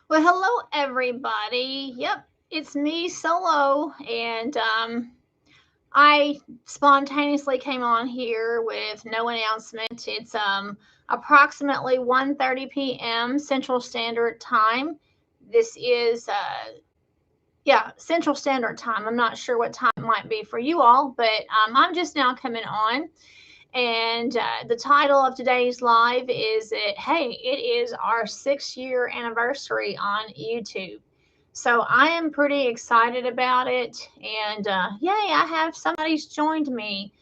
Well, hello everybody. Yep, it's me solo, and I spontaneously came on here with no announcement. It's approximately 1:30 p.m. Central Standard Time. This is yeah, Central Standard Time. I'm not sure what time it might be for you all, but I'm just now coming on. And the title of today's live is that, hey, it is our 6 year anniversary on YouTube. So I am pretty excited about it. And yay, I have somebody's joined me.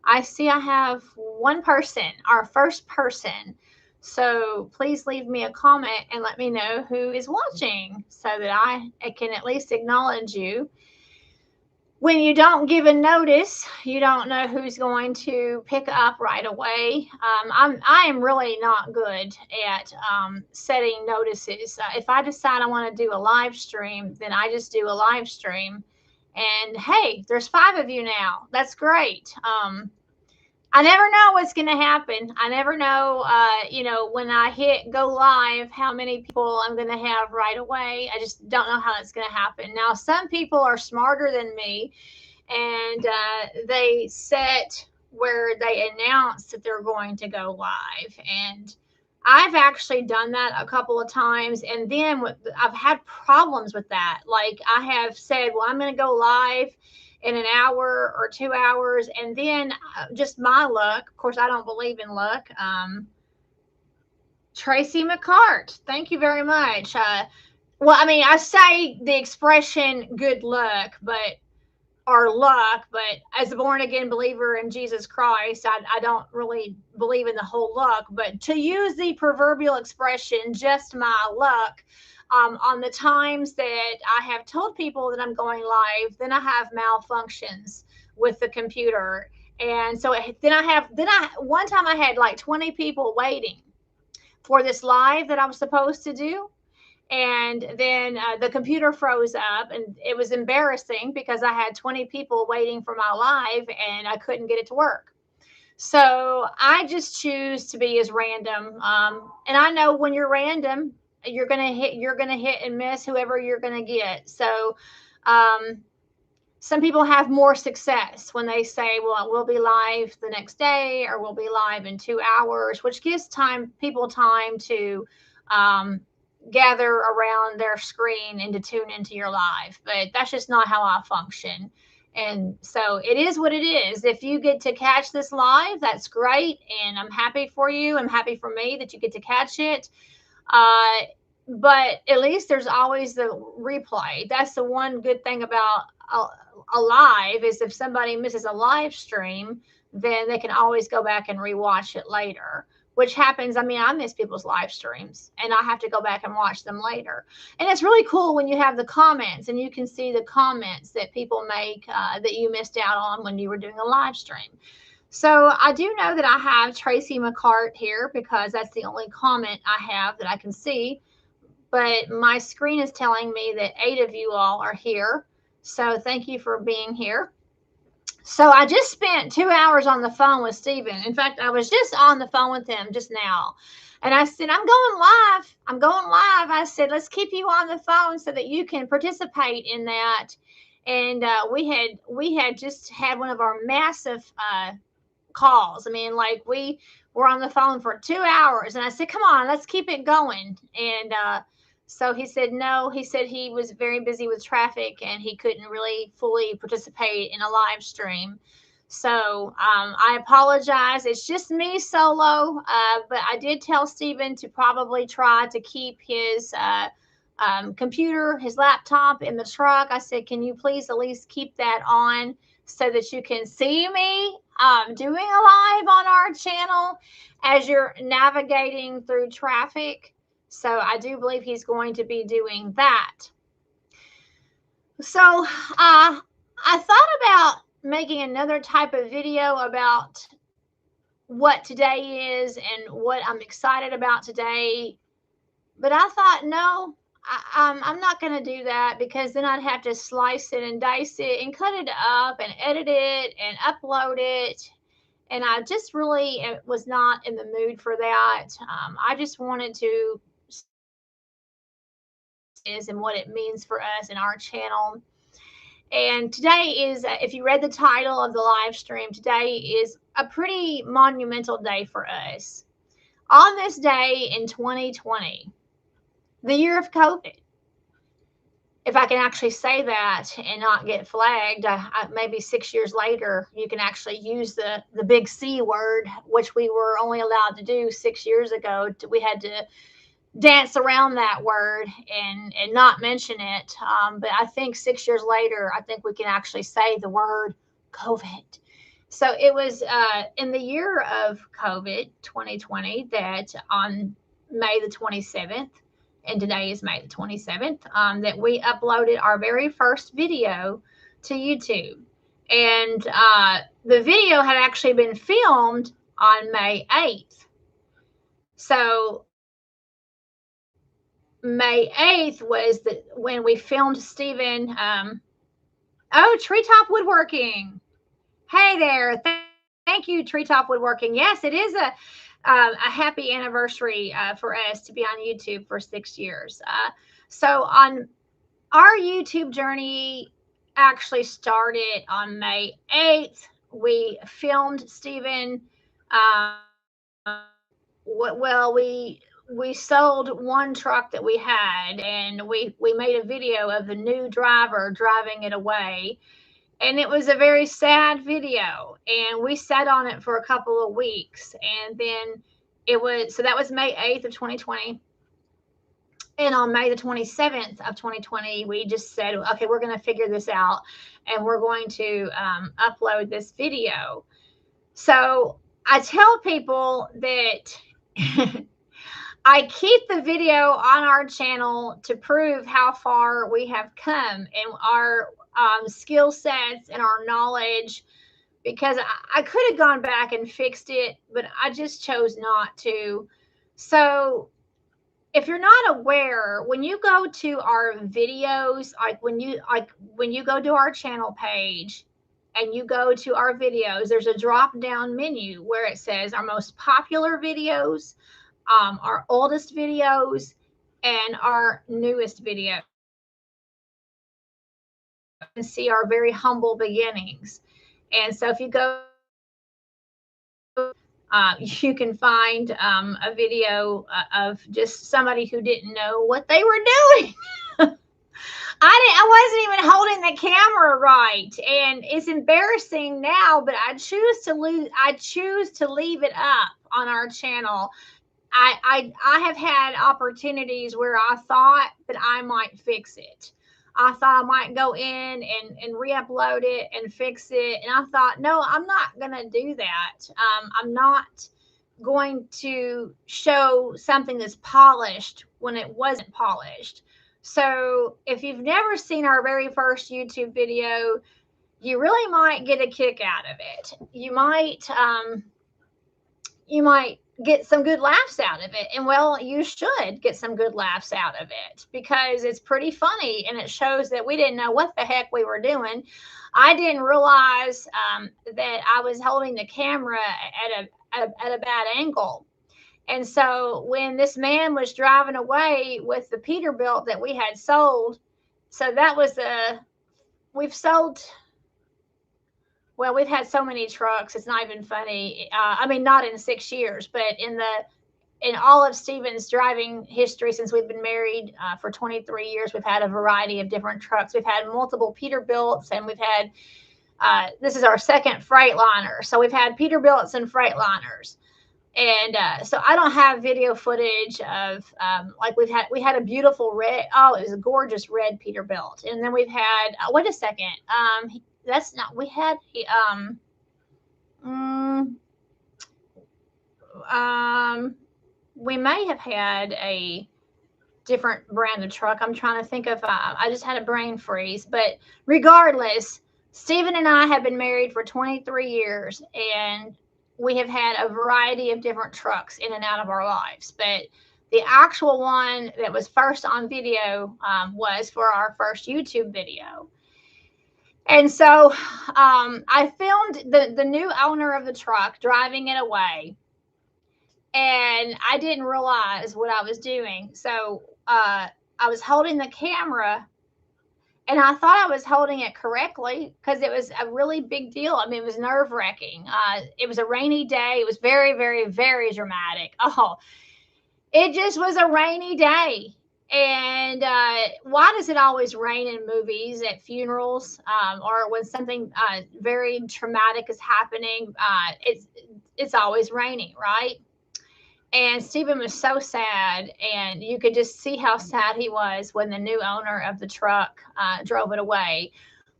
I see I have one person, our first person. So please leave me a comment and let me know who is watching so that I can at least acknowledge you. When you don't give a notice, you don't know who's going to pick up right away. I am really not good at setting notices. If I decide I want to do a live stream, then I just do a live stream. And hey, there's five of you now. That's great. I never know what's going to happen. I never know, when I hit go live, how many people I'm going to have right away. I just don't know how that's going to happen. Now, some people are smarter than me, and they set where they announce that they're going to go live. And I've actually done that a couple of times, and then I've had problems with that. Like I have said, well, I'm going to go live in an hour or 2 hours, and then just my luck. Of course, I don't believe in luck. Tracy McCart, thank you very much. Well, I mean, I say the expression "good luck," but or luck, but as a born again believer in Jesus Christ, I don't really believe in the whole luck. But to use the proverbial expression, just my luck, on the times that I have told people that I'm going live, then I have malfunctions with the computer. And so one time I had like 20 people waiting for this live that I was supposed to do, and then the computer froze up, and it was embarrassing because I had 20 people waiting for my live and I couldn't get it to work. So I just choose to be as random, and I know when you're random, you're gonna hit and miss whoever you're gonna get. So um, some people have more success when they say, well, we'll be live the next day, or we'll be live in 2 hours, which gives people time to um, gather around their screen and to tune into your live. But that's just not how I function. And so it is what it is. If you get to catch this live, that's great. And I'm happy for you. I'm happy for me that you get to catch it. Uh, but at least there's always the replay. That's the one good thing about a live, is if somebody misses a live stream, then they can always go back and rewatch it later. Which happens. I mean, I miss people's live streams, and I have to go back and watch them later. And it's really cool when you have the comments and you can see the comments that people make that you missed out on when you were doing a live stream. So I do know that I have Tracy McCart here because that's the only comment I have that I can see. But my screen is telling me that eight of you all are here. So thank you for being here. So I just spent 2 hours on the phone with Stephen. In fact, I was just on the phone with him just now. And I said, I'm going live. I'm going live. I said, let's keep you on the phone so that you can participate in that. And we had just had one of our massive calls. I mean, like we were on the phone for 2 hours, and I said, "Come on, let's keep it going." And so he said no. He said he was very busy with traffic and he couldn't really fully participate in a live stream. So I apologize. It's just me solo, but I did tell Stephen to probably try to keep his computer, his laptop in the truck. I said, can you please at least keep that on so that you can see me doing a live on our channel as you're navigating through traffic? So I do believe he's going to be doing that. So I thought about making another type of video about what today is and what I'm excited about today. But I thought, no, I'm not going to do that because then I'd have to slice it and dice it and cut it up and edit it and upload it. And I just really was not in the mood for that. I just wanted to is and what it means for us in our channel. And today is, if you read the title of the live stream, today is a pretty monumental day for us. On this day in 2020, the year of COVID, if I can actually say that and not get flagged, maybe 6 years later, you can actually use the big C word, which we were only allowed to do 6 years ago. We had to dance around that word and not mention it. But I think 6 years later, I think we can actually say the word COVID. So it was in the year of COVID 2020 that on May the 27th, and today is May the 27th, that we uploaded our very first video to YouTube. And the video had actually been filmed on May 8th. So May 8th was when we filmed Stephen. Oh, Treetop Woodworking. Hey there. Thank you, Treetop Woodworking. Yes, it is a happy anniversary for us to be on YouTube for 6 years. So on our YouTube journey actually started on May 8th. We filmed Stephen. Well, we sold one truck that we had, and we made a video of the new driver driving it away. And it was a very sad video, and we sat on it for a couple of weeks. And then that was May 8th of 2020. And on May the 27th of 2020, we just said, okay, we're going to figure this out, and we're going to upload this video. So I tell people that I keep the video on our channel to prove how far we have come and our skill sets and our knowledge, because I could have gone back and fixed it, but I just chose not to. So if you're not aware, when you go to our videos, when you go to our channel page and you go to our videos, there's a drop down menu where it says our most popular videos, our oldest videos, and our newest video. You can see our very humble beginnings. And so if you go, you can find a video of just somebody who didn't know what they were doing. I wasn't even holding the camera right, and it's embarrassing now, but I choose to leave it up on our channel. I have had opportunities where I thought that I might fix it. I thought I might go in and re-upload it and fix it. And I thought, no, I'm not going to do that. I'm not going to show something that's polished when it wasn't polished. So if you've never seen our very first YouTube video, you really might get a kick out of it. You might get some good laughs out of it. And well, you should get some good laughs out of it, because it's pretty funny and it shows that we didn't know what the heck we were doing. I didn't realize that I was holding the camera at a bad angle. And so when this man was driving away with the Peterbilt that we had sold, so that was we've had so many trucks, it's not even funny. I mean, not in 6 years, but in all of Stephen's driving history since we've been married for 23 years, we've had a variety of different trucks. We've had multiple Peterbilts, and we've had, this is our second Freightliner. So we've had Peterbilts and Freightliners. And so I don't have video footage of like we had a beautiful red, oh, it was a gorgeous red Peterbilt. And then we've had, wait a second, that's not, we had we may have had a different brand of truck. I'm trying to think of, I just had a brain freeze. But regardless, Stephen and I have been married for 23 years, and we have had a variety of different trucks in and out of our lives. But the actual one that was first on video was for our first YouTube video. And so I filmed the new owner of the truck driving it away, and I didn't realize what I was doing. So I I was holding the camera, and I thought I was holding it correctly because it was a really big deal. I mean, it was nerve-wracking. It was a rainy day. It was very, very, very dramatic. Oh, it just was a rainy day. And why does it always rain in movies at funerals, or when something very traumatic is happening? It's always raining, right? And Stephen was so sad, and you could just see how sad he was when the new owner of the truck drove it away.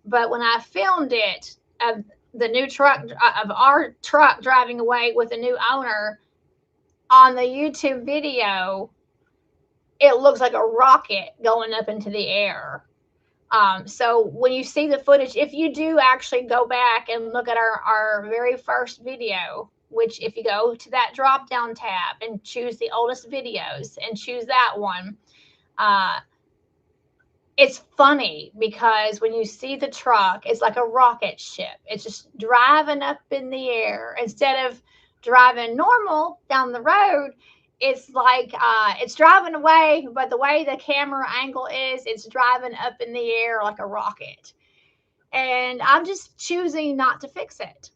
But when I filmed it of the new truck, of our truck driving away with a new owner on the YouTube video, it looks like a rocket going up into the air. So when you see the footage, if you do actually go back and look at our very first video, which if you go to that drop down tab and choose the oldest videos and choose that one, it's funny because when you see the truck, it's like a rocket ship. It's just driving up in the air instead of driving normal down the road. It's like it's driving away, but the way the camera angle is, it's driving up in the air like a rocket. And I'm just choosing not to fix it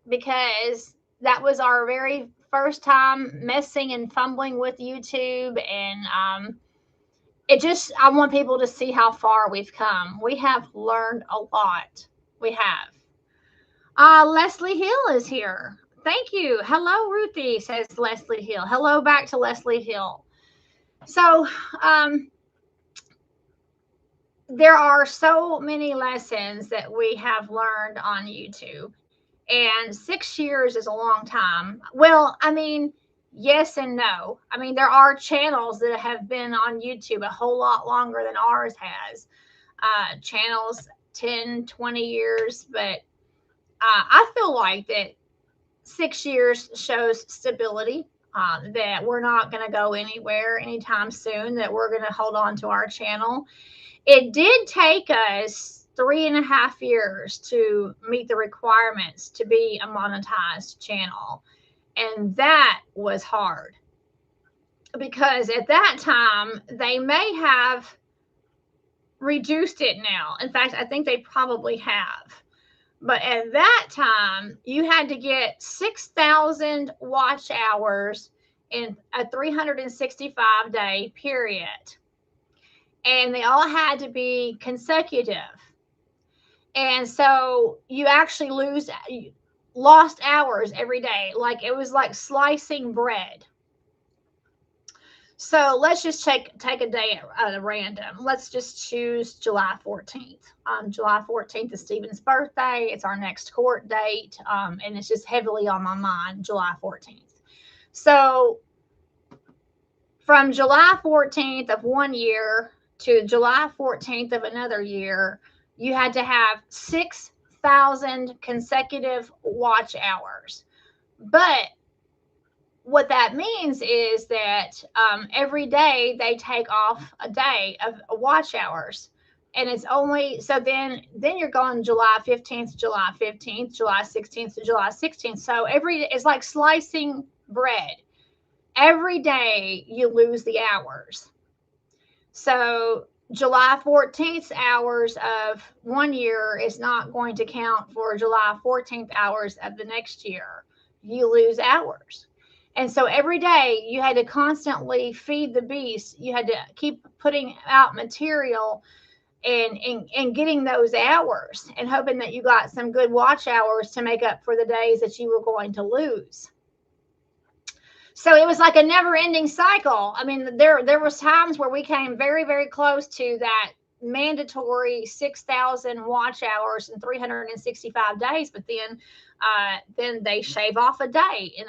because that was our very first time messing and fumbling with YouTube. And I want people to see how far we've come. We have learned a lot. We have. Leslie Hill is here. Thank you. Hello, Ruthie, says Leslie Hill. Hello back to Leslie Hill. So, there are so many lessons that we have learned on YouTube, and 6 years is a long time. Well, I mean, yes and no. I mean, there are channels that have been on YouTube a whole lot longer than ours has. Channels 10, 20 years, but I feel like that 6 years shows stability, that we're not going to go anywhere anytime soon, that we're going to hold on to our channel. It did take us 3.5 years to meet the requirements to be a monetized channel. And that was hard because at that time, they may have reduced it now. In fact, I think they probably have. But at that time, you had to get 6,000 watch hours in a 365-day period. And they all had to be consecutive. And so you actually lost hours every day. Like it was like slicing bread. So let's just take a day at random. Let's just choose July 14th. July 14th is Stephen's birthday. It's our next court date. And it's just heavily on my mind, July 14th. So from July 14th of one year to July 14th of another year, you had to have 6,000 consecutive watch hours. But what that means is that every day they take off a day of watch hours. And it's only, so then you're going July 15th to July 15th, July 16th to July 16th. So it's like slicing bread. Every day you lose the hours. So July 14th hours of one year is not going to count for July 14th hours of the next year. You lose hours. And so every day you had to constantly feed the beast. You had to keep putting out material and getting those hours and hoping that you got some good watch hours to make up for the days that you were going to lose. So it was like a never ending cycle. I mean, there was times where we came very, very close to that mandatory 6,000 watch hours in 365 days, but then they shave off a day, and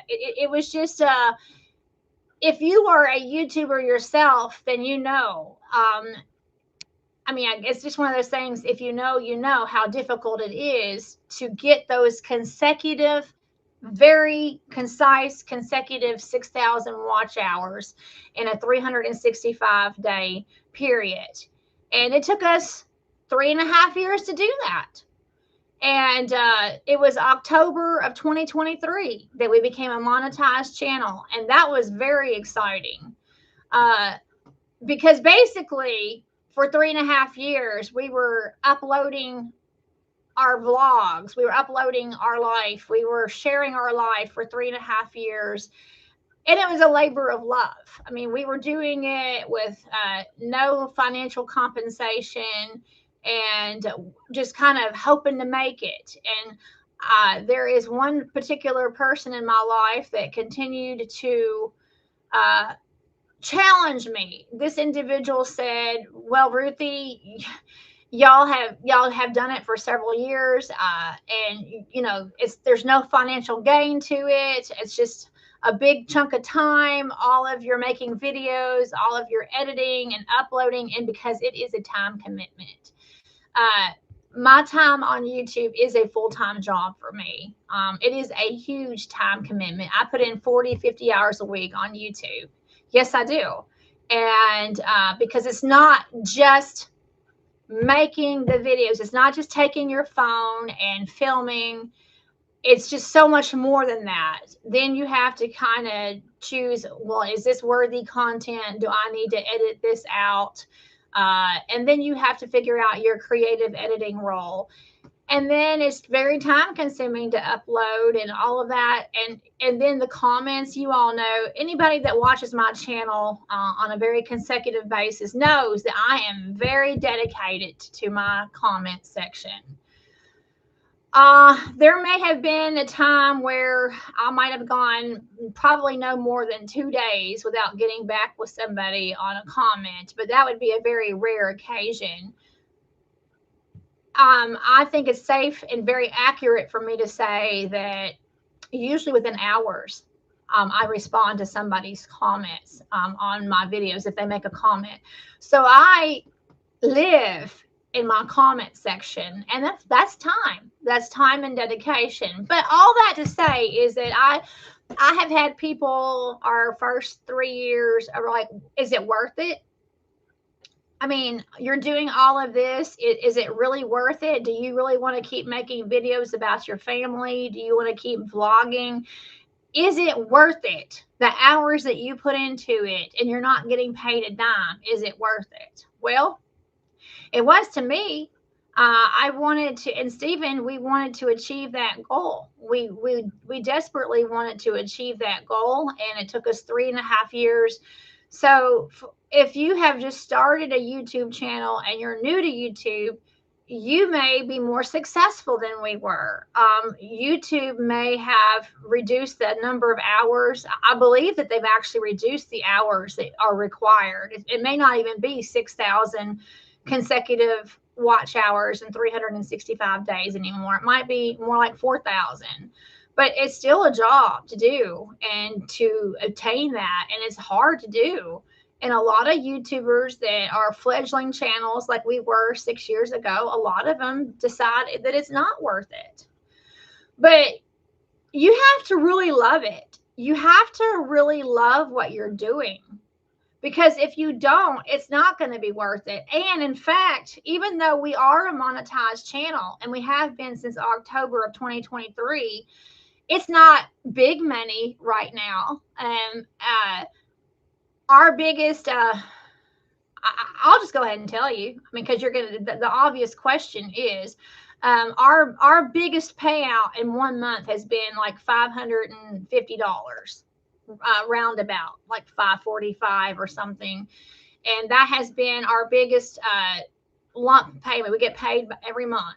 it was just if you are a YouTuber yourself, then you know. I mean, it's just one of those things. If you know how difficult it is to get those consecutive, very concise, consecutive 6,000 watch hours in a 365-day period. And it took us 3.5 years to do that. And it was October of 2023 that we became a monetized channel. And that was very exciting. because basically for 3.5 years, we were uploading our vlogs, we were uploading our life, we were sharing our life for 3.5 years. And it was a labor of love. I mean, we were doing it with no financial compensation and just kind of hoping to make it. And there is one particular person in my life that continued to uh, challenge me. This individual said, "Well, Ruthie, y'all have done it for several years, and there's no financial gain to it. It's just a big chunk of time. All of your making videos, all of your editing and uploading, and because it is a time commitment. Uh, my time on YouTube is a full-time job for me. It is a huge time commitment. I put in 40, 50 hours a week on YouTube. Yes, I do. And because it's not just making the videos, it's not just taking your phone and filming. It's just so much more than that. Then you have to kind of choose, well, is this worthy content? Do I need to edit this out? And then you have to figure out your creative editing role. And then it's very time consuming to upload and all of that. And then the comments, you all know, anybody that watches my channel on a very consecutive basis knows that I am very dedicated to my comment section. There may have been a time where I might have gone probably no more than 2 days without getting back with somebody on a comment, but that would be a very rare occasion. I think it's safe and very accurate for me to say that usually within hours, I respond to somebody's comments on my videos if they make a comment. So I live in my comment section, and that's time and dedication. But all that to say is that I have had people our first 3 years are like, is it worth it? I mean, you're doing all of this. Is it really worth it? Do you really want to keep making videos about your family? Do you want to keep vlogging? Is it worth it? The hours that you put into it and you're not getting paid a dime, is it worth it? Well, it was to me. I wanted to, and Stephen, we wanted to achieve that goal. We desperately wanted to achieve that goal, and it took us 3.5 years. So if you have just started a YouTube channel and you're new to YouTube, you may be more successful than we were. YouTube may have reduced the number of hours. I believe that they've actually reduced the hours that are required. It may not even be 6,000 consecutive watch hours in 365 days anymore. It might be more like 4,000. But it's still a job to do and to obtain that. And it's hard to do. And a lot of YouTubers that are fledgling channels like we were 6 years ago, a lot of them decide that it's not worth it. But you have to really love it. You have to really love what you're doing. Because if you don't, it's not going to be worth it. And in fact, even though we are a monetized channel and we have been since October of 2023, it's not big money right now. Our biggest, I'll just go ahead and tell you, I mean, because you're going to, the obvious question is, our biggest payout in 1 month has been like $550, roundabout, like 545 or something. And that has been our biggest lump payment. We get paid every month.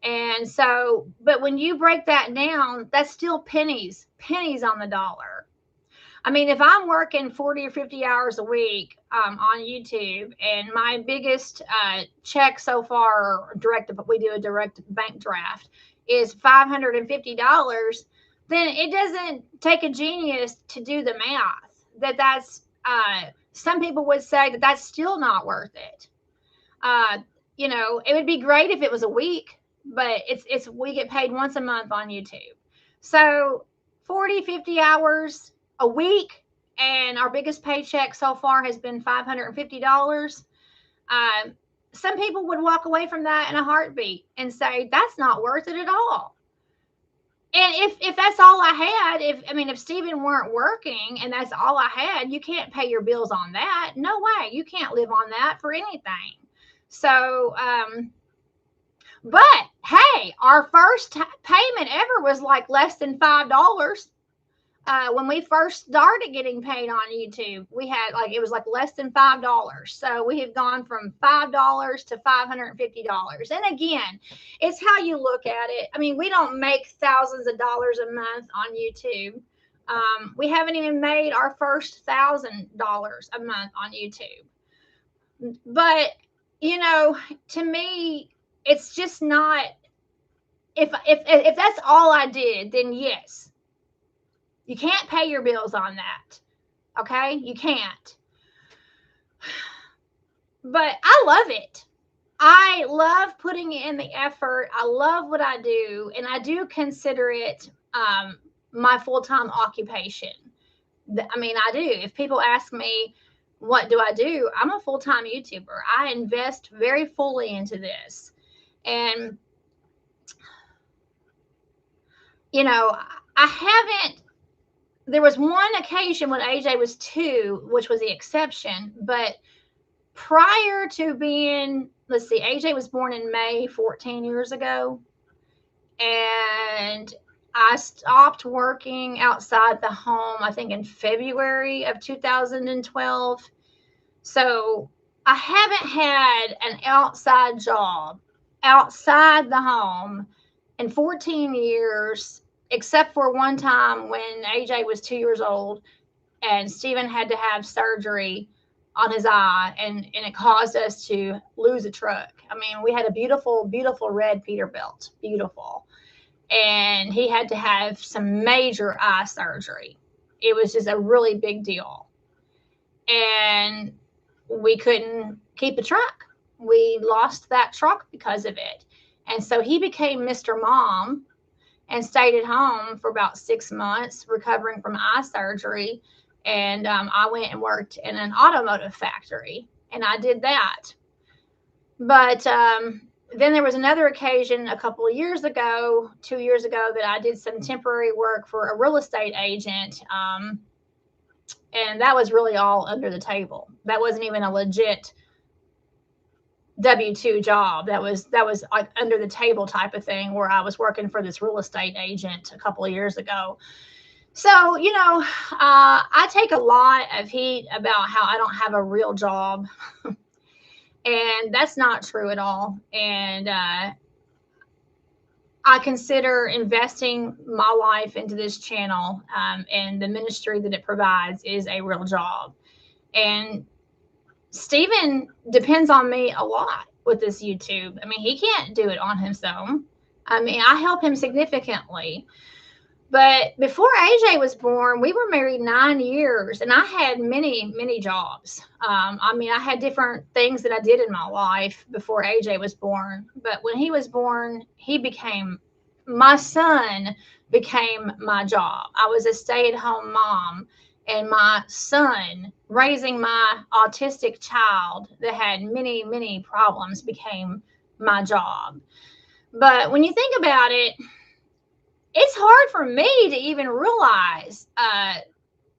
And so, but when you break that down, that's still pennies on the dollar. I mean, if I'm working 40 or 50 hours a week on YouTube, and my biggest check so far, we do a direct bank draft, is $550, then it doesn't take a genius to do the math. That's some people would say that that's still not worth it. It would be great if it was a week, but we get paid once a month on YouTube. So 40, 50 hours a week, and our biggest paycheck so far has been $550. Some people would walk away from that in a heartbeat and say, that's not worth it at all. And if that's all I had, if Stephen weren't working and that's all I had, you can't pay your bills on that. No way. You can't live on that for anything. So, but hey, our first payment ever was like less than $5. When we first started getting paid on YouTube, we had it was like less than $5. So we have gone from $5 to $550. And again, it's how you look at it. I mean, we don't make thousands of dollars a month on YouTube. We haven't even made our first $1,000 a month on YouTube. But to me, it's just not. If that's all I did, then yes. You can't pay your bills on that. Okay? You can't. But I love it. I love putting in the effort. I love what I do. And I do consider it my full-time occupation. I mean, I do. If people ask me, what do I do? I'm a full-time YouTuber. I invest very fully into this. And, I haven't. There was one occasion when AJ was 2, which was the exception. But prior to being, let's see, AJ was born in May 14 years ago. And I stopped working outside the home, I think in February of 2012. So I haven't had an outside job outside the home in 14 years. Except for one time when AJ was 2 years old and Stephen had to have surgery on his eye and it caused us to lose a truck. I mean, we had a beautiful, beautiful red Peterbilt, beautiful. And he had to have some major eye surgery. It was just a really big deal. And we couldn't keep the truck. We lost that truck because of it. And so he became Mr. Mom and stayed at home for about 6 months recovering from eye surgery. And I went and worked in an automotive factory, and I did that. But then there was another occasion a couple of years ago, 2 years ago, that I did some temporary work for a real estate agent. And that was really all under the table. That wasn't even a legit W-2 job. That was like under the table type of thing where I was working for this real estate agent a couple of years ago. So, I take a lot of heat about how I don't have a real job. And that's not true at all. And I consider investing my life into this channel and the ministry that it provides is a real job. And Stephen depends on me a lot with this YouTube. I mean, he can't do it on his own. I mean, I help him significantly. But before AJ was born, we were married 9 years, and I had many, many jobs. I mean, I had different things that I did in my life before AJ was born. But when he was born, my son became my job. I was a stay-at-home mom. And my son, raising my autistic child that had many, many problems, became my job. But when you think about it, it's hard for me to even realize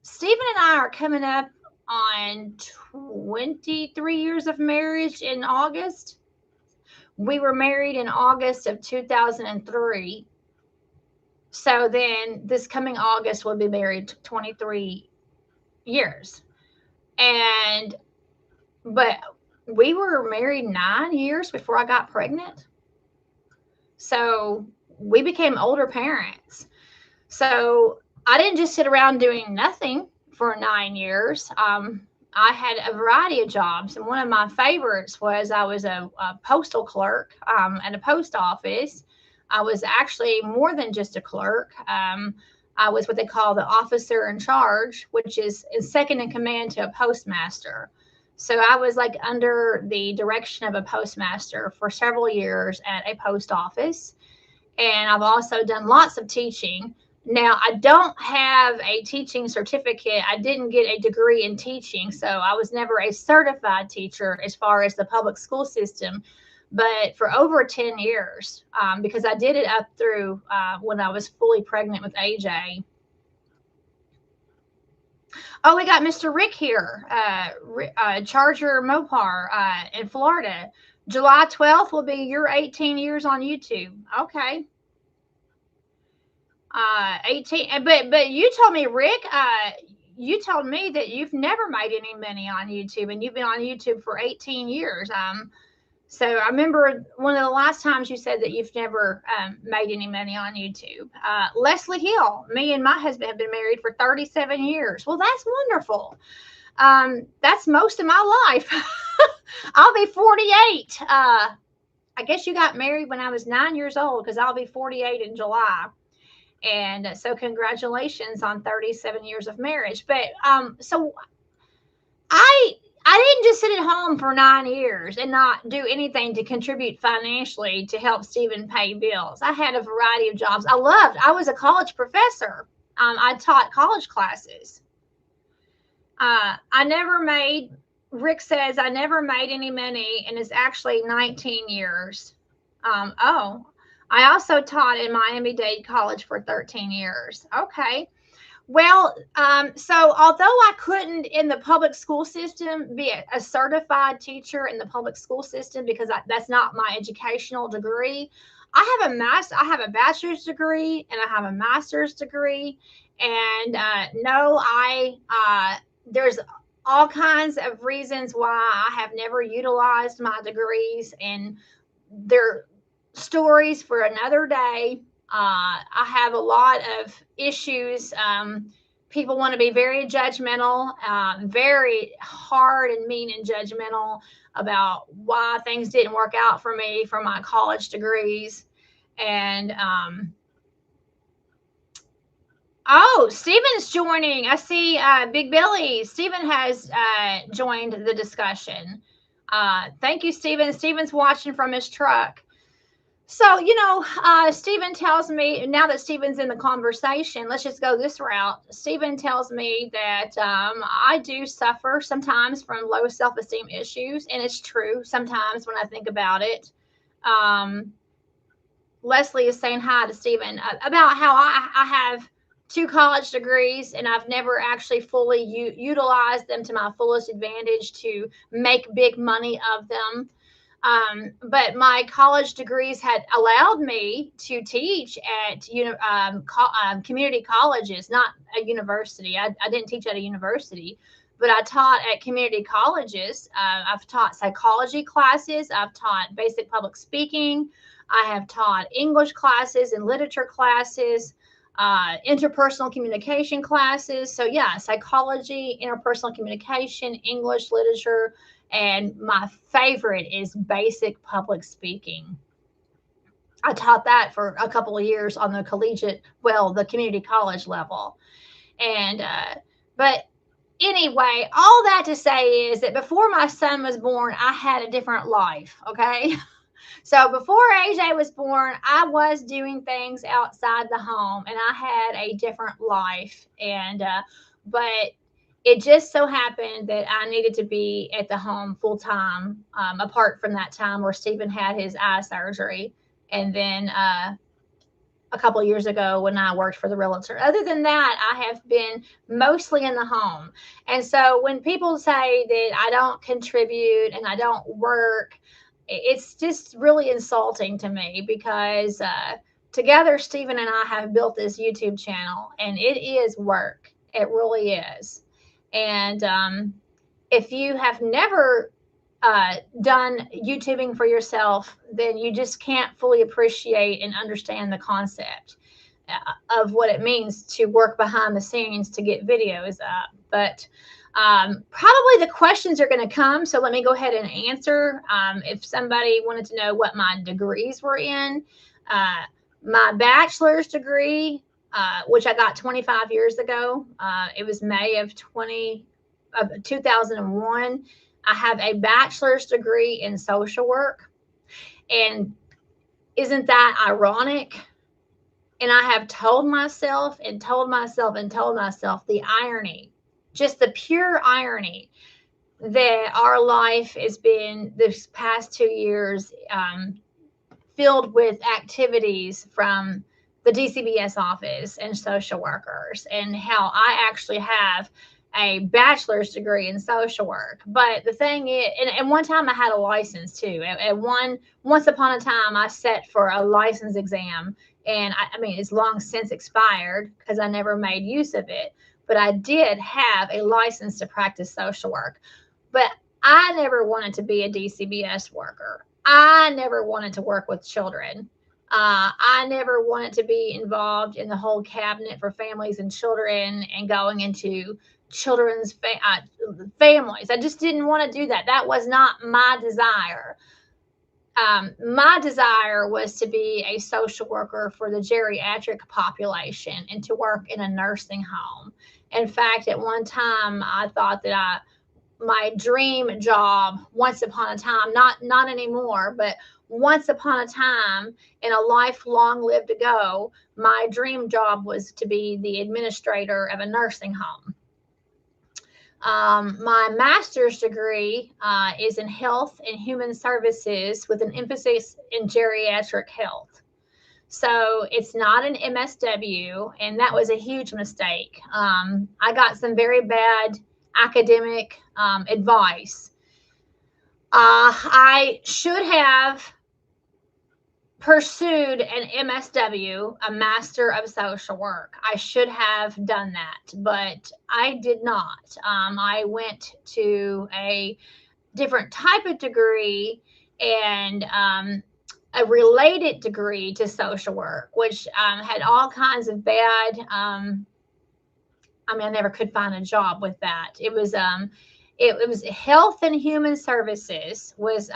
Stephen and I are coming up on 23 years of marriage in August. We were married in August of 2003. So then this coming August, we'll be married 23 years. But we were married 9 years before I got pregnant. So we became older parents. So I didn't just sit around doing nothing for 9 years. I had a variety of jobs. And one of my favorites was I was a postal clerk at a post office. I was actually more than just a clerk. I was what they call the officer in charge, which is second in command to a postmaster. So I was like under the direction of a postmaster for several years at a post office. And I've also done lots of teaching. Now, I don't have a teaching certificate. I didn't get a degree in teaching, so I was never a certified teacher as far as the public school system. but for over 10 years, because I did it up through when I was fully pregnant with AJ. Oh, we got Mr. Rick here, Charger Mopar in Florida. July 12th will be your 18 years on YouTube. Okay. 18, but you told me, Rick, you told me that you've never made any money on YouTube, and you've been on YouTube for 18 years. So I remember one of the last times you said that you've never made any money on YouTube. Leslie Hill, me and my husband have been married for 37 years. Well, that's wonderful. That's most of my life. I'll be 48. I guess you got married when I was 9 years old, because I'll be 48 in July. And so congratulations on 37 years of marriage. But so I didn't just sit at home for 9 years and not do anything to contribute financially to help Stephen pay bills. I had a variety of jobs. I was a college professor. I taught college classes. Rick says, I never made any money, and it's actually 19 years. I also taught in Miami-Dade College for 13 years. Okay. Well, so although I couldn't in the public school system be a certified teacher in the public school system, because that's not my educational degree, I have a bachelor's degree and I have a master's degree. And there's all kinds of reasons why I have never utilized my degrees, and they're stories for another day. I have a lot of issues. People want to be very judgmental, very hard and mean and judgmental about why things didn't work out for me for my college degrees. And Stephen's joining. I see Big Billy. Stephen has joined the discussion. Thank you, Stephen. Stephen's watching from his truck. So, Stephen tells me, now that Stephen's in the conversation, let's just go this route. Stephen tells me that I do suffer sometimes from low self-esteem issues, and it's true sometimes when I think about it. Leslie is saying hi to Stephen about how I have 2 college degrees, and I've never actually fully utilized them to my fullest advantage to make big money of them. But my college degrees had allowed me to teach at community colleges, not a university. I didn't teach at a university, but I taught at community colleges. I've taught psychology classes. I've taught basic public speaking. I have taught English classes and literature classes, interpersonal communication classes. So yeah, psychology, interpersonal communication, English, literature. And my favorite is basic public speaking. I taught that for a couple of years on the the community college level. And, but anyway, all that to say is that before my son was born, I had a different life. Okay. So before AJ was born, I was doing things outside the home, and I had a different life. And, but it just so happened that I needed to be at the home full time, apart from that time where Stephen had his eye surgery. And then a couple of years ago when I worked for the realtor. Other than that, I have been mostly in the home. And so when people say that I don't contribute and I don't work, it's just really insulting to me, because together, Stephen and I have built this YouTube channel, and it is work. It really is. And if you have never done YouTubing for yourself, then you just can't fully appreciate and understand the concept of what it means to work behind the scenes to get videos up. But probably the questions are going to come, so let me go ahead and answer. If somebody wanted to know what my degrees were in, my bachelor's degree, which I got 25 years ago, it was May of 2001. I have a bachelor's degree in social work. And isn't that ironic? And I have told myself and told myself and told myself the irony, just the pure irony, that our life has been this past 2 years filled with activities from the DCBS office and social workers, and how I actually have a bachelor's degree in social work. But the thing is, and one time I had a license too. Once upon a time, I sat for a license exam, and I mean, it's long since expired because I never made use of it. But I did have a license to practice social work. But I never wanted to be a DCBS worker. I never wanted to work with children. I never wanted to be involved in the whole cabinet for families and children and going into children's families. I just didn't want to do that. That was not my desire. My desire was to be a social worker for the geriatric population and to work in a nursing home. In fact, at one time, I thought that my dream job once upon a time, not anymore, but once upon a time in a life long lived ago, my dream job was to be the administrator of a nursing home. My master's degree is in health and human services with an emphasis in geriatric health. So it's not an MSW, and that was a huge mistake. I got some very bad academic advice. I should have pursued an MSW, a Master of Social Work. I should have done that, but I did not. I went to a different type of degree and a related degree to social work, which had all kinds of bad. I mean, I never could find a job with that. It was health and human services was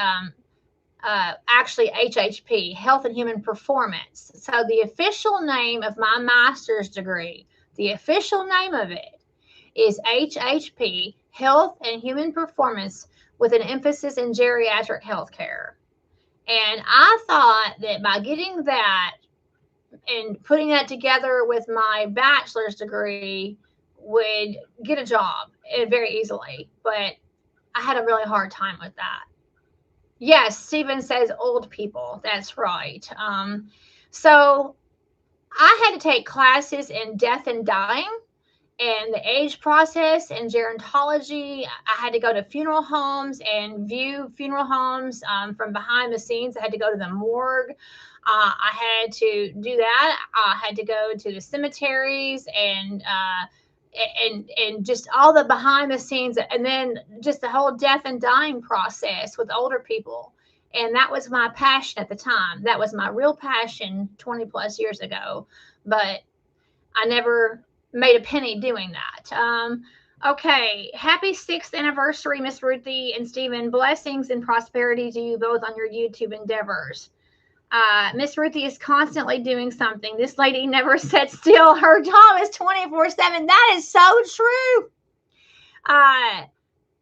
actually HHP, health and human performance. So the official name of my master's degree, the official name of it is HHP, health and human performance with an emphasis in geriatric healthcare. And I thought that by getting that and putting that together with my bachelor's degree would get a job very easily. But I had a really hard time with that. Yes, Stephen says old people. That's right. So I had to take classes in death and dying and the age process and gerontology. I had to go to funeral homes and view funeral homes from behind the scenes. I had to go to the morgue. I had to do that. I had to go to the cemeteries and just all the behind the scenes, and then just the whole death and dying process with older people. And that was my passion at the time. That was my real passion 20 plus years ago. But I never made a penny doing that. Okay. Happy 6th anniversary, Miss Ruthie and Stephen. Blessings and prosperity to you both on your YouTube endeavors. Miss Ruthie is constantly doing something. This lady never sits still. Her job is 24/7. That is so true.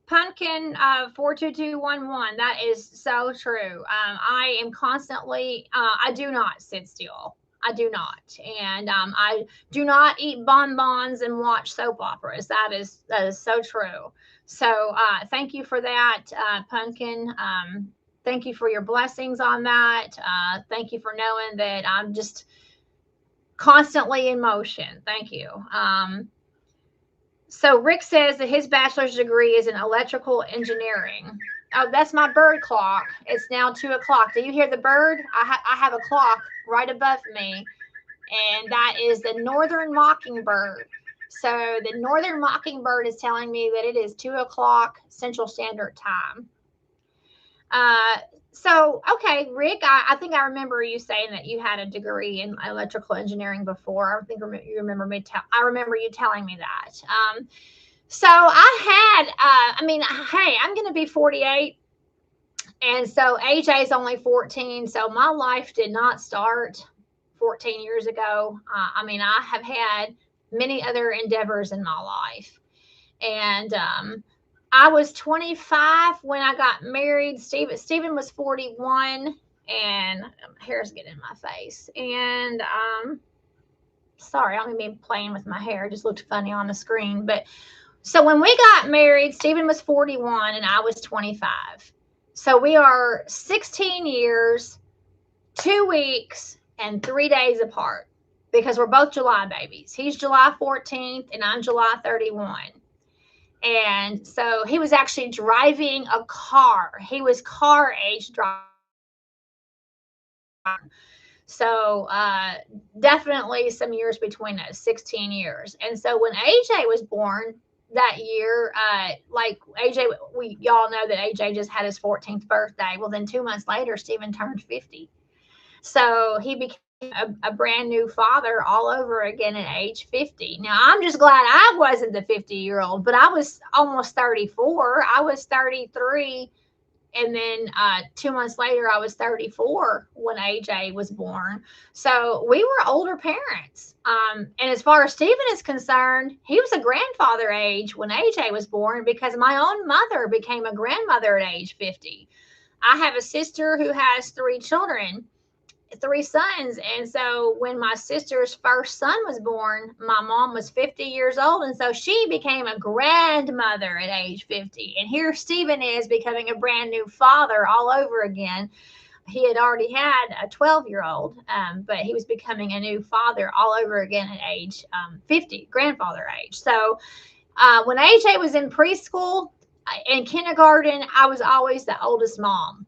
Pumpkin 42211. That is so true. I am constantly. I do not sit still. I do not, and I do not eat bonbons and watch soap operas. That is so true. So thank you for that, Pumpkin. Thank you for your blessings on that. Thank you for knowing that I'm just constantly in motion. Thank you. So Rick says that his bachelor's degree is in electrical engineering. Oh, that's my bird clock. It's now 2 o'clock. Do you hear the bird? I have a clock right above me, and that is the northern mockingbird. So the northern mockingbird is telling me that it is 2 o'clock Central Standard Time. So, okay, Rick, I think I remember you saying that you had a degree in electrical engineering before. I think you remember I remember you telling me that. So I had, I mean, hey, I'm going to be 48. And so AJ is only 14. So my life did not start 14 years ago. I mean, I have had many other endeavors in my life. And, I was 25 when I got married. Stephen was 41, and hair's getting in my face. And sorry, I'm gonna be playing with my hair. It just looked funny on the screen. But So when we got married, Stephen was 41 and I was 25. So we are 16 years, 2 weeks, and 3 days apart because we're both July babies. He's July 14th and I'm July 31. And so he was actually driving a car. He was car age driving. So definitely some years between us, 16 years. And so when AJ was born that year, like AJ, y'all know that AJ just had his 14th birthday. Well, then 2 months later, Stephen turned 50. So he became a brand new father all over again at age 50. Now, I'm just glad I wasn't the 50-year-old, but I was almost 34. I was 33. And then 2 months later, I was 34 when AJ was born. So we were older parents. And as far as Stephen is concerned, he was a grandfather age when AJ was born because my own mother became a grandmother at age 50. I have a sister who has 3 children, 3 sons. And so when my sister's first son was born, my mom was 50 years old. And so she became a grandmother at age 50. And here Stephen is becoming a brand new father all over again. He had already had a 12-year-old, but he was becoming a new father all over again at age 50, grandfather age. So when AJ was in preschool, in kindergarten, I was always the oldest mom.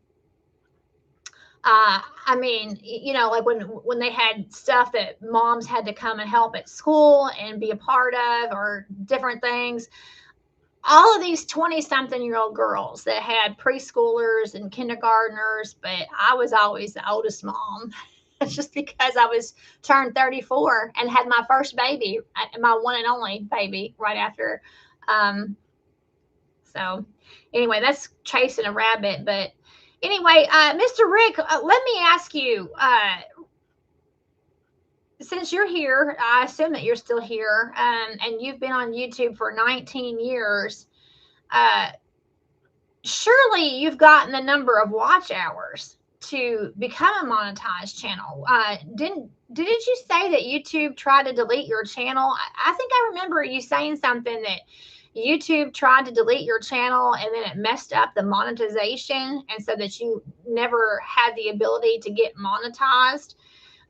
I mean, like when they had stuff that moms had to come and help at school and be a part of, or different things. All of these 20-something-year-old girls that had preschoolers and kindergartners, but I was always the oldest mom. It's just because I was turned 34 and had my first baby, my one and only baby, right after. So anyway, that's chasing a rabbit, but anyway, Mr. Rick, let me ask you, since you're here, I assume that you're still here, and you've been on YouTube for 19 years. Surely you've gotten the number of watch hours to become a monetized channel. Didn't you say that YouTube tried to delete your channel? I think I remember you saying something that YouTube tried to delete your channel and then it messed up the monetization, and so that you never had the ability to get monetized.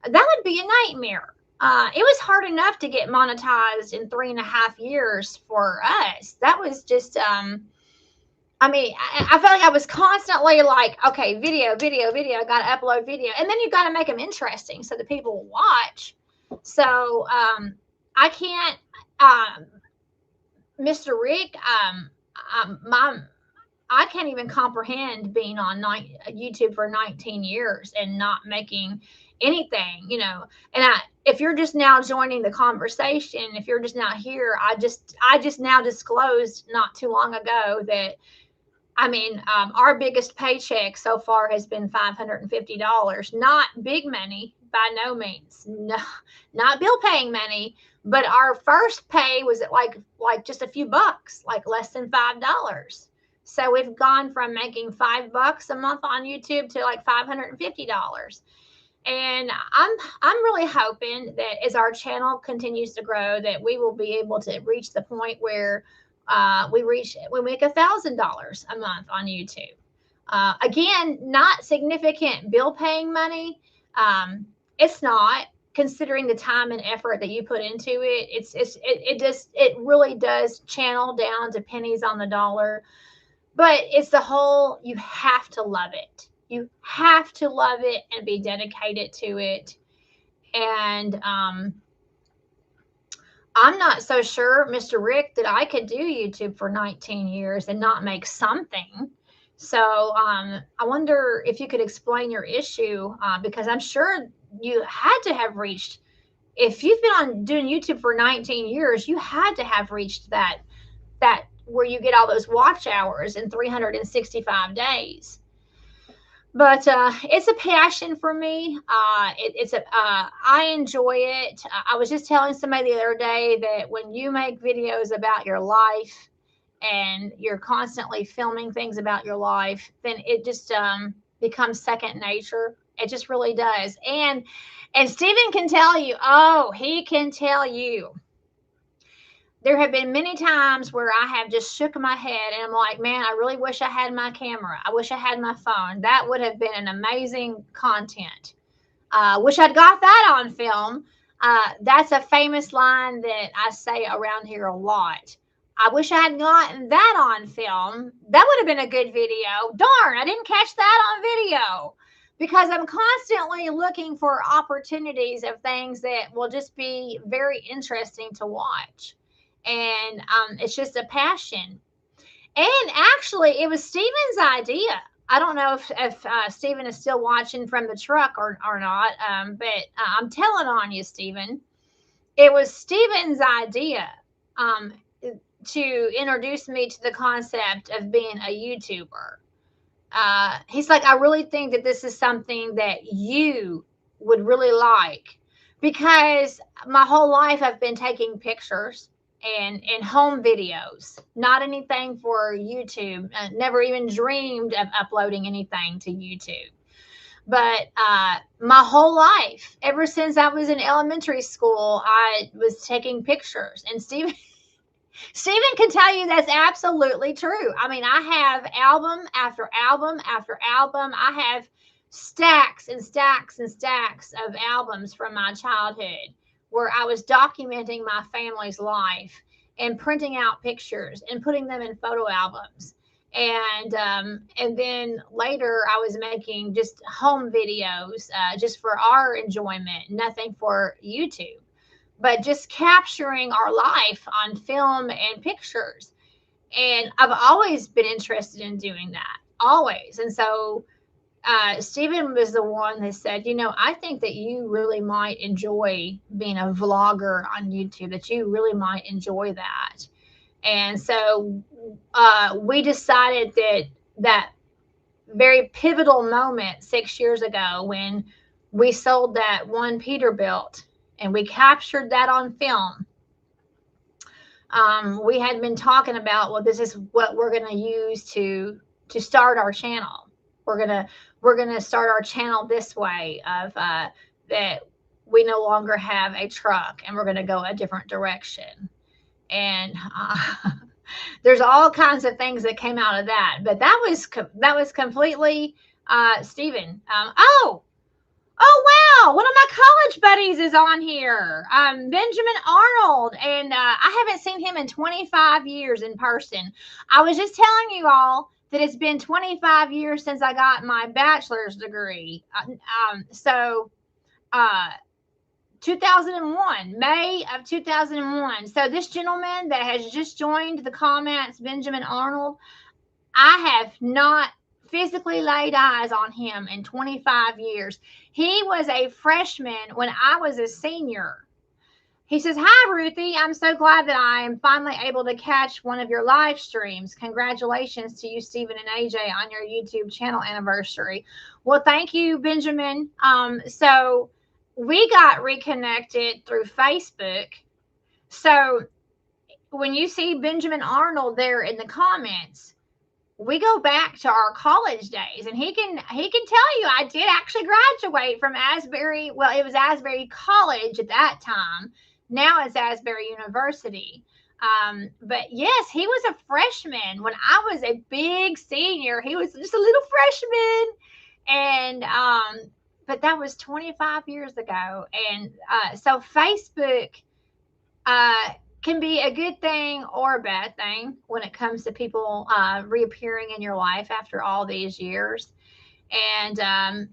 That would be a nightmare. It was hard enough to get monetized in 3.5 years for us. That was just, I mean, I felt like I was constantly like, okay, video, got to upload video. And then you got to make them interesting so that people will watch. So I can't, Mr. Rick, I can't even comprehend being on YouTube for 19 years and not making anything, And if you're just now joining the conversation, if you're just now here, I just now disclosed not too long ago that, I mean, our biggest paycheck so far has been $550. Not big money, by no means. No, not bill paying money. But our first pay was at like just a few bucks, like less than $5. So we've gone from making $5 a month on YouTube to like $550. And I'm really hoping that as our channel continues to grow, that we will be able to reach the point where we make $1,000 a month on YouTube. Again, not significant bill paying money. It's not, considering the time and effort that you put into it. It really does channel down to pennies on the dollar. But it's the whole, you have to love it. You have to love it and be dedicated to it. And I'm not so sure, Mr. Rick, that I could do YouTube for 19 years and not make something. So I wonder if you could explain your issue, because I'm sure you had to have reached, if you've been on doing YouTube for 19 years, you had to have reached that where you get all those watch hours in 365 days. But it's a passion for me. I enjoy it. I was just telling somebody the other day that when you make videos about your life and you're constantly filming things about your life, then it just becomes second nature. It just really does. And Stephen can tell you, he can tell you there have been many times where I have just shook my head and I'm like, man, I really wish I had my camera. I wish I had my phone. That would have been an amazing content. Wish I'd got that on film. That's a famous line that I say around here a lot. I wish I had gotten that on film. That would have been a good video. Darn, I didn't catch that on video because I'm constantly looking for opportunities of things that will just be very interesting to watch. And it's just a passion. And actually, it was Steven's idea. I don't know if Steven is still watching from the truck or not, but I'm telling on you, Steven. It was Steven's idea to introduce me to the concept of being a YouTuber. He's like, I really think that this is something that you would really like because my whole life I've been taking pictures and home videos, not anything for YouTube. Never even dreamed of uploading anything to YouTube. But my whole life, ever since I was in elementary school, I was taking pictures. And Steven can tell you that's absolutely true. I mean, I have album after album after album. I have stacks and stacks and stacks of albums from my childhood where I was documenting my family's life and printing out pictures and putting them in photo albums. And then later I was making just home videos just for our enjoyment, nothing for YouTube, but just capturing our life on film and pictures. And I've always been interested in doing that, always. And so Stephen was the one that said, I think that you really might enjoy being a vlogger on YouTube, that you really might enjoy that. And so we decided that very pivotal moment 6 years ago when we sold that one Peterbilt and we captured that on film. We had been talking about, well, this is what we're going to use to start our channel. We're gonna start our channel this way of that we no longer have a truck and we're going to go a different direction. And there's all kinds of things that came out of that, but that was completely Stephen. Oh wow, one of my college buddies is on here, Benjamin Arnold, and I haven't seen him in 25 years in person. I was just telling you all that it's been 25 years since I got my bachelor's degree. 2001, May of 2001. So this gentleman that has just joined the comments, Benjamin Arnold, I have not physically laid eyes on him in 25 years. He was a freshman when I was a senior. He says, hi, Ruthie. I'm so glad that I am finally able to catch one of your live streams. Congratulations to you, Stephen and AJ, on your YouTube channel anniversary. Well, thank you, Benjamin. So we got reconnected through Facebook. So when you see Benjamin Arnold there in the comments, we go back to our college days, and he can tell you I did actually graduate from Asbury. Well, it was Asbury College at that time. Now it's Asbury University. But yes, he was a freshman when I was a big senior. He was just a little freshman. And but that was 25 years ago. And so Facebook can be a good thing or a bad thing when it comes to people reappearing in your life after all these years. And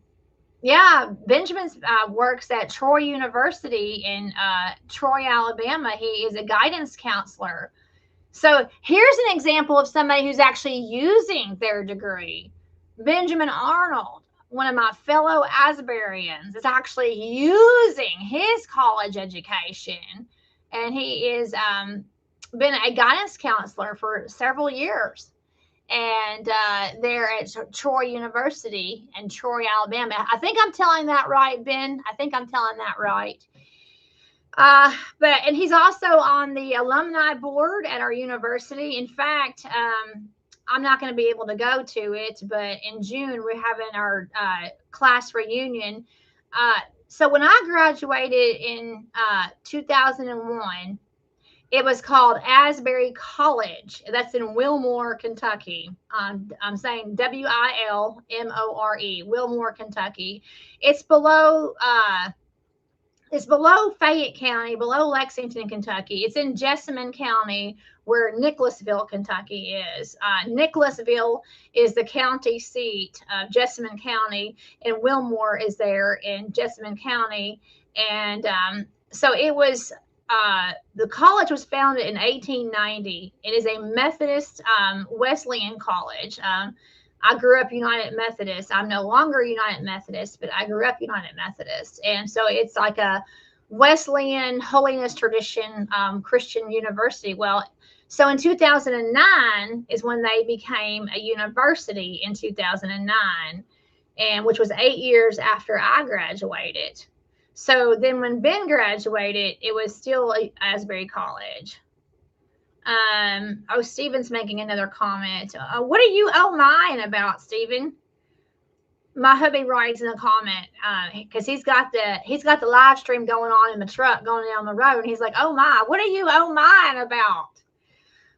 yeah, Benjamin works at Troy University in Troy, Alabama. He is a guidance counselor. So here's an example of somebody who's actually using their degree. Benjamin Arnold, one of my fellow Asburyans, is actually using his college education. And he is been a guidance counselor for several years. And they're at Troy University in Troy, Alabama. I think I'm telling that right, Ben. I think I'm telling that right. And he's also on the alumni board at our university. In fact, I'm not going to be able to go to it, but in June we're having our class reunion. So when I graduated in 2001, It was called Asbury College. That's in Wilmore, Kentucky. I'm saying Wilmore, Wilmore, Kentucky. It's below Fayette County, below Lexington, Kentucky. It's in Jessamine County, where Nicholasville, Kentucky is. Nicholasville is the county seat of Jessamine County, and Wilmore is there in Jessamine County. And so it was, the college was founded in 1890. It is a Methodist Wesleyan college. I grew up United Methodist. I'm no longer United Methodist, but I grew up United Methodist. And so it's like a Wesleyan holiness tradition Christian university. Well, so in 2009 is when they became a university in 2009, and which was 8 years after I graduated. So then when Ben graduated, it was still Asbury College. Stephen's making another comment. What are you mine about, Stephen? My hubby writes in a comment because he's got the live stream going on in the truck going down the road, and he's like, "Oh my, what are you mine about?"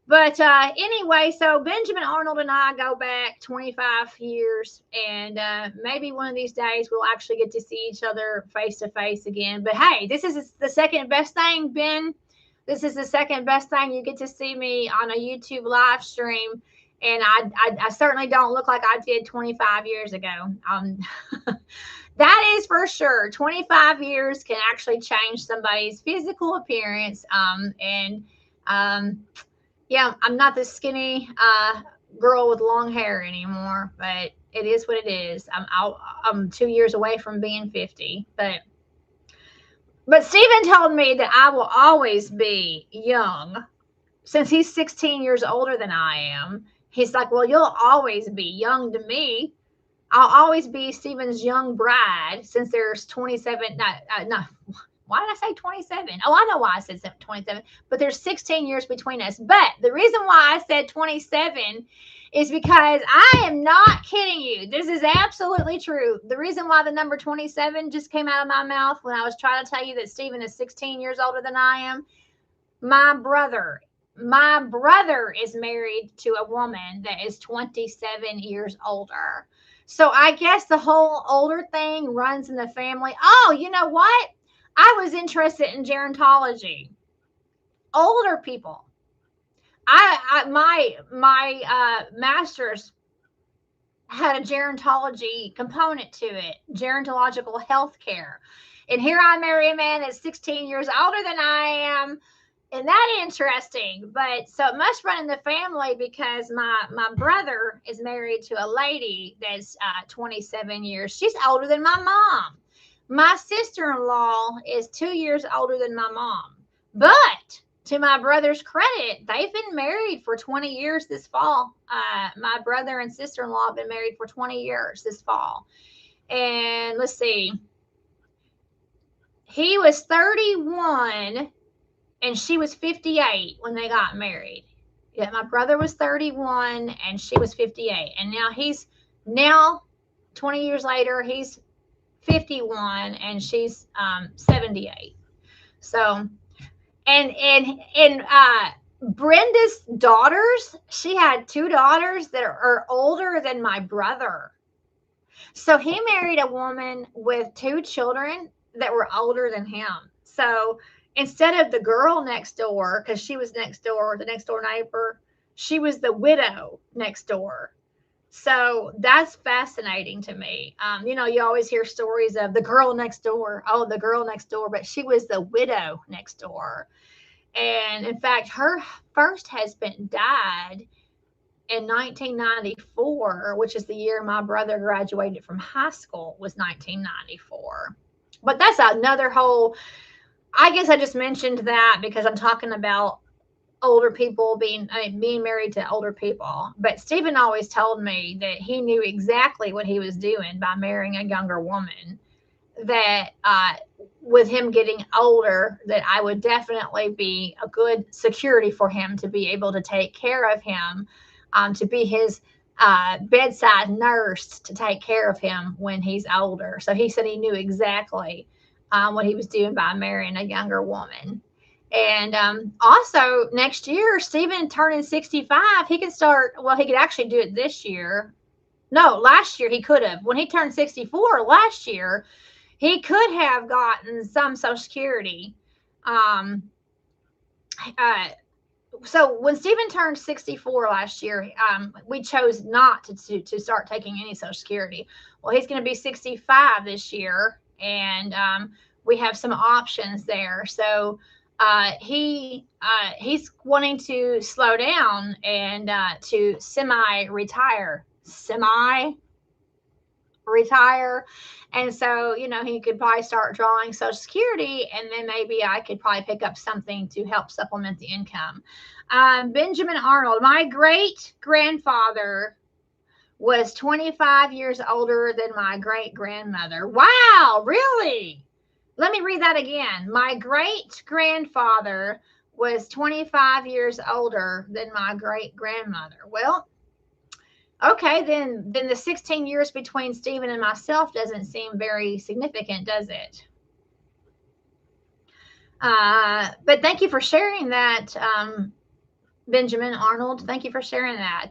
But anyway, so Benjamin Arnold and I go back 25 years, and maybe one of these days we'll actually get to see each other face to face again. But hey, this is the second best thing, Ben. This is the second best thing. You get to see me on a YouTube live stream, and I certainly don't look like I did 25 years ago. That is for sure. 25 years can actually change somebody's physical appearance. Yeah, I'm not this skinny girl with long hair anymore, but it is what it is. I'm 2 years away from being 50, But Stephen told me that I will always be young. Since he's 16 years older than I am, he's like, well, you'll always be young to me. I'll always be Stephen's young bride since there's 27. No, why did I say 27? Oh, I know why I said 27, but there's 16 years between us. But the reason why I said 27 is because I am not kidding you. This is absolutely true. The reason why the number 27 just came out of my mouth when I was trying to tell you that Stephen is 16 years older than I am, my brother is married to a woman that is 27 years older. So I guess the whole older thing runs in the family. Oh, you know what? I was interested in gerontology. Older people. My master's had a gerontology component to it, gerontological health care. And here I marry a man that's 16 years older than I am. Isn't that interesting? But so it must run in the family because my brother is married to a lady that's 27 years. She's older than my mom. My sister-in-law is 2 years older than my mom. But to my brother's credit, they've been married for 20 years this fall. My brother and sister-in-law have been married for 20 years this fall. And let's see. He was 31 and she was 58 when they got married. Yeah, my brother was 31 and she was 58. And now 20 years later, he's 51 and she's 78. So and Brenda's daughters, she had 2 daughters that are older than my brother. So he married a woman with 2 children that were older than him. So instead of the girl next door, because she was next door, the next door neighbor, she was the widow next door. So that's fascinating to me. You always hear stories of the girl next door. Oh, the girl next door, but she was the widow next door. And in fact, her first husband died in 1994, which is the year my brother graduated from high school, was 1994. But that's another whole, I guess I just mentioned that because I'm talking about older people being married to older people. But Stephen always told me that he knew exactly what he was doing by marrying a younger woman, that with him getting older, that I would definitely be a good security for him to be able to take care of him, to be his bedside nurse, to take care of him when he's older. So he said he knew exactly what he was doing by marrying a younger woman. And also next year, Stephen turning 65, he can start, well, he could actually do it this year. No, last year he could have. When he turned 64 last year, he could have gotten some Social Security. Um, uh, so when Stephen turned 64 last year, we chose not to start taking any Social Security. Well, he's going to be 65 this year, and we have some options there. So he's wanting to slow down and to semi retire. And so, he could probably start drawing Social Security, and then maybe I could probably pick up something to help supplement the income. Benjamin Arnold, my great grandfather was 25 years older than my great grandmother. Wow, really? Let me read that again. My great grandfather was 25 years older than my great grandmother. Well, okay, then the 16 years between Stephen and myself doesn't seem very significant, does it? But thank you for sharing that, Benjamin Arnold. Thank you for sharing that.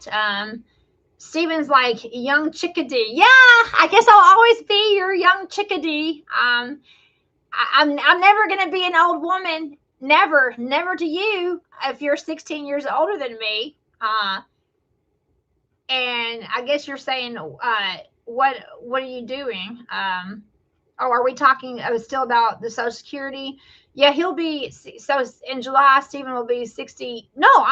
Stephen's like young chickadee. Yeah, I guess I'll always be your young chickadee. I'm never gonna be an old woman. Never to you if you're 16 years older than me. And I guess you're saying, what are you doing? Are we talking still about the Social Security? Yeah, he'll be, so in July, Stephen will be 60. No,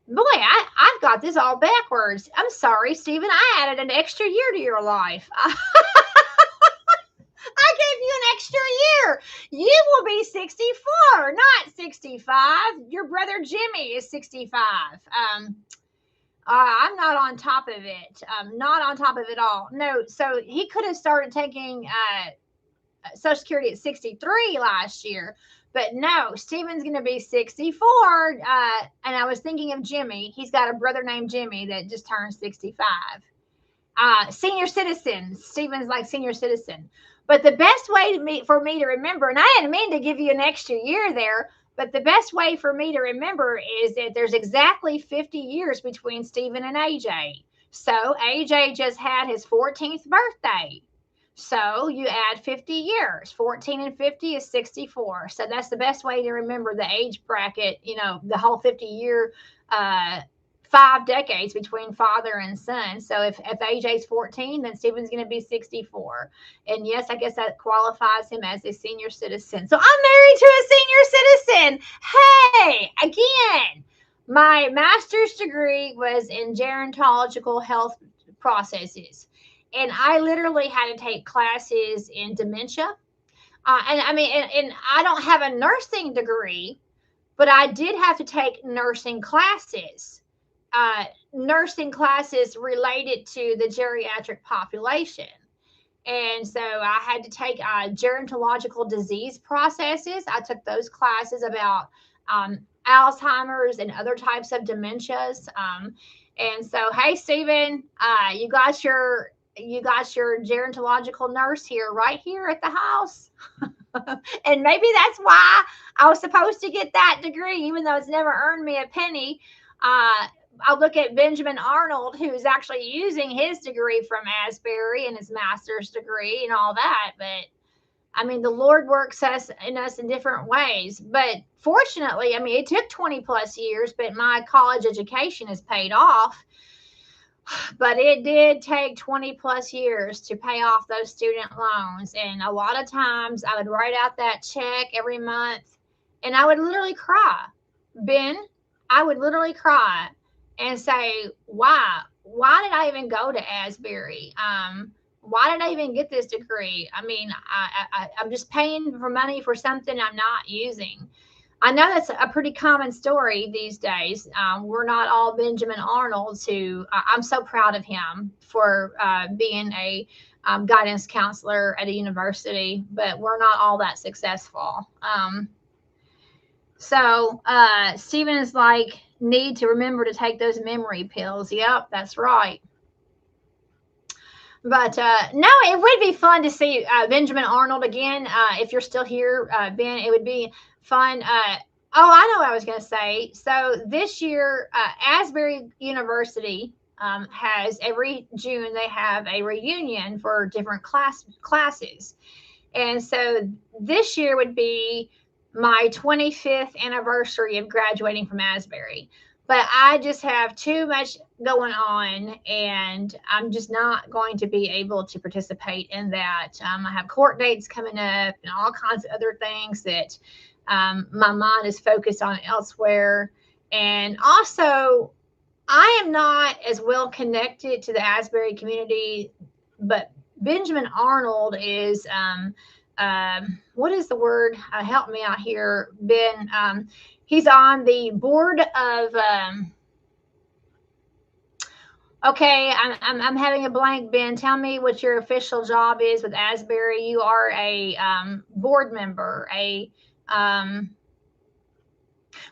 I've got this all backwards. I'm sorry, Stephen. I added an extra year to your life. I gave you an extra year. You will be 64, not 65. Your brother Jimmy is 65. I'm not on top of it. Not on top of it all. No, so he could have started taking Social Security at 63 last year, but no, Stephen's going to be 64. And I was thinking of Jimmy. He's got a brother named Jimmy that just turned 65. Senior citizen. Stephen's like senior citizen. But the best way for me to remember, and I didn't mean to give you an extra year there, but the best way for me to remember is that there's exactly 50 years between Stephen and AJ. So AJ just had his 14th birthday. So you add 50 years. 14 and 50 is 64. So that's the best way to remember the age bracket, the whole 50-year 5 decades between father and son. So if AJ's 14, then Stephen's going to be 64. And yes, I guess that qualifies him as a senior citizen. So I'm married to a senior citizen. Hey, again, my master's degree was in gerontological health processes. And I literally had to take classes in dementia. And I don't have a nursing degree, but I did have to take nursing classes. Nursing classes related to the geriatric population. And so I had to take gerontological disease processes. I took those classes about Alzheimer's and other types of dementias. And so, hey, Stephen, you got your gerontological nurse here, right here at the house. And maybe that's why I was supposed to get that degree, even though it's never earned me a penny. I'll look at Benjamin Arnold, who's actually using his degree from Asbury and his master's degree and all that. But the Lord works in us in different ways. But fortunately, it took 20 plus years, but my college education has paid off. But it did take 20 plus years to pay off those student loans. And a lot of times I would write out that check every month and I would literally cry. Ben, I would literally cry and say, why did I even go to Asbury? Why did I even get this degree? I'm just paying for money for something I'm not using. I know that's a pretty common story these days. We're not all Benjamin Arnolds who I'm so proud of him for being a guidance counselor at a university, but we're not all that successful. So Stephen is like, need to remember to take those memory pills. Yep, that's right. But no, it would be fun to see Benjamin Arnold again. If you're still here, Ben, it would be fun. Oh, I know what I was going to say. So this year, Asbury University has every June they have a reunion for different classes, and so this year would be my 25th anniversary of graduating from Asbury. But I just have too much going on, and I'm just not going to be able to participate in that. I have court dates coming up and all kinds of other things that my mind is focused on elsewhere. And also, I am not as well connected to the Asbury community, but Benjamin Arnold is. What is the word? Help me out here, Ben. He's on the board of. Okay, I'm having a blank, Ben. Tell me what your official job is with Asbury. You are a board member,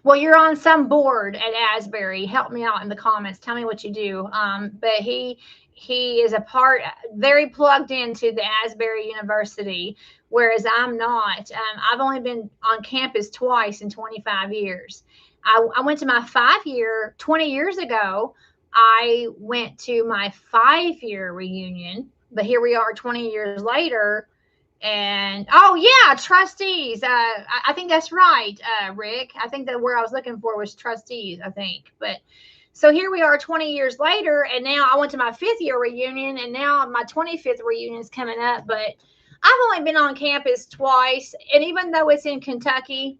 well, you're on some board at Asbury. Help me out in the comments. Tell me what you do. But he is a part, very plugged into the Asbury University, whereas I'm not. I've only been on campus twice in 25 years. I went to my 5-year 20 years ago. I went to my 5-year reunion, but here we are 20 years later. And oh yeah, trustees. I think that's right, Rick. I think that where I was looking for was trustees. I think, but so here we are 20 years later, and now I went to my 5th-year reunion, and now my 25th reunion is coming up. But I've only been on campus twice, and even though it's in Kentucky,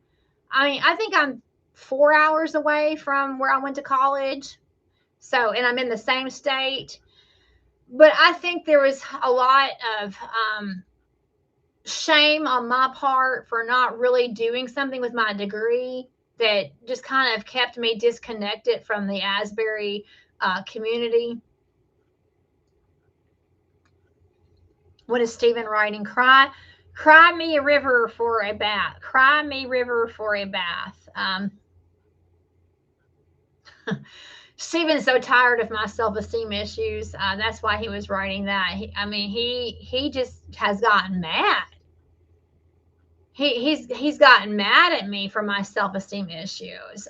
I mean, I think I'm 4 hours away from where I went to college. So, and I'm in the same state. But I think there was a lot of shame on my part for not really doing something with my degree that just kind of kept me disconnected from the Asbury community. What is Stephen writing? Cry me a river for a bath. Cry me river for a bath. Stephen's so tired of my self-esteem issues. That's why he was writing that. He just has gotten mad. He's gotten mad at me for my self-esteem issues.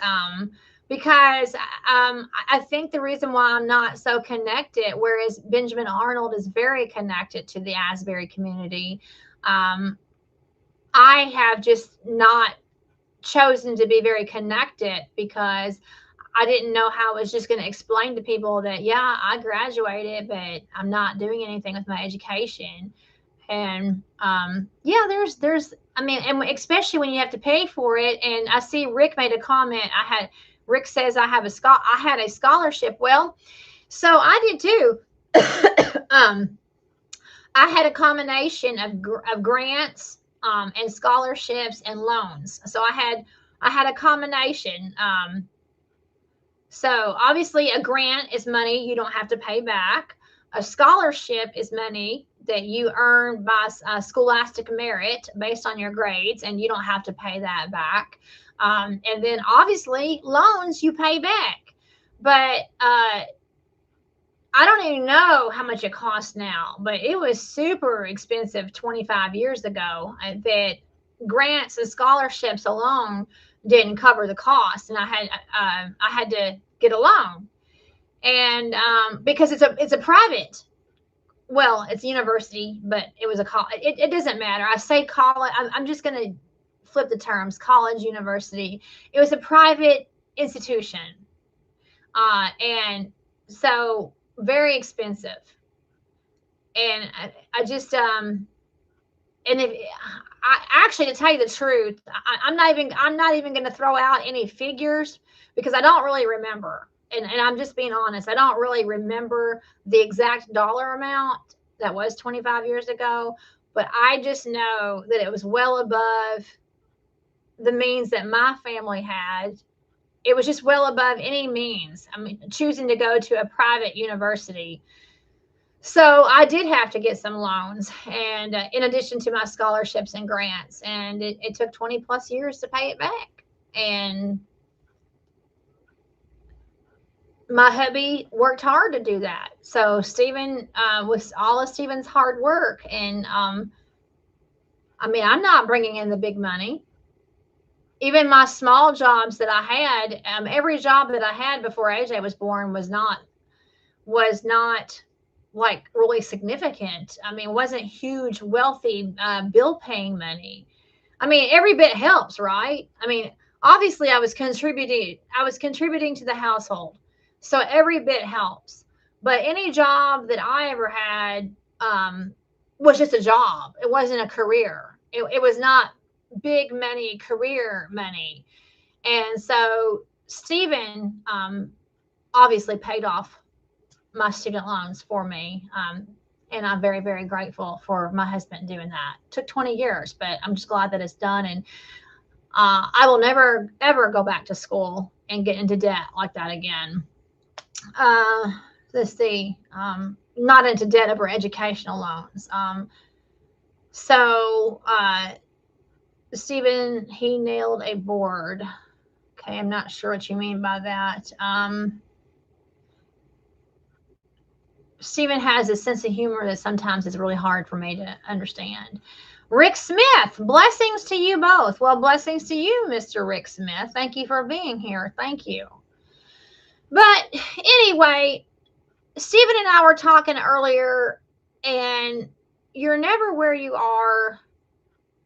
Because I think the reason why I'm not so connected, whereas Benjamin Arnold is very connected to the Asbury community, I have just not chosen to be very connected because I didn't know how I was just going to explain to people that, yeah, I graduated, but I'm not doing anything with my education. And yeah, there's, I mean, and especially when you have to pay for it. And I see Rick made a comment. Rick says I had a scholarship. Well, so I did too. I had a combination of grants and scholarships and loans. So I had a combination. So obviously a grant is money you don't have to pay back. A scholarship is money that you earn by scholastic merit based on your grades, and you don't have to pay that back. And then obviously loans you pay back. But I don't even know how much it costs now, but it was super expensive 25 years ago that grants and scholarships alone didn't cover the cost, and I had to get a loan, and because it's a private, well, it's a university, but it was a college. It doesn't matter. I say college. I'm just going to flip the terms. College, university. It was a private institution, and so very expensive. And I just and if I actually, to tell you the truth, I'm not even going to throw out any figures because I don't really remember. And I'm just being honest. I don't really remember the exact dollar amount that was 25 years ago, but I just know that it was well above the means that my family had. It was just well above any means. I mean, choosing to go to a private university. So I did have to get some loans, and in addition to my scholarships and grants, and it took 20 plus years to pay it back. And my hubby worked hard to do that. So Stephen, with all of Stephen's hard work, and I mean, I'm not bringing in the big money. Even my small jobs that I had, every job that I had before AJ was born was not like really significant. I mean, it wasn't huge, wealthy bill paying money. I mean, every bit helps, right? I mean, obviously I was contributing to the household. So every bit helps. But any job that I ever had was just a job. It wasn't a career. It was not big money, career money. And so Stephen obviously paid off my student loans for me. And I'm very, very grateful for my husband doing that. It took 20 years, but I'm just glad that it's done. And I will never, ever go back to school and get into debt like that again. Let's see. Not into debt over educational loans. So Stephen, he nailed a board. Okay, I'm not sure what you mean by that. Stephen has a sense of humor that sometimes is really hard for me to understand. Rick Smith, blessings to you both. Well, blessings to you, Mr. Rick Smith. Thank you for being here. Thank you. But anyway, Stephen and I were talking earlier, and you're never where you are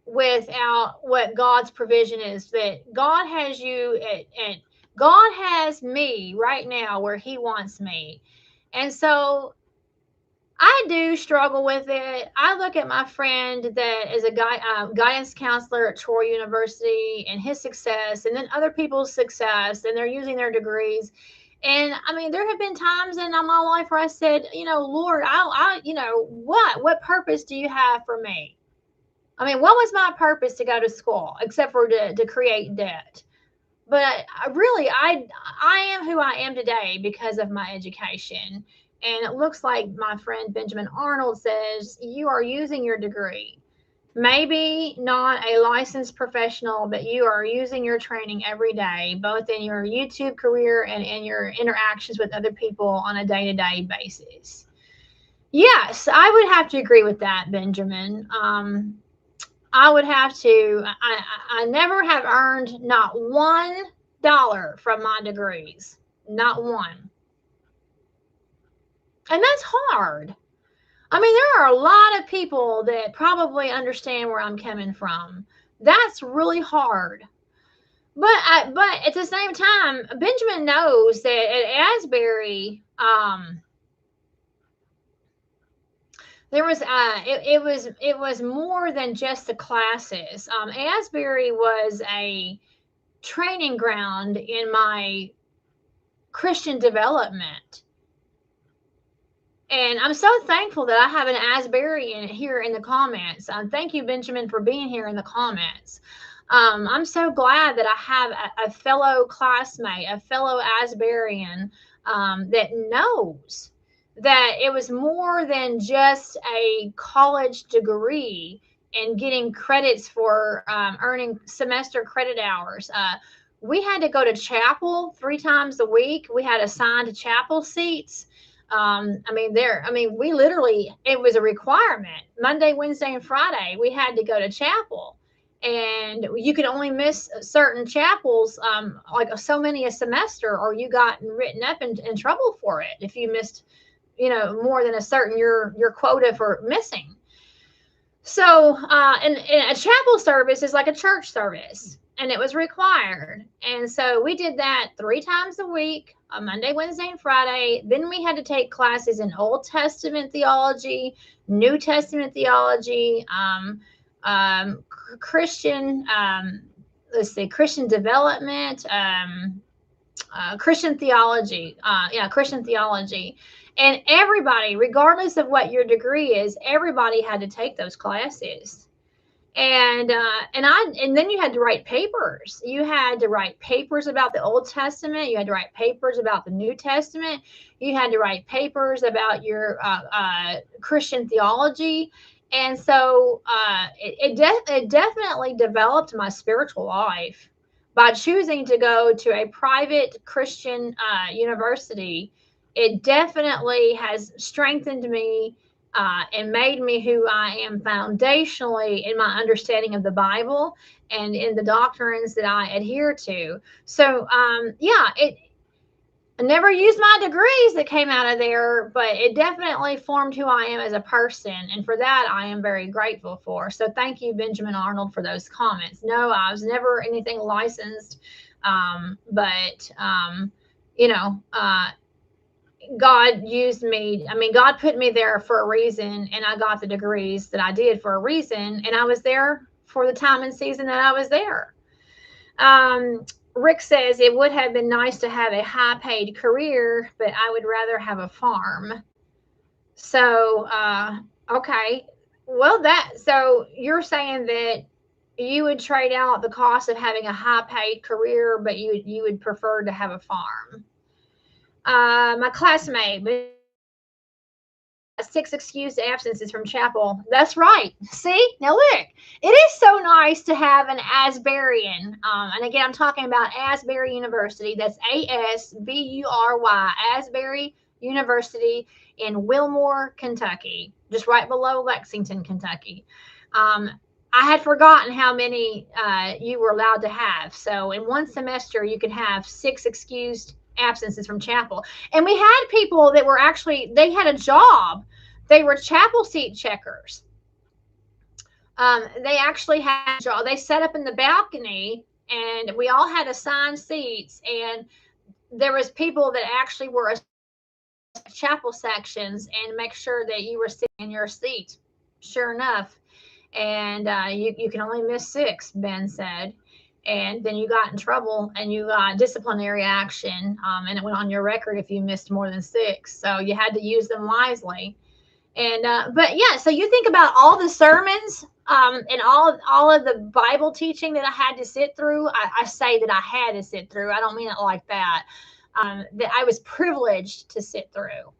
without what God's provision is. That God has you and God has me right now where he wants me. And so I do struggle with it. I look at my friend that is a guidance counselor at Troy University and his success, and then other people's success, and they're using their degrees. And I mean, there have been times in my life where I said, Lord, what purpose do you have for me? I mean, what was my purpose to go to school except for to create debt? But I am who I am today because of my education. And it looks like my friend Benjamin Arnold says you are using your degree. Maybe not a licensed professional, but you are using your training every day, both in your YouTube career and in your interactions with other people on a day-to-day basis. Yes, I would have to agree with that, Benjamin. I would have to. I never have earned not $1 from my degrees, not one. And that's hard. I mean, there are a lot of people that probably understand where I'm coming from. That's really hard. But at the same time, Benjamin knows that at Asbury, there was it was more than just the classes. Asbury was a training ground in my Christian development. And I'm so thankful that I have an Asbury here in the comments. Thank you, Benjamin, for being here in the comments. I'm so glad that I have a fellow classmate, a fellow Asburian that knows that it was more than just a college degree and getting credits for earning semester credit hours. We had to go to chapel 3 times a week. We had assigned chapel seats. We literally, it was a requirement. Monday, Wednesday, and Friday, we had to go to chapel. And you could only miss certain chapels, like so many a semester, or you got written up in trouble for it if you missed, more than a certain your quota for missing. So, and a chapel service is like a church service, and it was required. And so we did that 3 times a week, on Monday, Wednesday, and Friday. Then we had to take classes in Old Testament theology, New Testament theology, Christian, Christian development, Christian theology, Christian theology. And everybody, regardless of what your degree is, everybody had to take those classes. And then you had to write papers. You had to write papers about the Old Testament. You had to write papers about the New Testament. You had to write papers about your Christian theology. And so it definitely developed my spiritual life. by choosing to go to a private Christian university, it definitely has strengthened me and made me who I am foundationally in my understanding of the Bible and in the doctrines that I adhere to. So, yeah, I never used my degrees that came out of there, but it definitely formed who I am as a person. And for that, I am very grateful for. So thank you, Benjamin Arnold, for those comments. No, I was never anything licensed. But, you know, God used me. I mean, God put me there for a reason, and I got the degrees that I did for a reason. And I was there for the time and season that I was there. Rick says it would have been nice to have a high paid career, but I would rather have a farm. So, okay. Well, so you're saying that you would trade out the cost of having a high paid career, but you would prefer to have a farm. My classmate, 6 excused absences from chapel. That's right. See, now look, it is so nice to have an Asbury. And again, I'm talking about Asbury University. That's ASBURY, Asbury University in Wilmore, Kentucky, just right below Lexington, Kentucky. I had forgotten how many you were allowed to have. So in one semester, you could have 6 excused absences from chapel. And we had people that were actually, they had a job. They were chapel seat checkers. They actually had a job. They set up in the balcony, and we all had assigned seats, and there was people that actually were chapel sections and make sure that you were sitting in your seat. Sure enough. And you can only miss 6, Ben said. And then you got in trouble and you got disciplinary action, and it went on your record if you missed more than 6. So you had to use them wisely. And but yeah, so you think about all the sermons and all of the Bible teaching that I had to sit through. I say that I had to sit through. I don't mean it like that. That I was privileged to sit through.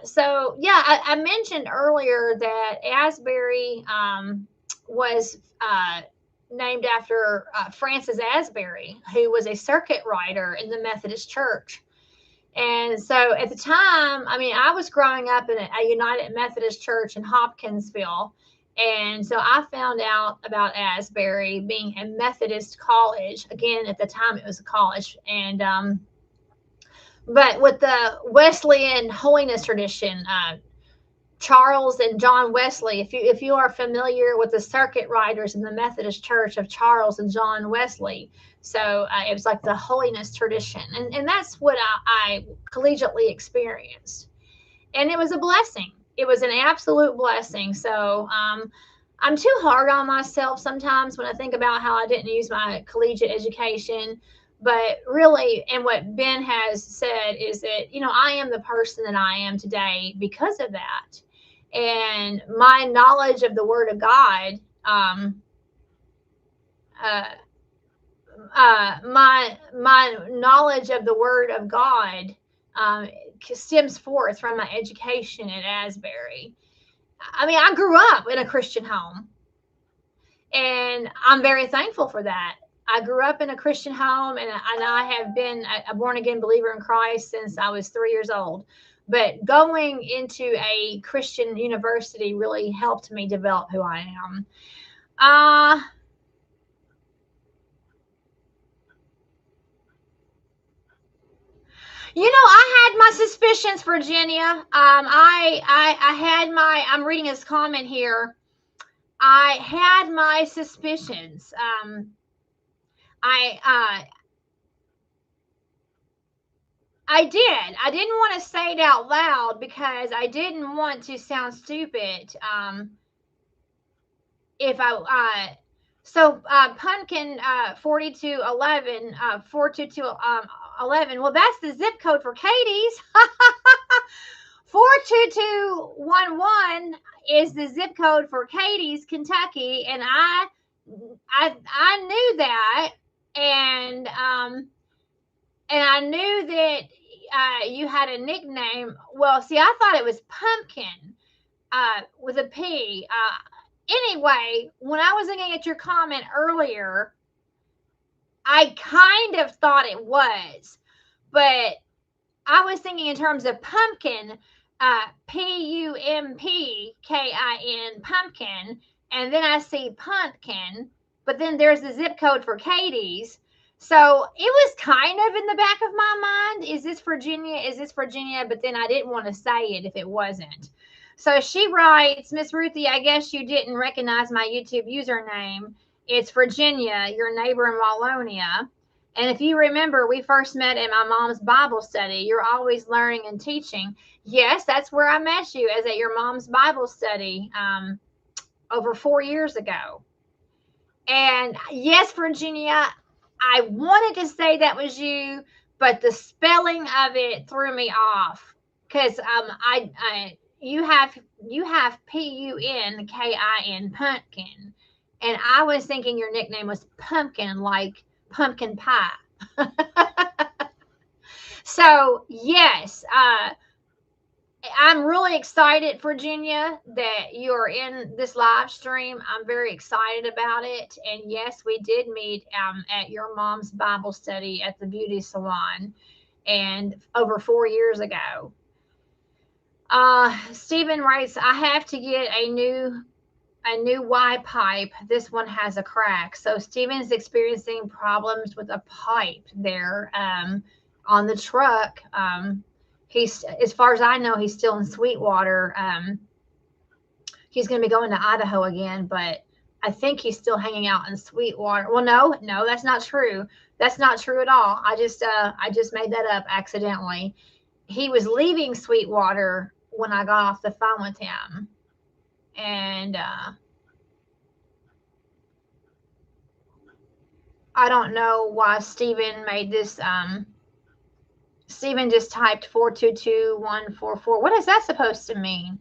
So yeah, I mentioned earlier that Asbury was named after Francis Asbury, who was a circuit rider in the Methodist Church. And so at the time, I mean, I was growing up in a United Methodist Church in Hopkinsville. And so I found out about Asbury being a Methodist college. Again, at the time, it was a college. And but with the Wesleyan holiness tradition, Charles and John Wesley, if you are familiar with the circuit riders in the Methodist Church of Charles and John Wesley, so it was like the holiness tradition, and that's what I collegiately experienced, and it was a blessing. It was an absolute blessing. So I'm too hard on myself sometimes when I think about how I didn't use my collegiate education. But really, and what Ben has said is that, I am the person that I am today because of that. And my knowledge of the Word of God, my knowledge of the Word of God stems forth from my education at Asbury. I mean, I grew up in a Christian home, and I'm very thankful for that. I grew up in a Christian home, and I have been a born-again believer in Christ since I was 3 years old. But going into a Christian university really helped me develop who I am. I had my suspicions, Virginia. I had I'm reading his comment here. I had my suspicions. I did. I didn't want to say it out loud because I didn't want to sound stupid. If I Pumpkin 4211 42211. Well, that's the zip code for Katie's. 42211 is the zip code for Katie's, Kentucky, and I knew that, and I knew that you had a nickname. Well, see, I thought it was Pumpkin with a P. Anyway, when I was looking at your comment earlier, I kind of thought it was, but I was thinking in terms of pumpkin, Pumpkin, pumpkin, and then I see pumpkin, but then there's the zip code for Katie's. So it was kind of in the back of my mind. Is this Virginia? Is this Virginia? But then I didn't want to say it if it wasn't. So she writes, Miss Ruthie, I guess you didn't recognize my YouTube username. It's Virginia, your neighbor in Wallonia. And if you remember, we first met at my mom's Bible study. You're always learning and teaching. Yes, that's where I met you, as at your mom's Bible study over 4 years ago. And yes, Virginia, I wanted to say that was you, but the spelling of it threw me off because you have Punkin, pumpkin, and I was thinking your nickname was Pumpkin, like pumpkin pie. So yes, I'm really excited, Virginia, that you're in this live stream. I'm very excited about it. And yes, we did meet at your mom's Bible study at the beauty salon, and over 4 years ago. Stephen writes, I have to get a new Y pipe. This one has a crack. So Stephen's experiencing problems with a pipe there on the truck. He's, as far as I know, he's still in Sweetwater. He's going to be going to Idaho again, but I think he's still hanging out in Sweetwater. Well, no, that's not true. That's not true at all. I just made that up accidentally. He was leaving Sweetwater when I got off the phone with him, and I don't know why Stephen made this. Stephen just typed 422144. What is that supposed to mean?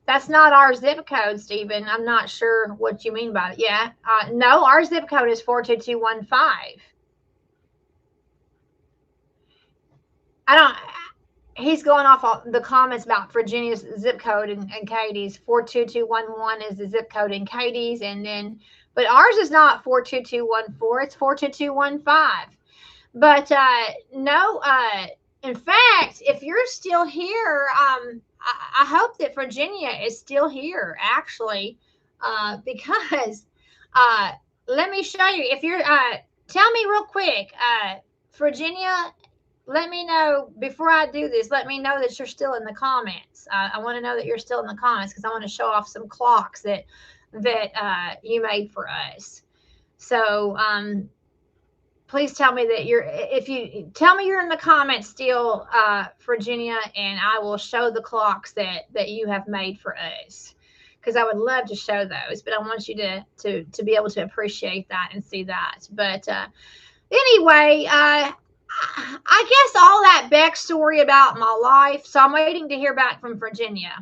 That's not our zip code, Stephen. I'm not sure what you mean by it. Yeah. No, our zip code is 42215. I don't. He's going off the comments about Virginia's zip code and Katie's. 42211 is the zip code in Katie's, and then, but ours is not 42214. It's 42215. But no. In fact, if you're still here, I hope that Virginia is still here, actually, because let me show you. If you're, tell me real quick, Virginia, let me know before I do this. Let me know that you're still in the comments. I want to know that you're still in the comments because I want to show off some clocks that you made for us. So please tell me that if you tell me you're in the comments still, Virginia, and I will show the clocks that you have made for us, because I would love to show those, but I want you to be able to appreciate that and see that. But anyway, I guess all that backstory about my life. So I'm waiting to hear back from Virginia.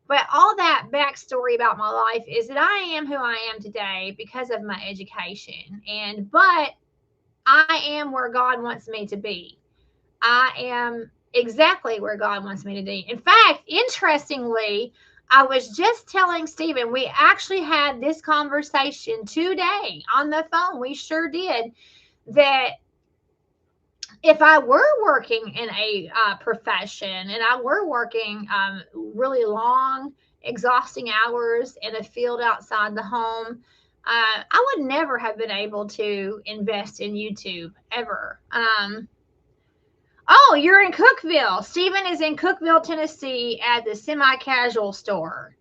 But all that backstory about my life is that I am who I am today because of my education. But I am where God wants me to be. I am exactly where God wants me to be. In fact, interestingly, I was just telling Stephen, we actually had this conversation today on the phone. We sure did. That if I were working in a profession and I were working really long, exhausting hours in a field outside the home, I would never have been able to invest in YouTube ever. Oh, you're in Cookeville. Stephen is in Cookeville, Tennessee at the semi-casual store.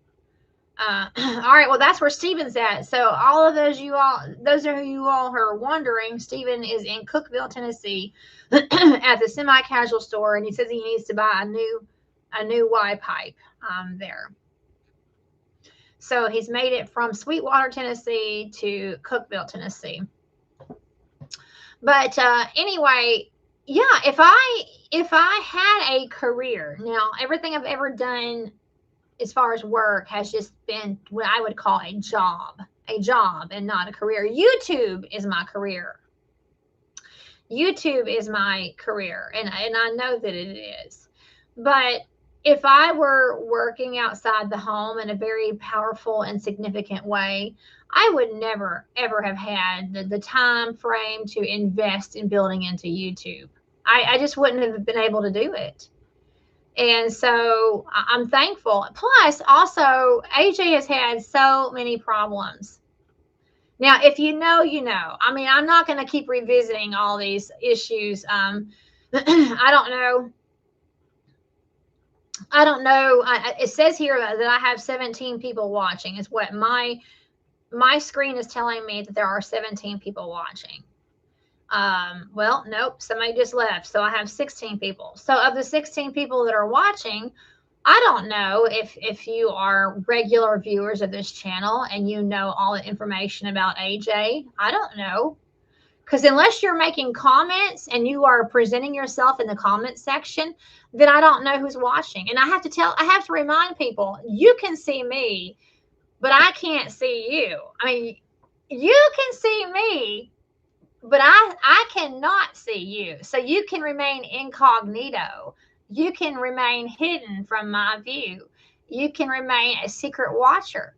All right, well, that's where Stephen's at. So all of those of you all who are wondering, Stephen is in Cookeville, Tennessee at the semi-casual store, and he says he needs to buy a new Y pipe there. So he's made it from Sweetwater, Tennessee to Cookeville, Tennessee. But anyway, yeah, if I had a career, now everything I've ever done as far as work has just been what I would call a job and not a career. YouTube is my career. YouTube is my career, and I know that it is. But if I were working outside the home in a very powerful and significant way, I would never ever have had the time frame to invest in building into YouTube. I just wouldn't have been able to do it. And so I'm thankful. Plus, also, AJ has had so many problems. Now, if you know, you know. I mean, I'm not going to keep revisiting all these issues. I don't know. I don't know. It says here that I have 17 people watching. Is what my screen is telling me, that there are 17 people watching. Well, nope, somebody just left. So I have 16 people. So of the 16 people that are watching, I don't know if you are regular viewers of this channel and you know all the information about AJ. I don't know. Because unless you're making comments and you are presenting yourself in the comment section, then I don't know who's watching. And I have to remind people, you can see me, but I can't see you. I mean, you can see me, but I cannot see you. So you can remain incognito. You can remain hidden from my view. You can remain a secret watcher.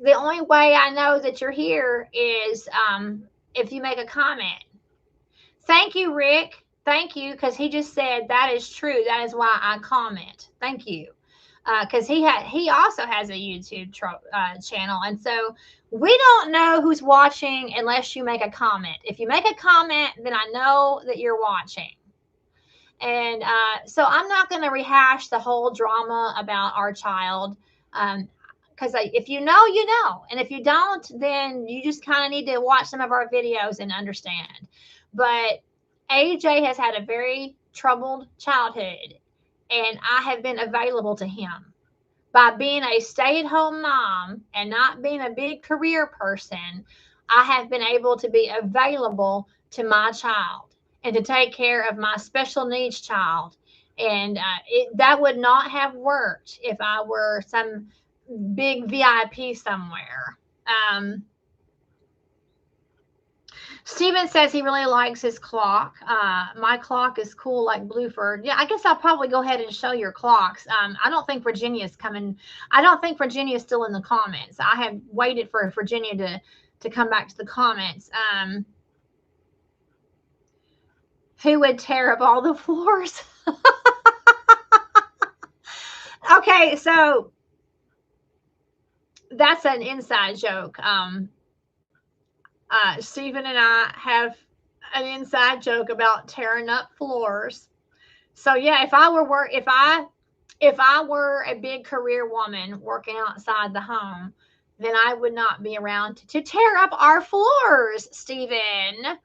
The only way I know that you're here is if you make a comment. Thank you, Rick. Thank you, because he just said that is true. That is why I comment. Thank you, because he also has a YouTube channel, and so we don't know who's watching unless you make a comment. If you make a comment, then I know that you're watching. And so I'm not going to rehash the whole drama about our child. Because if you know, you know. And if you don't, then you just kind of need to watch some of our videos and understand. But AJ has had a very troubled childhood, and I have been available to him. By being a stay-at-home mom and not being a big career person, I have been able to be available to my child and to take care of my special needs child. And that would not have worked if I were some big VIP somewhere. Steven says he really likes his clock. My clock is cool like Blueford. Yeah, I guess I'll probably go ahead and show your clocks. I don't think Virginia's coming. I don't think Virginia's still in the comments. I have waited for Virginia to come back to the comments. Who would tear up all the floors? Okay, so that's an inside joke. Stephen and I have an inside joke about tearing up floors. So yeah, if I were a big career woman working outside the home, then I would not be around to tear up our floors, Stephen.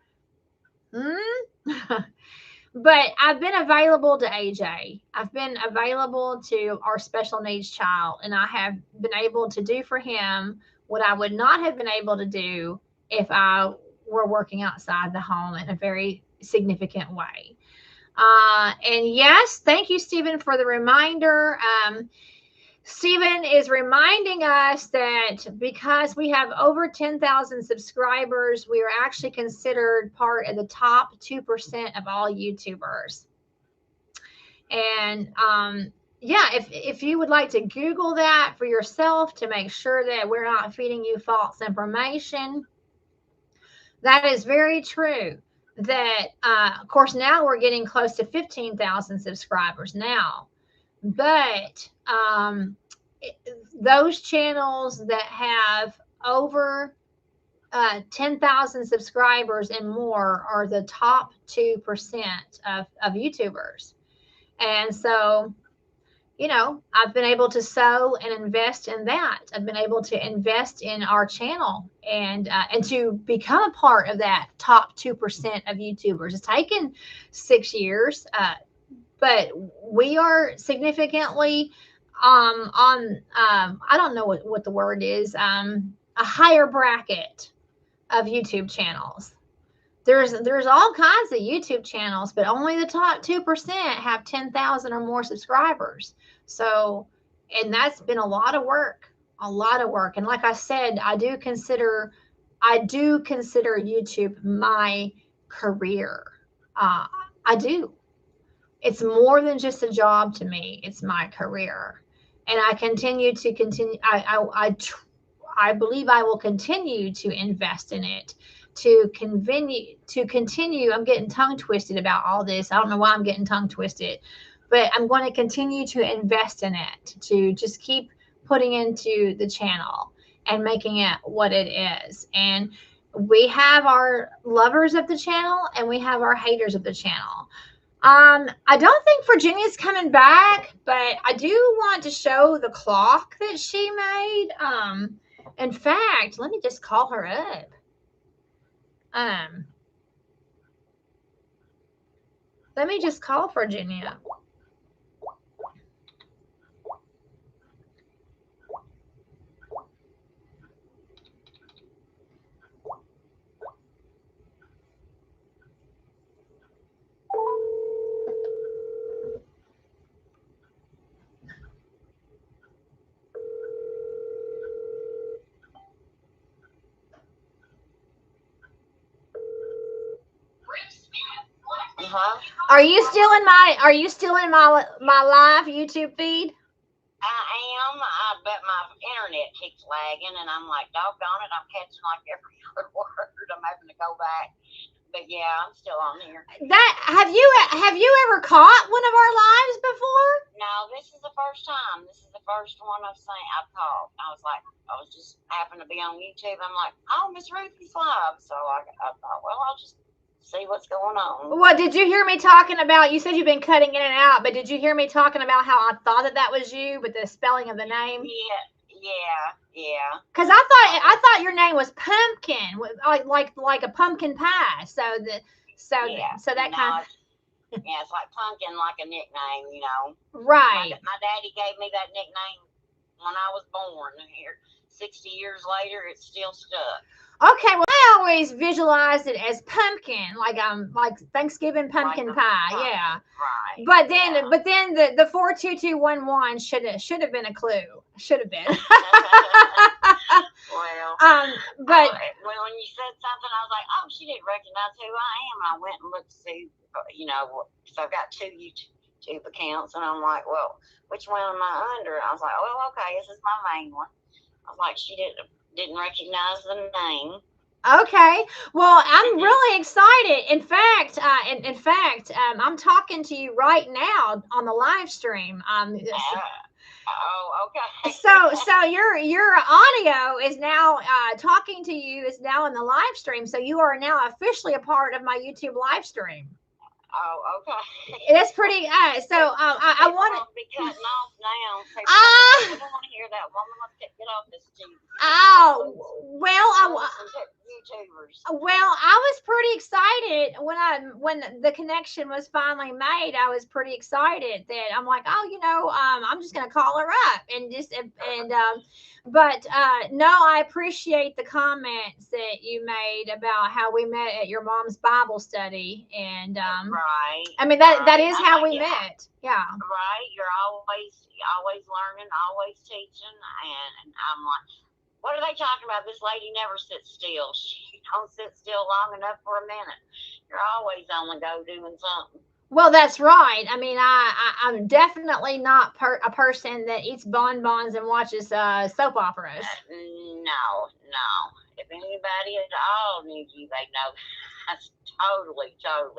But I've been available to AJ. I've been available to our special needs child, and I have been able to do for him what I would not have been able to do if I were working outside the home in a very significant way. And yes, thank you, Stephen, for the reminder. Stephen is reminding us that because we have over 10,000 subscribers, we are actually considered part of the top 2% of all YouTubers. And yeah, if you would like to Google that for yourself to make sure that we're not feeding you false information, that is very true. That, of course, now we're getting close to 15,000 subscribers now. But those channels that have over 10,000 subscribers and more are the top 2% of YouTubers. And so, you know, I've been able to sow and invest in that. I've been able to invest in our channel and to become a part of that top 2% of YouTubers. It's taken 6 years, but we are significantly on I don't know what the word is, a higher bracket of YouTube channels. There's all kinds of YouTube channels, but only the top 2% have 10,000 or more subscribers. So, and that's been a lot of work. And like I said, I do consider YouTube my career. I do. It's more than just a job to me. It's my career. And I continue. I believe I will continue to invest in it to continue. I'm getting tongue twisted about all this. I don't know why I'm getting tongue twisted, but I'm going to continue to invest in it, to just keep putting into the channel and making it what it is. And we have our lovers of the channel and we have our haters of the channel. I don't think Virginia's coming back, but I do want to show the clock that she made. In fact, let me just call her up. Let me just call Virginia. Are you still in my live YouTube feed? I am, but my internet keeps lagging, and I'm like, doggone it, I'm catching like every other word. I'm having to go back, but yeah, I'm still on here. Have you ever caught one of our lives before? No, this is the first time. This is the first one I've caught. I was just happened to be on YouTube. I'm like, oh, Miss Ruthie's live, so I thought, well, I'll just see what's going on. Well, did you hear me talking about, you said you've been cutting in and out, but did you hear me talking about how I thought that was you, but the spelling of the name? Yeah. Because I thought your name was Pumpkin, like a pumpkin pie. So that kind of. Yeah, it's like Pumpkin, like a nickname, you know. Right. My daddy gave me that nickname when I was born. Here, 60 years later, it's still stuck. Okay, well, I always visualized it as pumpkin, like Thanksgiving pumpkin pie, yeah. Right. But then the 42211 should have been a clue. Should have been. Well, but when you said something, I was like, oh, she didn't recognize who I am. And I went and looked to see, so I've got 2 YouTube accounts, and I'm like, well, which one am I under? I was like, oh, okay, this is my main one. I was like, she didn't recognize the name. Okay. Well, I'm really excited. In fact, I'm talking to you right now on the live stream. Oh, okay. So your audio is now talking to you is now in the live stream. So you are now officially a part of my YouTube live stream. Oh, okay. That's pretty. So I want to be cutting off now. I don't want to hear that woman. Let's get off this TV. Oh well, YouTubers. Well, I was pretty excited when the connection was finally made. I was pretty excited that I'm like, oh, I'm just gonna call her up but no, I appreciate the comments that you made about how we met at your mom's Bible study, and right. I mean that is how we met. Yeah. Right. You're always learning, always teaching, and I'm like, what are they talking about? This lady never sits still. She don't sit still long enough for a minute. You're always on the go doing something. Well, that's right. I mean, I'm definitely not a person that eats bonbons and watches soap operas. No. If anybody at all knew you, they know that's totally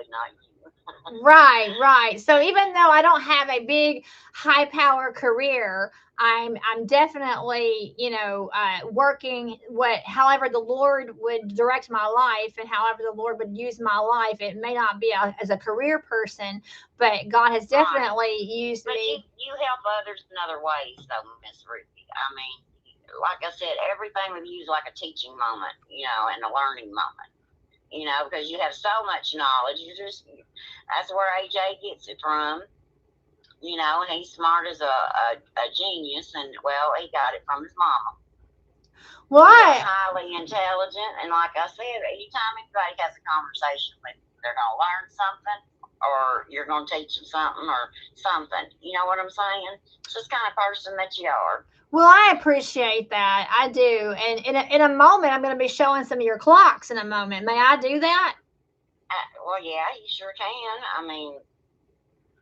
not you. Right. So even though I don't have a big high power career, I'm definitely, working however the Lord would direct my life and however the Lord would use my life. It may not be as a career person, but God has definitely used me. You help others in other ways, though, Miss Ruthie. I mean, like I said, everything with you is like a teaching moment, and a learning moment. Because you have so much knowledge. That's where AJ gets it from. And he's smart as a genius, and well, he got it from his mama. What? He's highly intelligent, and like I said, anytime anybody has a conversation with you, they're gonna learn something, or you're gonna teach them something, or something. You know what I'm saying? It's just kind of person that you are. Well, I appreciate that. I do. And in a moment, I'm going to be showing some of your clocks in a moment. May I do that? Well, yeah, you sure can. I mean,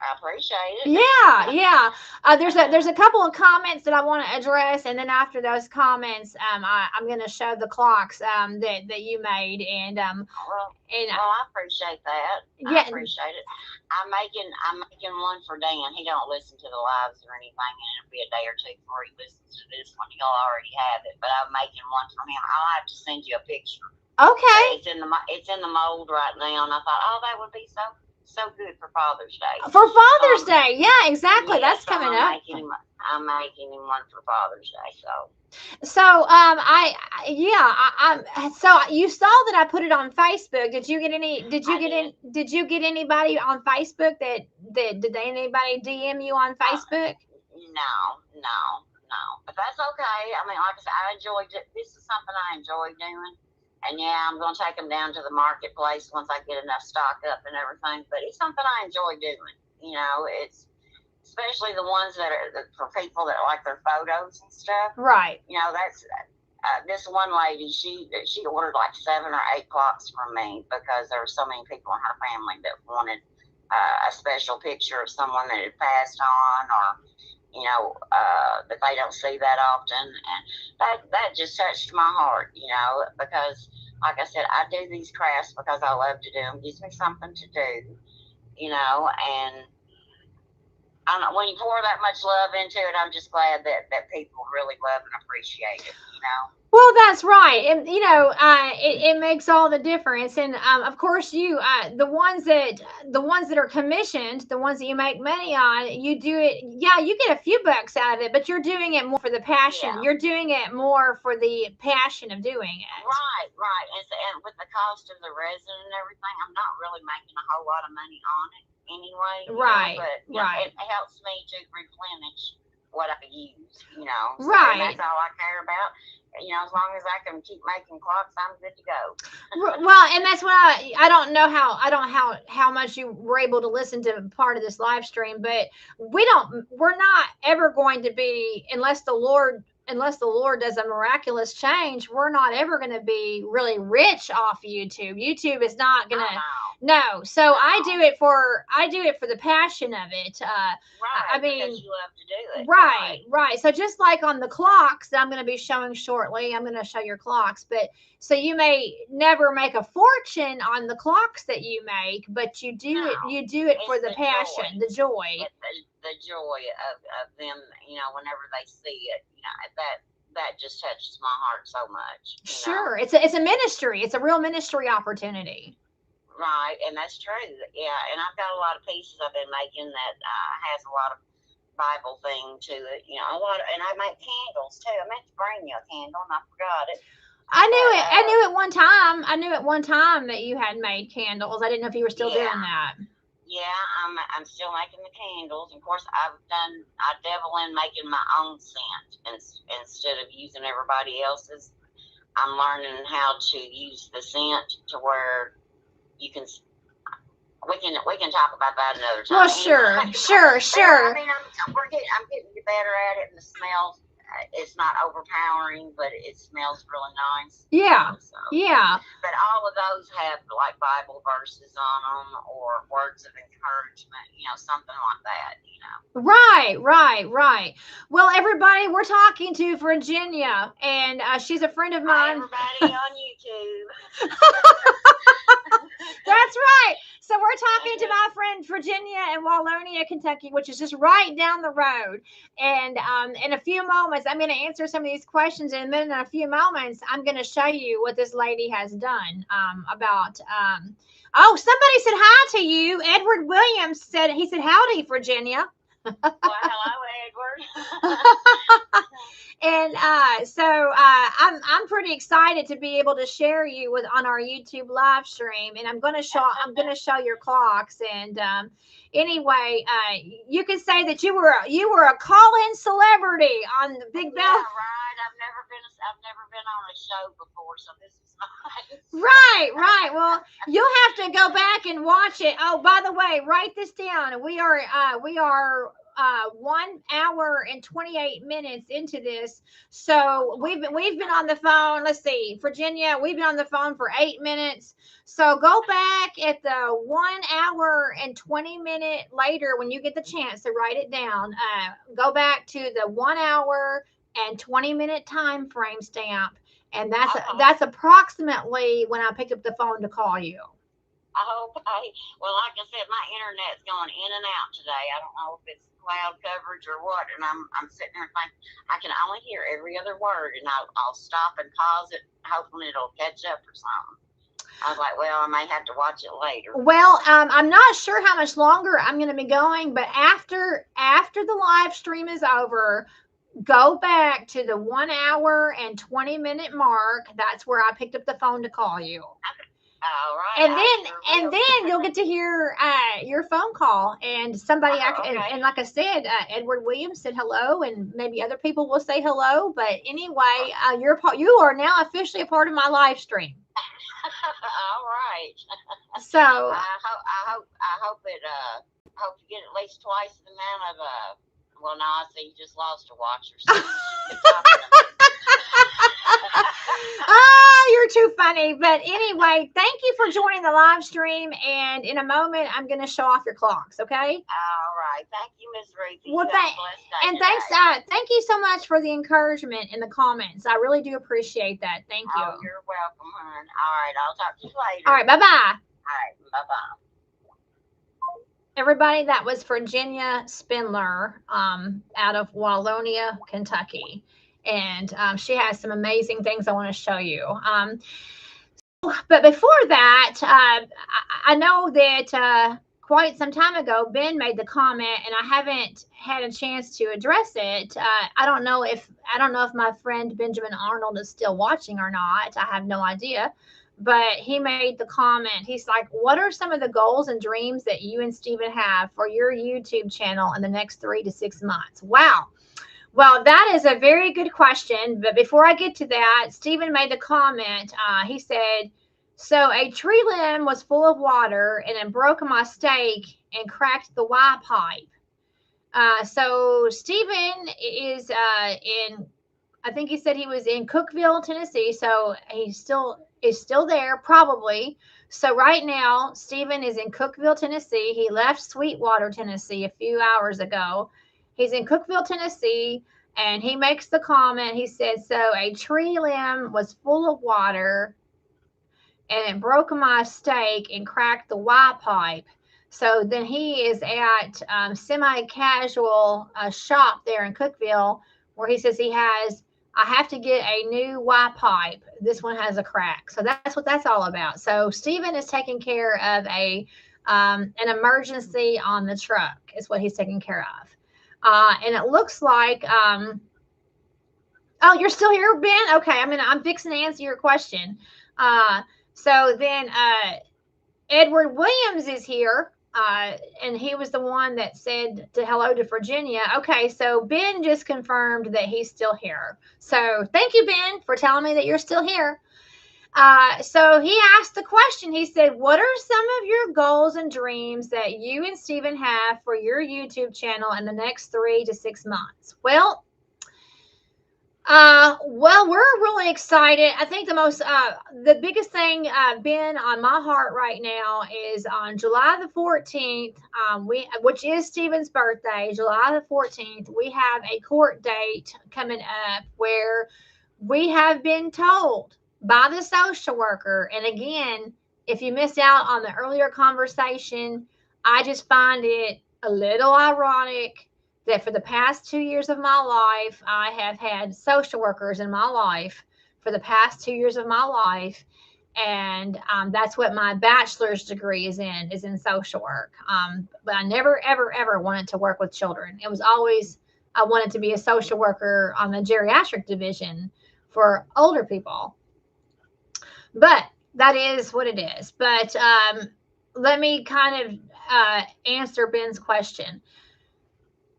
I appreciate it. Yeah. There's a couple of comments that I want to address, and then after those comments, I'm going to show the clocks that you made, Well, I appreciate that. I yeah. appreciate it. I'm making one for Dan. He don't listen to the lives or anything, and it'll be a day or two before he listens to this one. He'll already have it, but I'm making one for him. I'll have to send you a picture. Okay. It's in the mold right now, and I thought, oh, that would be so good for Father's Day. For Father's Day, yeah, exactly. Yeah, That's coming up. I'm making him one for Father's Day. So so you saw that I put it on Facebook. Did you get anybody on Facebook did anybody DM you on Facebook? No. But that's okay. I mean, like I said, I enjoyed it. This is something I enjoy doing. And yeah, I'm going to take them down to the marketplace once I get enough stock up and everything. But it's something I enjoy doing. You know, it's especially the ones that are for people that like their photos and stuff. Right. You know, that's this one lady. She ordered like 7 or 8 clocks from me because there were so many people in her family that wanted a special picture of someone that had passed on, or that they don't see that often, and that just touched my heart, because like I said, I do these crafts because I love to do them. It gives me something to do, and I don't know, when you pour that much love into it, I'm just glad that people really love and appreciate it, Well, that's right, and it makes all the difference. And of course, the ones that are commissioned, the ones that you make money on, you do it. Yeah, you get a few bucks out of it, but you're doing it more for the passion. Yeah. You're doing it more for the passion of doing it. Right, and with the cost of the resin and everything, I'm not really making a whole lot of money on it anyway. Right, but right. It helps me to replenish what I use. Right. And that's all I care about. As long as I can keep making clocks, I'm good to go. Well, and that's what I don't know how much you were able to listen to part of this live stream, but we're not ever going to be, unless the Lord does a miraculous change, we're not ever going to be really rich off YouTube. YouTube is not going to. No. So no. I do it for the passion of it. Right. I mean, because you love to do it. Right. So just like on the clocks that I'm going to be showing shortly, I'm going to show your clocks. But so you may never make a fortune on the clocks that you make, but you do it. You do it for the passion, the joy. The joy of them, whenever they see it, that just touches my heart so much. Sure, it's a ministry. It's a real ministry opportunity. Right, and that's true. Yeah, and I've got a lot of pieces I've been making that has a lot of Bible thing to it. A lot of, and I make candles too. I meant to bring you a candle, and I forgot it. I knew it one time. I knew at one time that you had made candles. I didn't know if you were still doing that. Yeah, I'm still making the candles. Of course, I dabble in making my own scent instead of using everybody else's. I'm learning how to use the scent to where you can. We can talk about that another time. Well, sure. I mean, I'm getting better at it, and the smells. It's not overpowering, but it smells really nice. Yeah. Yeah. But all of those have like Bible verses on them or words of encouragement, something like that, Right. Well, everybody, we're talking to Virginia, and she's a friend of mine. Hi, everybody on YouTube. That's right. So we're talking to my friend Virginia in Wallonia, Kentucky, which is just right down the road. And in a few moments, I'm going to answer some of these questions. And then in a few moments, I'm going to show you what this lady has done about. Oh, somebody said hi to you. Edward Williams said, howdy, Virginia. Well, hello, Edward. And I'm pretty excited to be able to share you on our YouTube live stream, and I'm going to show your clocks. And anyway, you can say that you were a call-in celebrity on the Big Bell. Yeah, right. I've never been on a show before, so this is nice. Right. Well, you'll have to go back and watch it. Oh, by the way, write this down. We are 1 hour and 28 minutes into this. So we've been on the phone. Let's see, Virginia, we've been on the phone for 8 minutes. So go back at the 1 hour and 20 minute later when you get the chance to write it down. Go back to the 1 hour and 20 minute time frame stamp, and that's approximately when I picked up the phone to call you. Well, like I said, my internet's going in and out today. I don't know if it's cloud coverage or what, and I'm sitting there thinking I can only hear every other word, and I'll stop and pause it, hoping it'll catch up or something. I was like, well, I may have to watch it later. Well, I'm not sure how much longer I'm going to be going, but after the live stream is over, go back to the 1 hour and 20 minute mark. That's where I picked up the phone to call you. Okay. All right. And then you'll get to hear your phone call, and somebody and like I said, Edward Williams said hello, and maybe other people will say hello. But anyway, you are now officially a part of my live stream. All right. So I hope you get at least twice the amount of well, no, I see you just lost a watcher. So you're too funny. But anyway, thank you for joining the live stream. And in a moment, I'm going to show off your clocks. Okay. All right. Thank you, Miss Ruthie. Well, thank you so much for the encouragement in the comments. I really do appreciate that. Thank you. Oh, you're welcome, hon. All right. I'll talk to you later. All right. Bye-bye. All right. Bye-bye. Everybody, that was Virginia Spindler out of Wallonia, Kentucky. And she has some amazing things I want to show you. But before that, I know that quite some time ago, Ben made the comment, and I haven't had a chance to address it. I don't know if my friend Benjamin Arnold is still watching or not. I have no idea. But he made the comment. He's like, what are some of the goals and dreams that you and Stephen have for your YouTube channel in the next 3 to 6 months? Wow. Well, that is a very good question. But before I get to that, Stephen made the comment. He said, so a tree limb was full of water and it broke my stake and cracked the Y pipe. So Stephen is I think he said he was in Cookeville, Tennessee. So he is still there, probably. So right now, Stephen is in Cookeville, Tennessee. He left Sweetwater, Tennessee a few hours ago. He's in Cookeville, Tennessee, and he makes the comment. He says, so a tree limb was full of water, and it broke my stake and cracked the Y pipe. So then he is at semi-casual shop there in Cookeville, where he says I have to get a new Y pipe. This one has a crack. So that's what that's all about. So Stephen is taking care of an emergency on the truck is what he's taking care of. And it looks like, oh, you're still here, Ben? Okay. I'm fixing to answer your question. So then Edward Williams is here. And he was the one that said hello to Virginia. Okay, so Ben just confirmed that he's still here. So thank you, Ben, for telling me that you're still here. So he asked the question. He said, what are some of your goals and dreams that you and Stephen have for your YouTube channel in the next 3 to 6 months? Well, we're really excited. I think the biggest thing, Ben, on my heart right now is on July the 14th, which is Stephen's birthday, July the 14th, we have a court date coming up where we have been told by the social worker. And again, if you missed out on the earlier conversation, I just find it a little ironic that for the past 2 years of my life, I have had social workers in my life for the past 2 years of my life. And that's what my bachelor's degree is in social work. But I never, ever, ever wanted to work with children. It was always, I wanted to be a social worker on the geriatric division for older people. But that is what it is. But let me kind of answer Ben's question.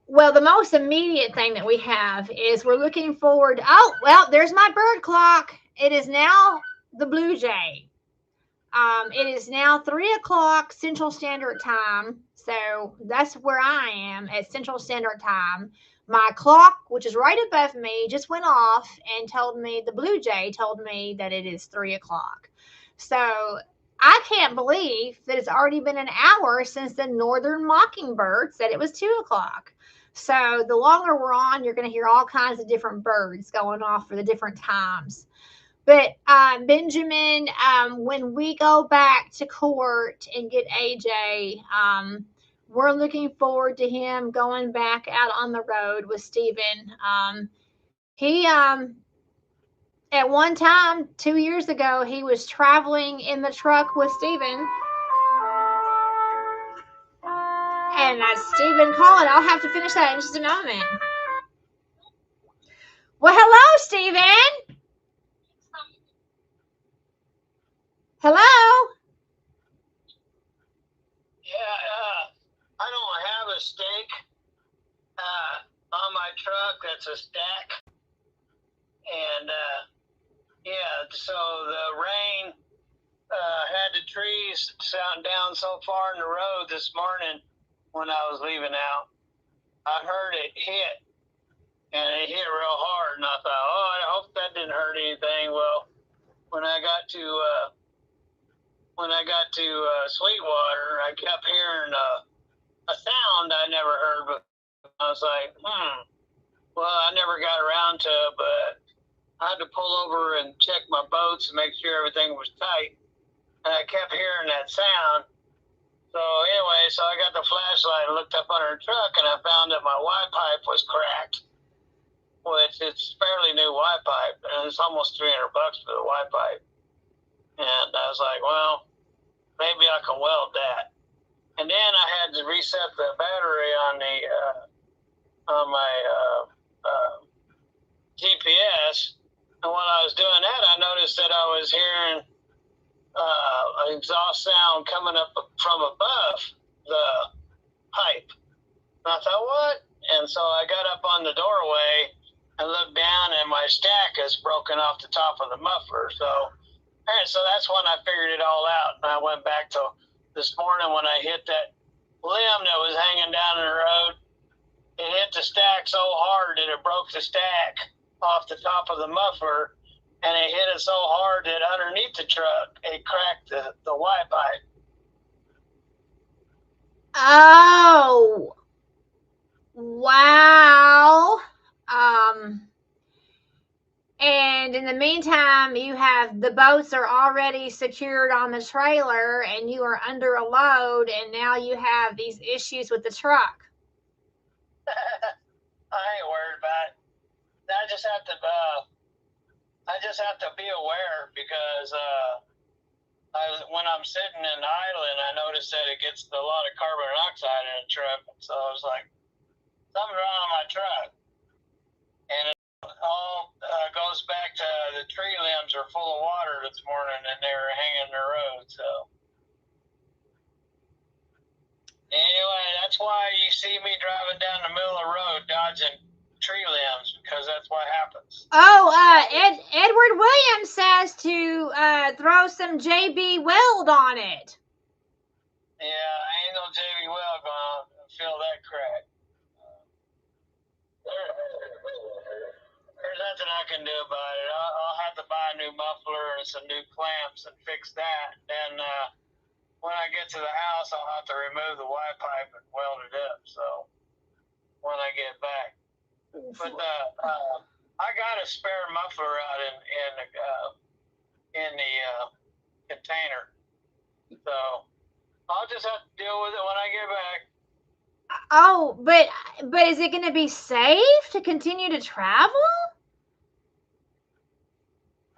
Well, the most immediate thing that we have is we're looking forward. Oh, well, there's my bird clock. It is now the Blue Jay. It is now 3 o'clock Central Standard Time. So that's where I am at Central Standard Time. My clock, which is right above me, just went off and told me, the Blue Jay told me that it is 3 o'clock. So I can't believe that it's already been an hour since the Northern Mockingbird said it was 2 o'clock. So the longer we're on, you're going to hear all kinds of different birds going off for the different times. But Benjamin, when we go back to court and get AJ, we're looking forward to him going back out on the road with Stephen. He at one time 2 years ago, he was traveling in the truck with Stephen. And that's Stephen calling. I'll have to finish that in just a moment. Well, hello, Stephen. Hello? Yeah, I don't have a stake on my truck that's a stack. And, yeah, so the rain had the trees down so far in the road this morning when I was leaving out. I heard it hit, and it hit real hard, and I thought, oh, I hope that didn't hurt anything. Well, when I got to Sweetwater, I kept hearing a sound I never heard before. I was like, well, I never got around to it, but I had to pull over and check my boats and make sure everything was tight. And I kept hearing that sound. So anyway, so I got the flashlight and looked up under the truck, and I found that my Y pipe was cracked, which it's fairly new Y pipe, and it's almost $300 for the Y pipe. And I was like, well, maybe I can weld that. And then I had to reset the battery on my GPS. And when I was doing that, I noticed that I was hearing an exhaust sound coming up from above the pipe. And I thought, what? And so I got up on the doorway and looked down, and my stack is broken off the top of the muffler. So that's when I figured it all out. And I went back to this morning when I hit that limb that was hanging down the road. It hit the stack so hard that it broke the stack off the top of the muffler, and it hit it so hard that underneath the truck, it cracked the Y pipe. Oh, wow. And in the meantime, you have the boats are already secured on the trailer, and you are under a load, and now you have these issues with the truck. I ain't worried about it. I just have to be aware, because when I'm sitting and idling, I notice that it gets a lot of carbon monoxide in the truck. So I was like, something's wrong on my truck. And it all goes back to the tree limbs are full of water this morning, and they were hanging in the road. So anyway, that's why you see me driving down the middle of the road dodging tree limbs, because that's what happens. Oh, Edward Williams says to throw some JB Weld on it. Yeah, ain't no JB Weld gonna fill that crack. There's nothing I can do about it. I'll have to buy a new muffler and some new clamps and fix that. Then when I get to the house, I'll have to remove the Y pipe and weld it up. So when I get back. But I got a spare muffler out in the container, so I'll just have to deal with it when I get back. Oh, but is it going to be safe to continue to travel?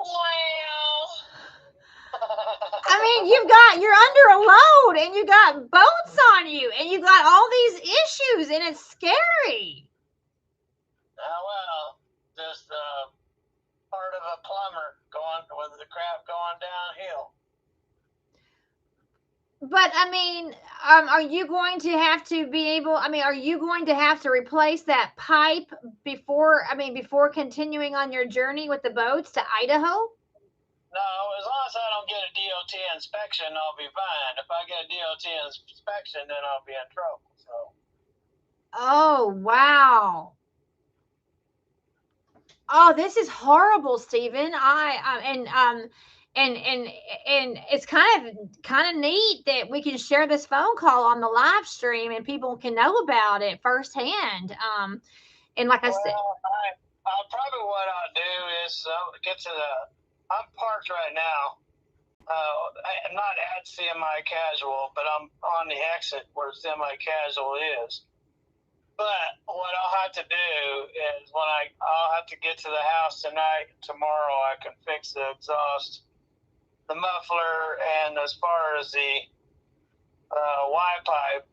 Well, I mean, you're under a load, and you got boats on you, and you got all these issues, and it's scary. Well, just part of a plumber going with the crap going downhill. But I mean, are you going to have to are you going to have to replace that pipe before continuing on your journey with the boats to Idaho? No, as long as I don't get a DOT inspection, I'll be fine. If I get a DOT inspection, then I'll be in trouble. So. Oh, wow. Oh, this is horrible, Stephen. And it's kind of neat that we can share this phone call on the live stream and people can know about it firsthand. And like I said, probably what I'll do is get to I'm parked right now. I'm not at Semi Casual, but I'm on the exit where Semi Casual is. But what I'll have to do is I'll have to get to the house tonight. Tomorrow I can fix the exhaust, the muffler, and as far as the Y pipe,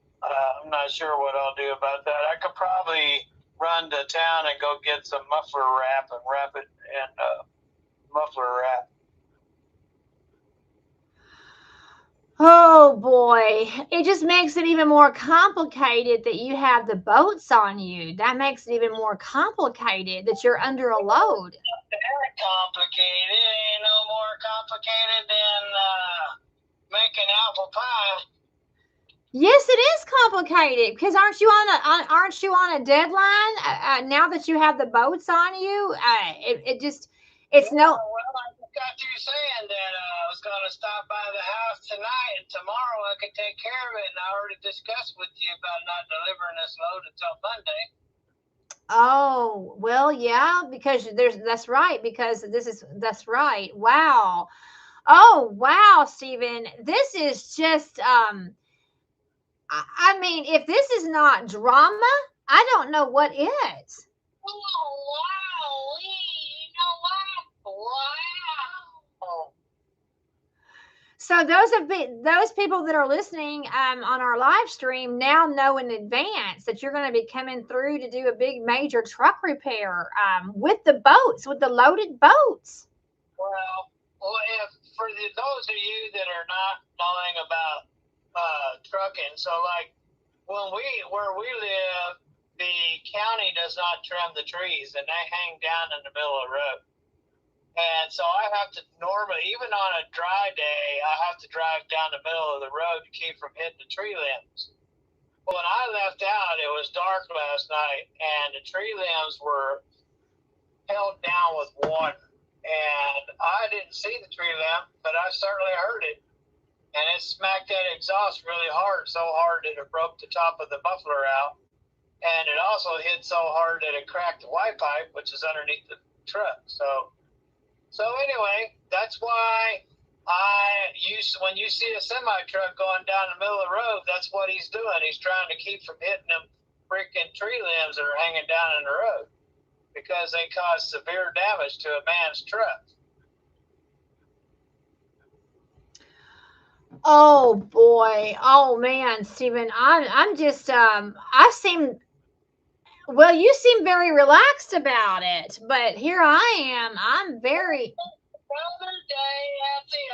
I'm not sure what I'll do about that. I could probably run to town and go get some muffler wrap and wrap it in muffler wrap. oh boy, it just makes it even more complicated that you have the boats on you. That makes it even more complicated that you're under a load. Very complicated. It ain't no more complicated than making apple pie. Yes, it is complicated because aren't you on a deadline now that you have the boats on you? It's no. Well, I just got you saying that I was going to stop by the house tonight, and tomorrow I could take care of it. And I already discussed with you about not delivering this load until Monday. Oh, well, yeah, because that's right, because that's right. Wow. Oh, wow, Stephen. This is just I mean, if this is not drama, I don't know what is. Oh, wow. You know what? Wow. So those people that are listening on our live stream now know in advance that you're going to be coming through to do a big major truck repair with the loaded boats. Well, if for those of you that are not knowing about trucking, so like where we live, the county does not trim the trees, and they hang down in the middle of the road. And so I have to normally, even on a dry day, I have to drive down the middle of the road to keep from hitting the tree limbs. When I left out, it was dark last night, and the tree limbs were held down with water. And I didn't see the tree limb, but I certainly heard it. And it smacked that exhaust really hard, so hard that it broke the top of the muffler out. And it also hit so hard that it cracked the Y pipe, which is underneath the truck. So anyway, that's why when you see a semi truck going down the middle of the road, that's what he's doing. He's trying to keep from hitting them freaking tree limbs that are hanging down in the road because they cause severe damage to a man's truck. Oh boy. Oh man, Stephen, I'm just well, you seem very relaxed about it, but here I am. I'm very Another day at the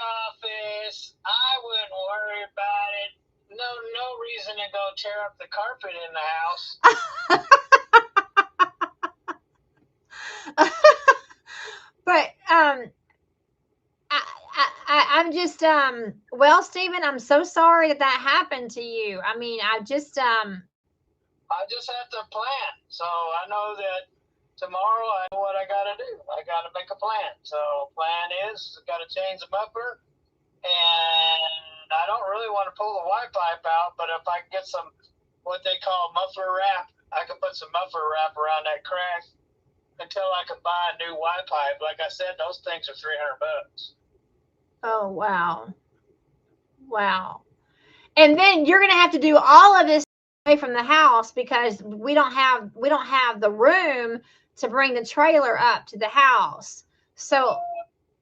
office. I wouldn't worry about it. No reason to go tear up the carpet in the house. but I'm just well, Stephen, I'm so sorry that happened to you. I mean, I just have to plan. So I know that tomorrow I know what I got to do. I got to make a plan. So plan is I got to change the muffler, and I don't really want to pull the Y pipe out, but if I can get some what they call muffler wrap, I can put some muffler wrap around that crack until I can buy a new Y pipe. Like I said, those things are $300. oh wow. Wow. And then you're going to have to do all of this away from the house because we don't have the room to bring the trailer up to the house. So no.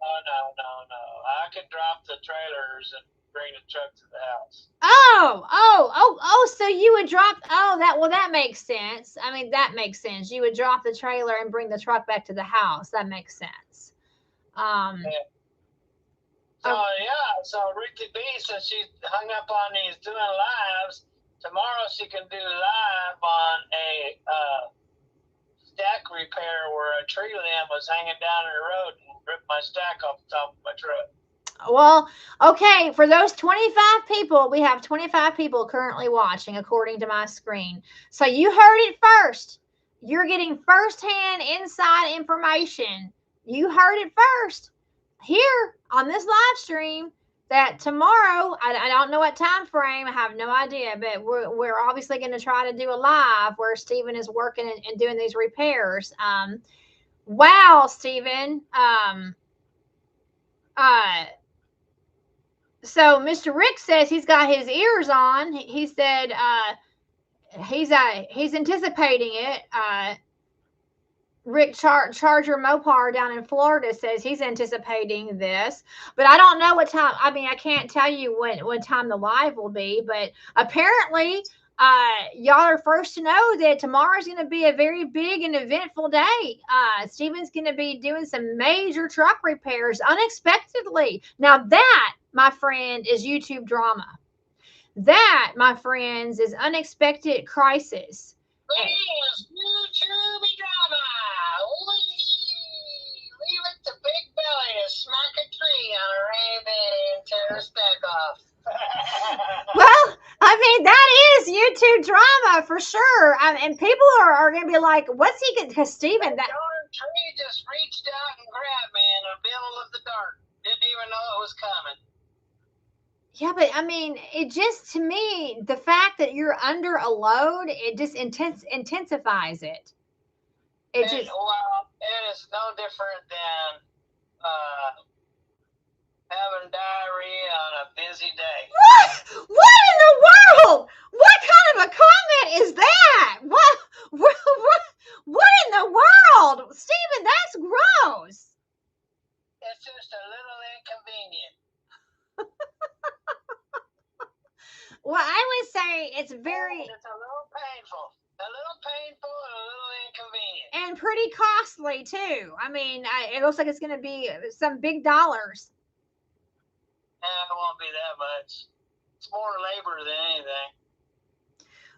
I can drop the trailers and bring the truck to the house. So you would drop that makes sense. I mean, that makes sense. You would drop the trailer and bring the truck back to the house. That makes sense. So Ricky B, since she hung up on these doing lives, tomorrow she can do live on a stack repair where a tree limb was hanging down in the road and ripped my stack off the top of my truck. Well, okay, for those 25 people, we have 25 people currently watching according to my screen. So you heard it first. You're getting firsthand inside information. You heard it first here on this live stream that tomorrow, I don't know what time frame, I have no idea, but we're obviously going to try to do a live where Stephen is working and doing these repairs. Wow, Stephen. Uh, So Mr. Rick says he's got his ears on. He said he's anticipating it. Rick Charger Mopar down in Florida says he's anticipating this, but I don't know what time. I mean, I can't tell you what time the live will be, but apparently, y'all are first to know that tomorrow's going to be a very big and eventful day. Steven's going to be doing some major truck repairs unexpectedly. Now that, my friend, is YouTube drama. That, my friends, is unexpected crisis. Please, YouTube drama. Leave it to Big Belly to smack a tree on a rainy day and tear his back off. Well, I mean, that is YouTube drama for sure. And people are going to be like, what's he going to, because Stephen, that darn tree just reached out and grabbed me in the middle of the dark. Didn't even know it was coming. yeah, but I mean, it just, to me, the fact that you're under a load, it just intensifies it. It just, Well, it is no different than having diarrhea on a busy day. what in the world? What kind of a comment is that? What in the world? Stephen, that's gross. It's just a little inconvenient. Well, I would say it's very, It's a little painful. A little painful and a little inconvenient. and pretty costly too. I mean, it looks like it's going to be some big dollars. It won't be that much. It's more labor than anything.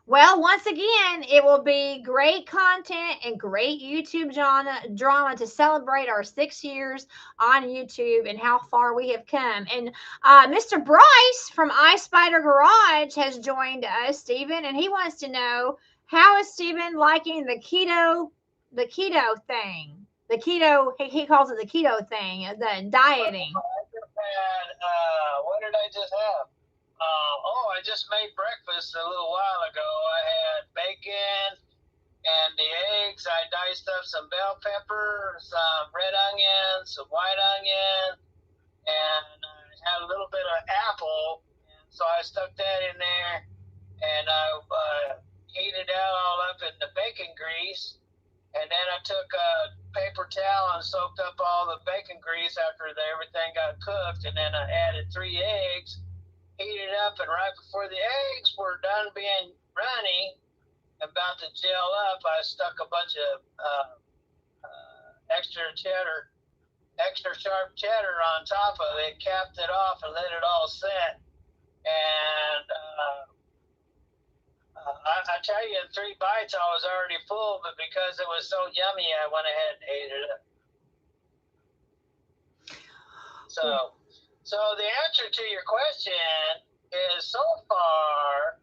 Well, once again, it will be great content and great YouTube drama to celebrate our 6 years on YouTube and how far we have come. And Mr. Bryce from iSpider Garage has joined us, Stephen, and he wants to know, how is Stephen liking the keto thing? The keto, he calls it the keto thing, the dieting. I just had, what did I just have? I just made breakfast a little while ago. I had bacon and the eggs. I diced up some bell pepper, some red onion, some white onion, and I had a little bit of apple. And so I stuck that in there, and I heated that all up in the bacon grease. And then I took a paper towel and soaked up all the bacon grease after everything got cooked. And then I added 3 eggs, heated up, and right before the eggs were done being runny, about to gel up, I stuck a bunch of extra sharp cheddar on top of it, capped it off, and let it all set. And I tell you, in 3 bites, I was already full, but because it was so yummy, I went ahead and ate it up. So the answer to your question is, so far,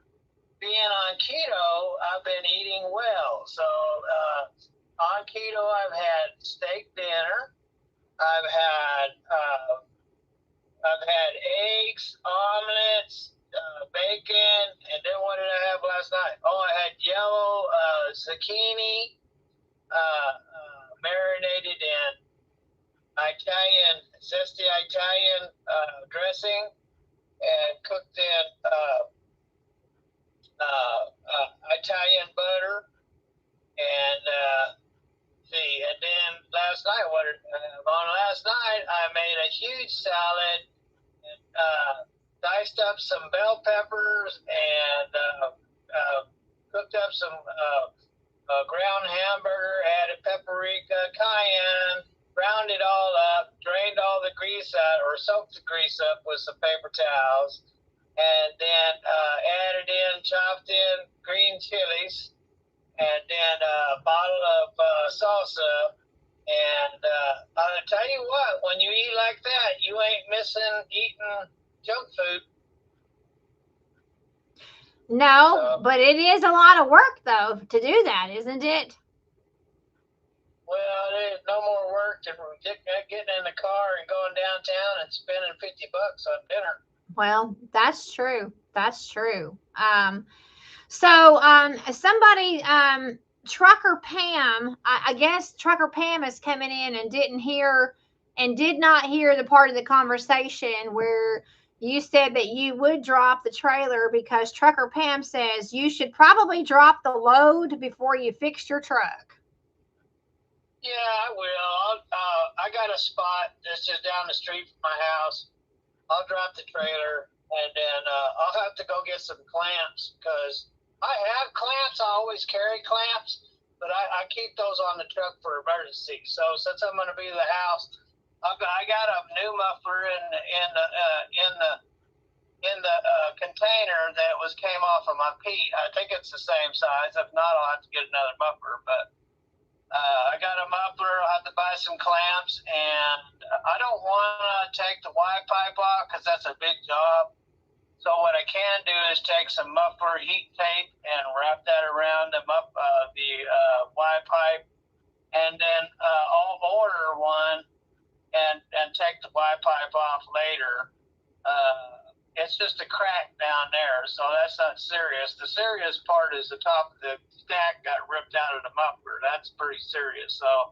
being on keto, I've been eating well. So on keto, I've had steak dinner. I've had eggs, omelets, bacon, and then what did I have last night? I had yellow zucchini marinated in zesty Italian dressing, and cooked in Italian butter. And and then last night, last night I made a huge salad, and diced up some bell peppers, and cooked up some ground hamburger, added paprika, cayenne, browned it all up, drained all the grease out, or soaked the grease up with some paper towels, and then added in, chopped in green chilies, and then a bottle of salsa, and tell you what, when you eat like that, you ain't missing eating junk food. No, but it is a lot of work though to do that, isn't it? Well, there's no more work than getting in the car and going downtown and spending $50 on dinner. Well, that's true. That's true. Somebody, Trucker Pam, I guess Trucker Pam is coming in and did not hear the part of the conversation where you said that you would drop the trailer because Trucker Pam says you should probably drop the load before you fix your truck. Yeah, I will. I got a spot that's just down the street from my house. I'll drop the trailer, and then I'll have to go get some clamps because I have clamps. I always carry clamps, but I keep those on the truck for emergency. So since I'm going to be at the house, I got a new muffler in the container that came off of my Pete. I think it's the same size. If not, I'll have to get another muffler. But I got a muffler. I'll have to buy some clamps, and I don't want to take the Y pipe off because that's a big job. So what I can do is take some muffler heat tape and wrap that around the Y pipe, and then I'll order one and take the Y pipe off later. It's just a crack down there, so that's not serious. The serious part is the top of the stack got ripped out of the muffler. That's pretty serious. So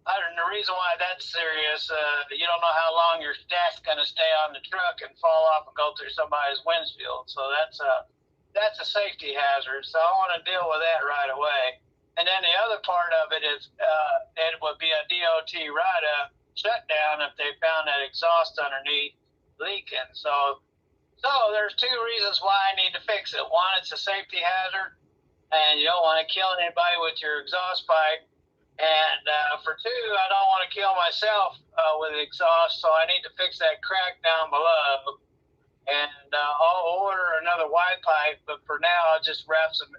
the reason why that's serious, you don't know how long your stack's going to stay on the truck and fall off and go through somebody's windshield. So that's a safety hazard. So I want to deal with that right away. And then the other part of it is it would be a DOT write-up shutdown if they found that exhaust underneath leaking. So there's two reasons why I need to fix it. One, it's a safety hazard, and you don't want to kill anybody with your exhaust pipe. And for two, I don't want to kill myself with exhaust, so I need to fix that crack down below. And I'll order another Y pipe, but for now, I'll just wrap some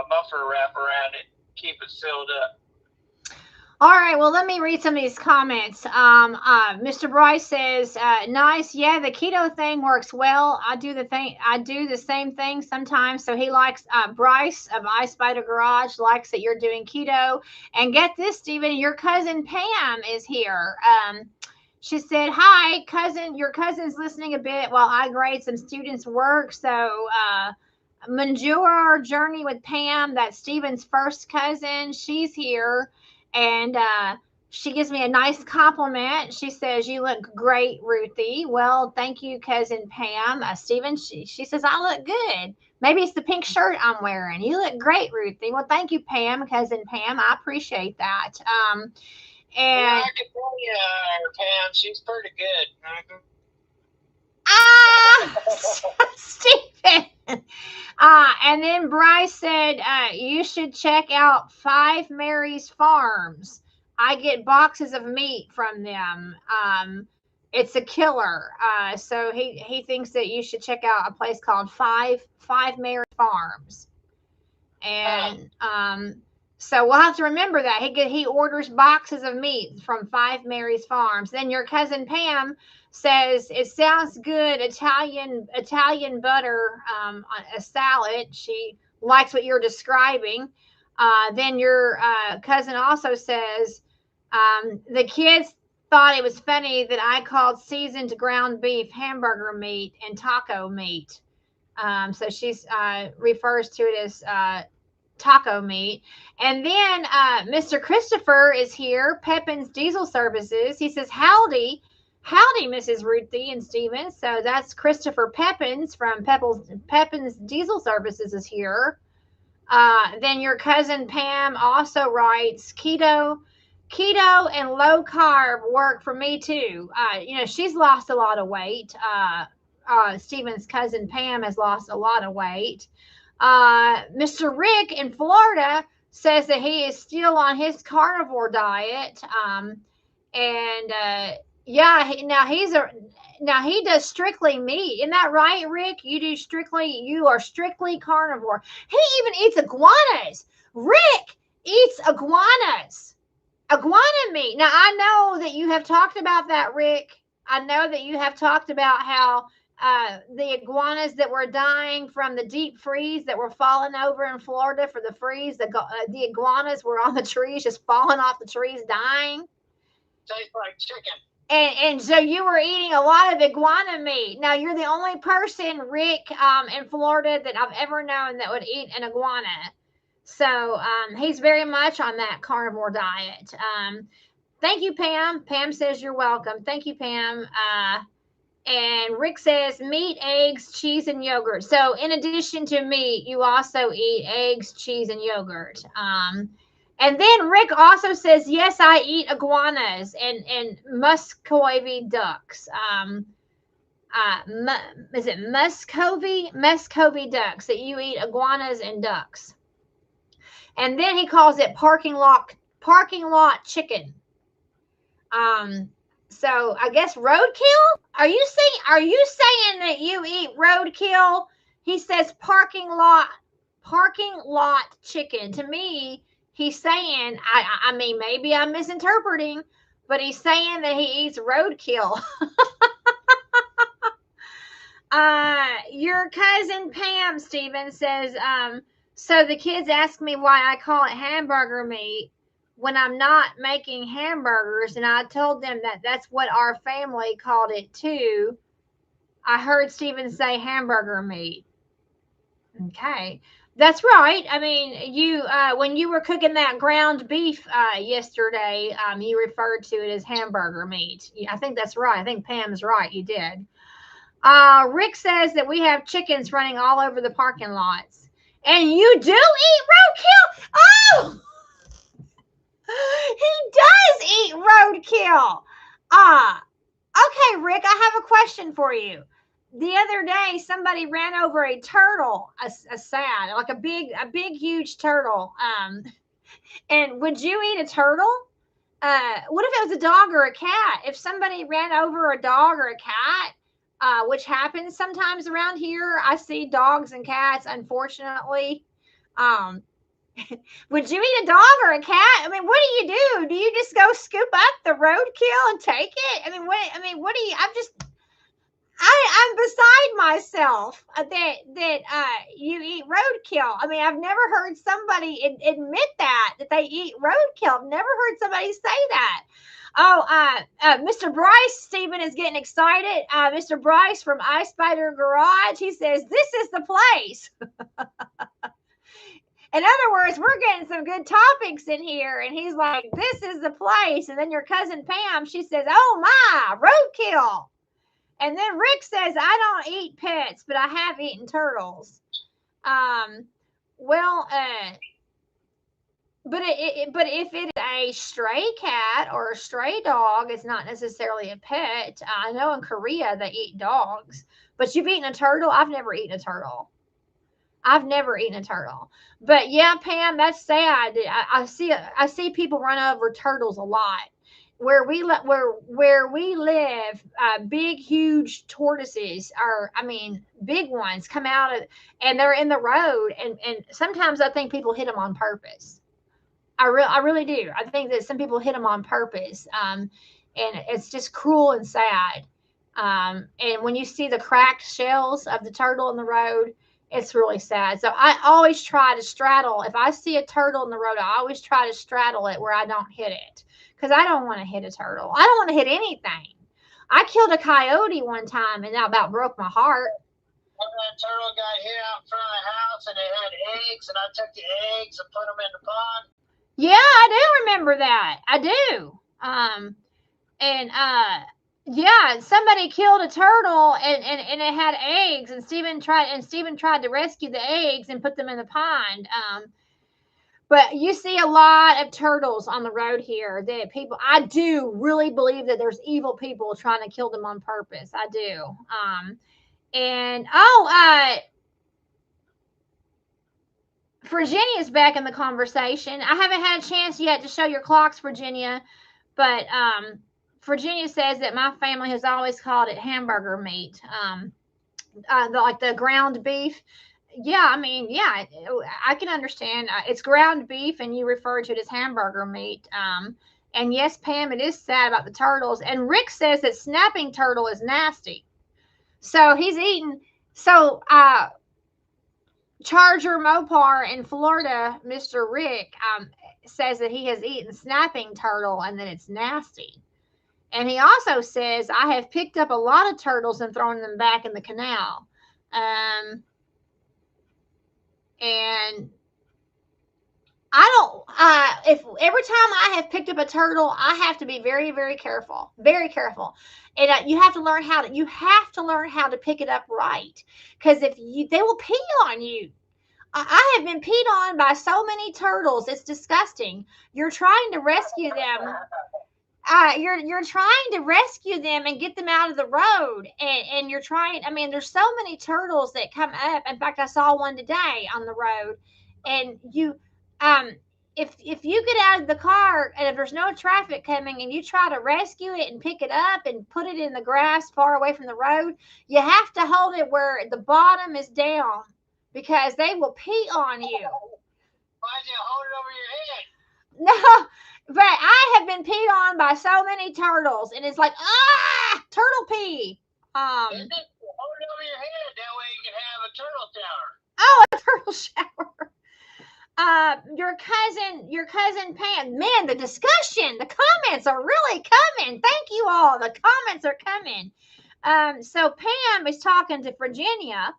muffler wrap around it, keep it sealed up. All right, well, let me read some of these comments. Mr. Bryce says, nice. Yeah, the keto thing works well. I do the same thing sometimes. So he likes, Bryce of I Spider Garage likes that you're doing keto. And get this, Stephen, your cousin Pam is here. She said, hi, cousin. Your cousin's listening a bit while I grade some students' work. So, Manjur Journey with Pam, that's Stephen's first cousin. She's here. And she gives me a nice compliment. She says, you look great, Ruthie. Well, thank you, cousin Pam. Stephen, she says, I look good. Maybe it's the pink shirt I'm wearing. You look great, Ruthie. Well, thank you, Pam, cousin Pam. I appreciate that. And I can tell you, Pam, she's pretty good. Stephen. And then Bryce said, you should check out Five Mary's Farms. I get boxes of meat from them. It's a killer. So he thinks that you should check out a place called Five Mary Farms. And so we'll have to remember that. He orders boxes of meat from Five Mary's Farms. Then your cousin Pam says it sounds good, Italian butter on a salad. She likes what you're describing. Then your cousin also says the kids thought it was funny that I called seasoned ground beef hamburger meat and taco meat. So she's refers to it as taco meat. And then Mr. Christopher is here, Pepin's Diesel Services. He says, howdy, Mrs. Ruthie and Stephen. So that's Christopher Pepins from Pepin's Diesel Services is here. Then your cousin Pam also writes, keto and low carb work for me too. She's lost a lot of weight. Stephen's cousin Pam has lost a lot of weight. Mr. Rick in Florida says that he is still on his carnivore diet. Yeah, now he does strictly meat. Isn't that right, Rick? You are strictly carnivore. He even eats iguanas. Rick eats iguanas. iguana meat. Now, I know that you have talked about that, Rick. I know that you have talked about how the iguanas that were dying from the deep freeze that were falling over in Florida for the freeze, the iguanas were on the trees, just falling off the trees, dying. Tastes like chicken. And so you were eating a lot of iguana meat. Now, you're the only person, Rick, in Florida that I've ever known that would eat an iguana. So he's very much on that carnivore diet. Thank you, Pam. Pam says you're welcome. Thank you, Pam. And Rick says meat, eggs, cheese, and yogurt. So in addition to meat, you also eat eggs, cheese, and yogurt. And then Rick also says, yes, I eat iguanas and Muscovy ducks. Is it Muscovy? Muscovy ducks, that you eat iguanas and ducks. And then he calls it parking lot chicken. So I guess roadkill? Are you saying that you eat roadkill? He says parking lot chicken. To me, he's saying, I mean, maybe I'm misinterpreting, but he's saying that he eats roadkill. Your cousin Pam, Stephen, says, so the kids ask me why I call it hamburger meat when I'm not making hamburgers, and I told them that that's what our family called it too. I heard Stephen say hamburger meat. Okay. That's right. I mean, you when you were cooking that ground beef yesterday, you referred to it as hamburger meat. I think that's right. I think Pam's right. You did. Rick says that we have chickens running all over the parking lots. And you do eat roadkill? Oh! He does eat roadkill. Okay, Rick, I have a question for you. The other day, somebody ran over a turtle, a sad, like a big, huge turtle. And would you eat a turtle? What if it was a dog or a cat? If somebody ran over a dog or a cat, which happens sometimes around here, I see dogs and cats, unfortunately. Would you eat a dog or a cat? I mean, what do you do? Do you just go scoop up the roadkill and take it? I mean, what do you? I'm beside myself that you eat roadkill. I mean, I've never heard somebody admit that they eat roadkill. I've never heard somebody say that. Oh, Mr. Bryce, Stephen is getting excited. Mr. Bryce from Ice Spider Garage, he says, this is the place. In other words, we're getting some good topics in here. And he's like, this is the place. And then your cousin Pam, she says, oh my, roadkill. And then Rick says, I don't eat pets, but I have eaten turtles. But if it's a stray cat or a stray dog, it's not necessarily a pet. I know in Korea they eat dogs, but you've eaten a turtle? I've never eaten a turtle. But yeah, Pam, that's sad. I see people run over turtles a lot. Where we live, big, huge tortoises big ones come out and they're in the road. And sometimes I think people hit them on purpose. I really do. I think that some people hit them on purpose. And it's just cruel and sad. And when you see the cracked shells of the turtle in the road, it's really sad. So I always try to straddle. If I see a turtle in the road, I always try to straddle it where I don't hit it. Because I don't want to hit a turtle. I don't want to hit anything. I killed a coyote one time and that about broke my heart. When that turtle got hit out in front of the house and it had eggs, and I took the eggs and put them in the pond. Yeah, I do remember that. I do. Yeah, somebody killed a turtle and it had eggs, and Stephen tried to rescue the eggs and put them in the pond. But you see a lot of turtles on the road here that I do really believe that there's evil people trying to kill them on purpose. I do. Virginia's back in the conversation. I haven't had a chance yet to show your clocks, Virginia, but Virginia says that my family has always called it hamburger meat, like the ground beef. Yeah, I mean, I can understand. It's ground beef, and you refer to it as hamburger meat. And yes, Pam, it is sad about the turtles. And Rick says that snapping turtle is nasty. So he's eating. So Charger Mopar in Florida, Mr. Rick, says that he has eaten snapping turtle and that it's nasty. And he also says, I have picked up a lot of turtles and thrown them back in the canal. And I don't, if every time I have picked up a turtle, I have to be very, very careful, And you have to learn how to pick it up right. Because they will pee on you. I have been peed on by so many turtles. It's disgusting. You're trying to rescue them. You're trying to rescue them and get them out of the road. And you're trying, I mean, there's so many turtles that come up. In fact, I saw one today on the road. And if you get out of the car and if there's no traffic coming and you try to rescue it and pick it up and put it in the grass far away from the road, you have to hold it where the bottom is down because they will pee on you. Why'd you hold it over your head? No, but I have been peed on by so many turtles, and it's like, turtle pee. Hold it over your head. That way you can have a turtle shower. Oh, a turtle shower. Your cousin Pam. Man, the discussion, the comments are really coming. Thank you all. The comments are coming. So Pam is talking to Virginia,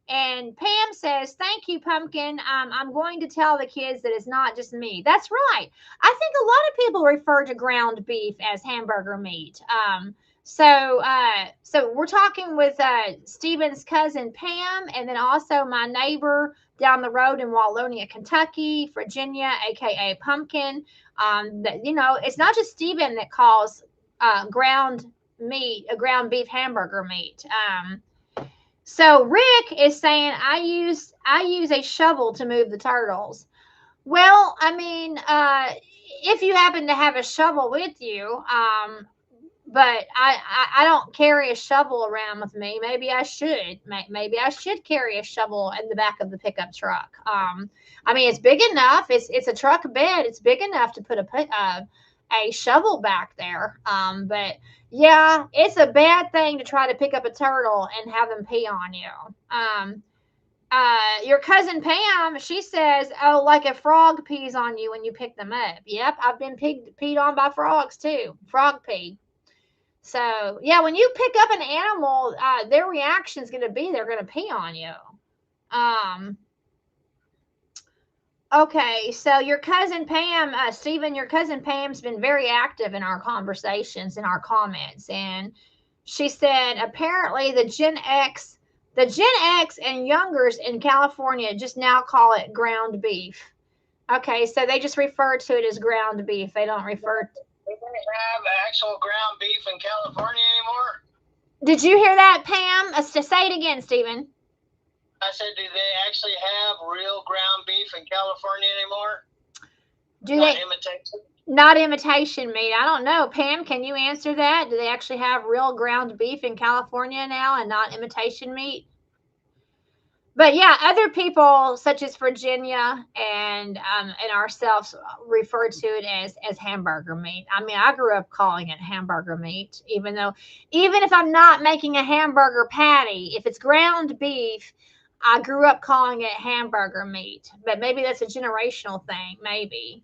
and Pam says, "Thank you, Pumpkin. I'm going to tell the kids that it's not just me." That's right. I think a lot of people refer to ground beef as hamburger meat. So we're talking with Stephen's cousin Pam, and then also my neighbor down the road in Wallonia, Kentucky, Virginia, aka Pumpkin. It's not just Stephen that calls ground meat a ground beef hamburger meat. So Rick is saying I use a shovel to move the turtles. Well, I mean, if you happen to have a shovel with you, but I don't carry a shovel around with me. Maybe I should. Maybe I should carry a shovel in the back of the pickup truck. I mean, it's big enough. It's a truck bed. It's big enough to put a shovel back there. But yeah, it's a bad thing to try to pick up a turtle and have them pee on you. Your cousin Pam, she says, "Oh, like a frog pees on you when you pick them up." Yep, I've been peed on by frogs too. Frog pee. So yeah, when you pick up an animal, their reaction is going to be they're going to pee on you. Okay, so your cousin Pam, Stephen, your cousin Pam's been very active in our conversations, in our comments, and she said apparently the Gen X and youngers in California just now call it ground beef. Okay, so they just refer to it as ground beef. They don't refer to. They don't have actual ground beef in California anymore. Did you hear that, Pam? Say it again, Stephen. I said, do they actually have real ground beef in California anymore? Not imitation meat. I don't know. Pam, can you answer that? Do they actually have real ground beef in California now and not imitation meat? But yeah, other people such as Virginia and ourselves refer to it as hamburger meat. I mean, I grew up calling it hamburger meat, even if I'm not making a hamburger patty, if it's ground beef, I grew up calling it hamburger meat. But maybe that's a generational thing, maybe.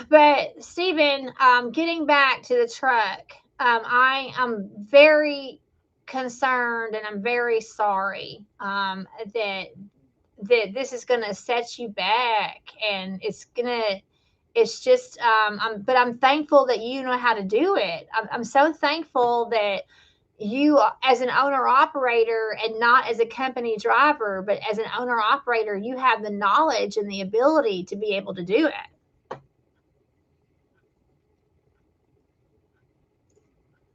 But Stephen, getting back to the truck, I am very concerned and I'm very sorry that this is going to set you back, and but I'm thankful that you know how to do it. I'm so thankful that you, as an owner operator and not as a company driver, but as an owner operator, you have the knowledge and the ability to be able to do it.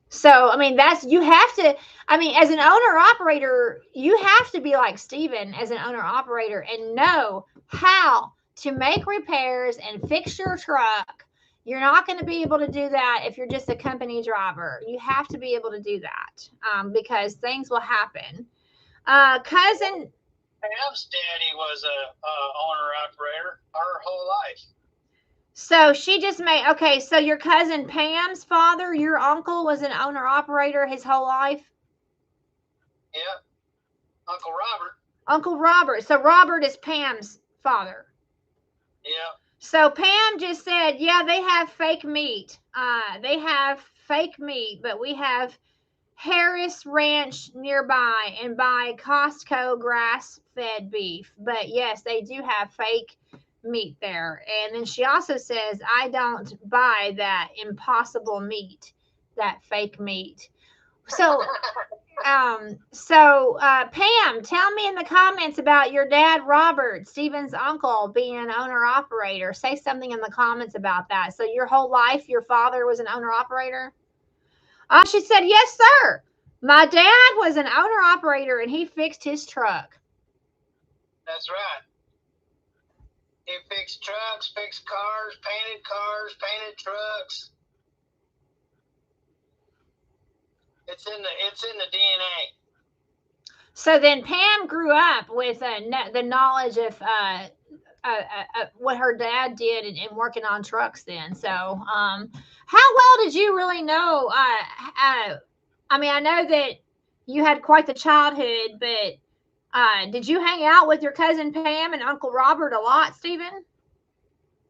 So, I mean, as an owner operator, you have to be like Stephen as an owner operator and know how to make repairs and fix your truck. You're not going to be able to do that if you're just a company driver. You have to be able to do that because things will happen. Cousin Pam's daddy was a owner operator her whole life. So she just made, okay, so your cousin Pam's father, your uncle, was an owner-operator his whole life? Yeah, Uncle Robert. Uncle Robert. So Robert is Pam's father. Yeah. So Pam just said, yeah, they have fake meat. They have fake meat, but we have Harris Ranch nearby and buy Costco grass-fed beef. But yes, they do have fake meat there. And then she also says, I don't buy that impossible meat, that fake meat. So Pam, tell me in the comments about your dad Robert, Stephen's uncle, being an owner operator. Say something in the comments about that. So your whole life your father was an owner operator? She said, yes, sir. My dad was an owner operator and he fixed his truck. That's right. He fixed trucks, fixed cars, painted trucks. It's in the DNA. So then Pam grew up with the knowledge of what her dad did and working on trucks then. So how well did you really know? I mean, I know that you had quite the childhood, but did you hang out with your cousin Pam and Uncle Robert a lot, Stephen?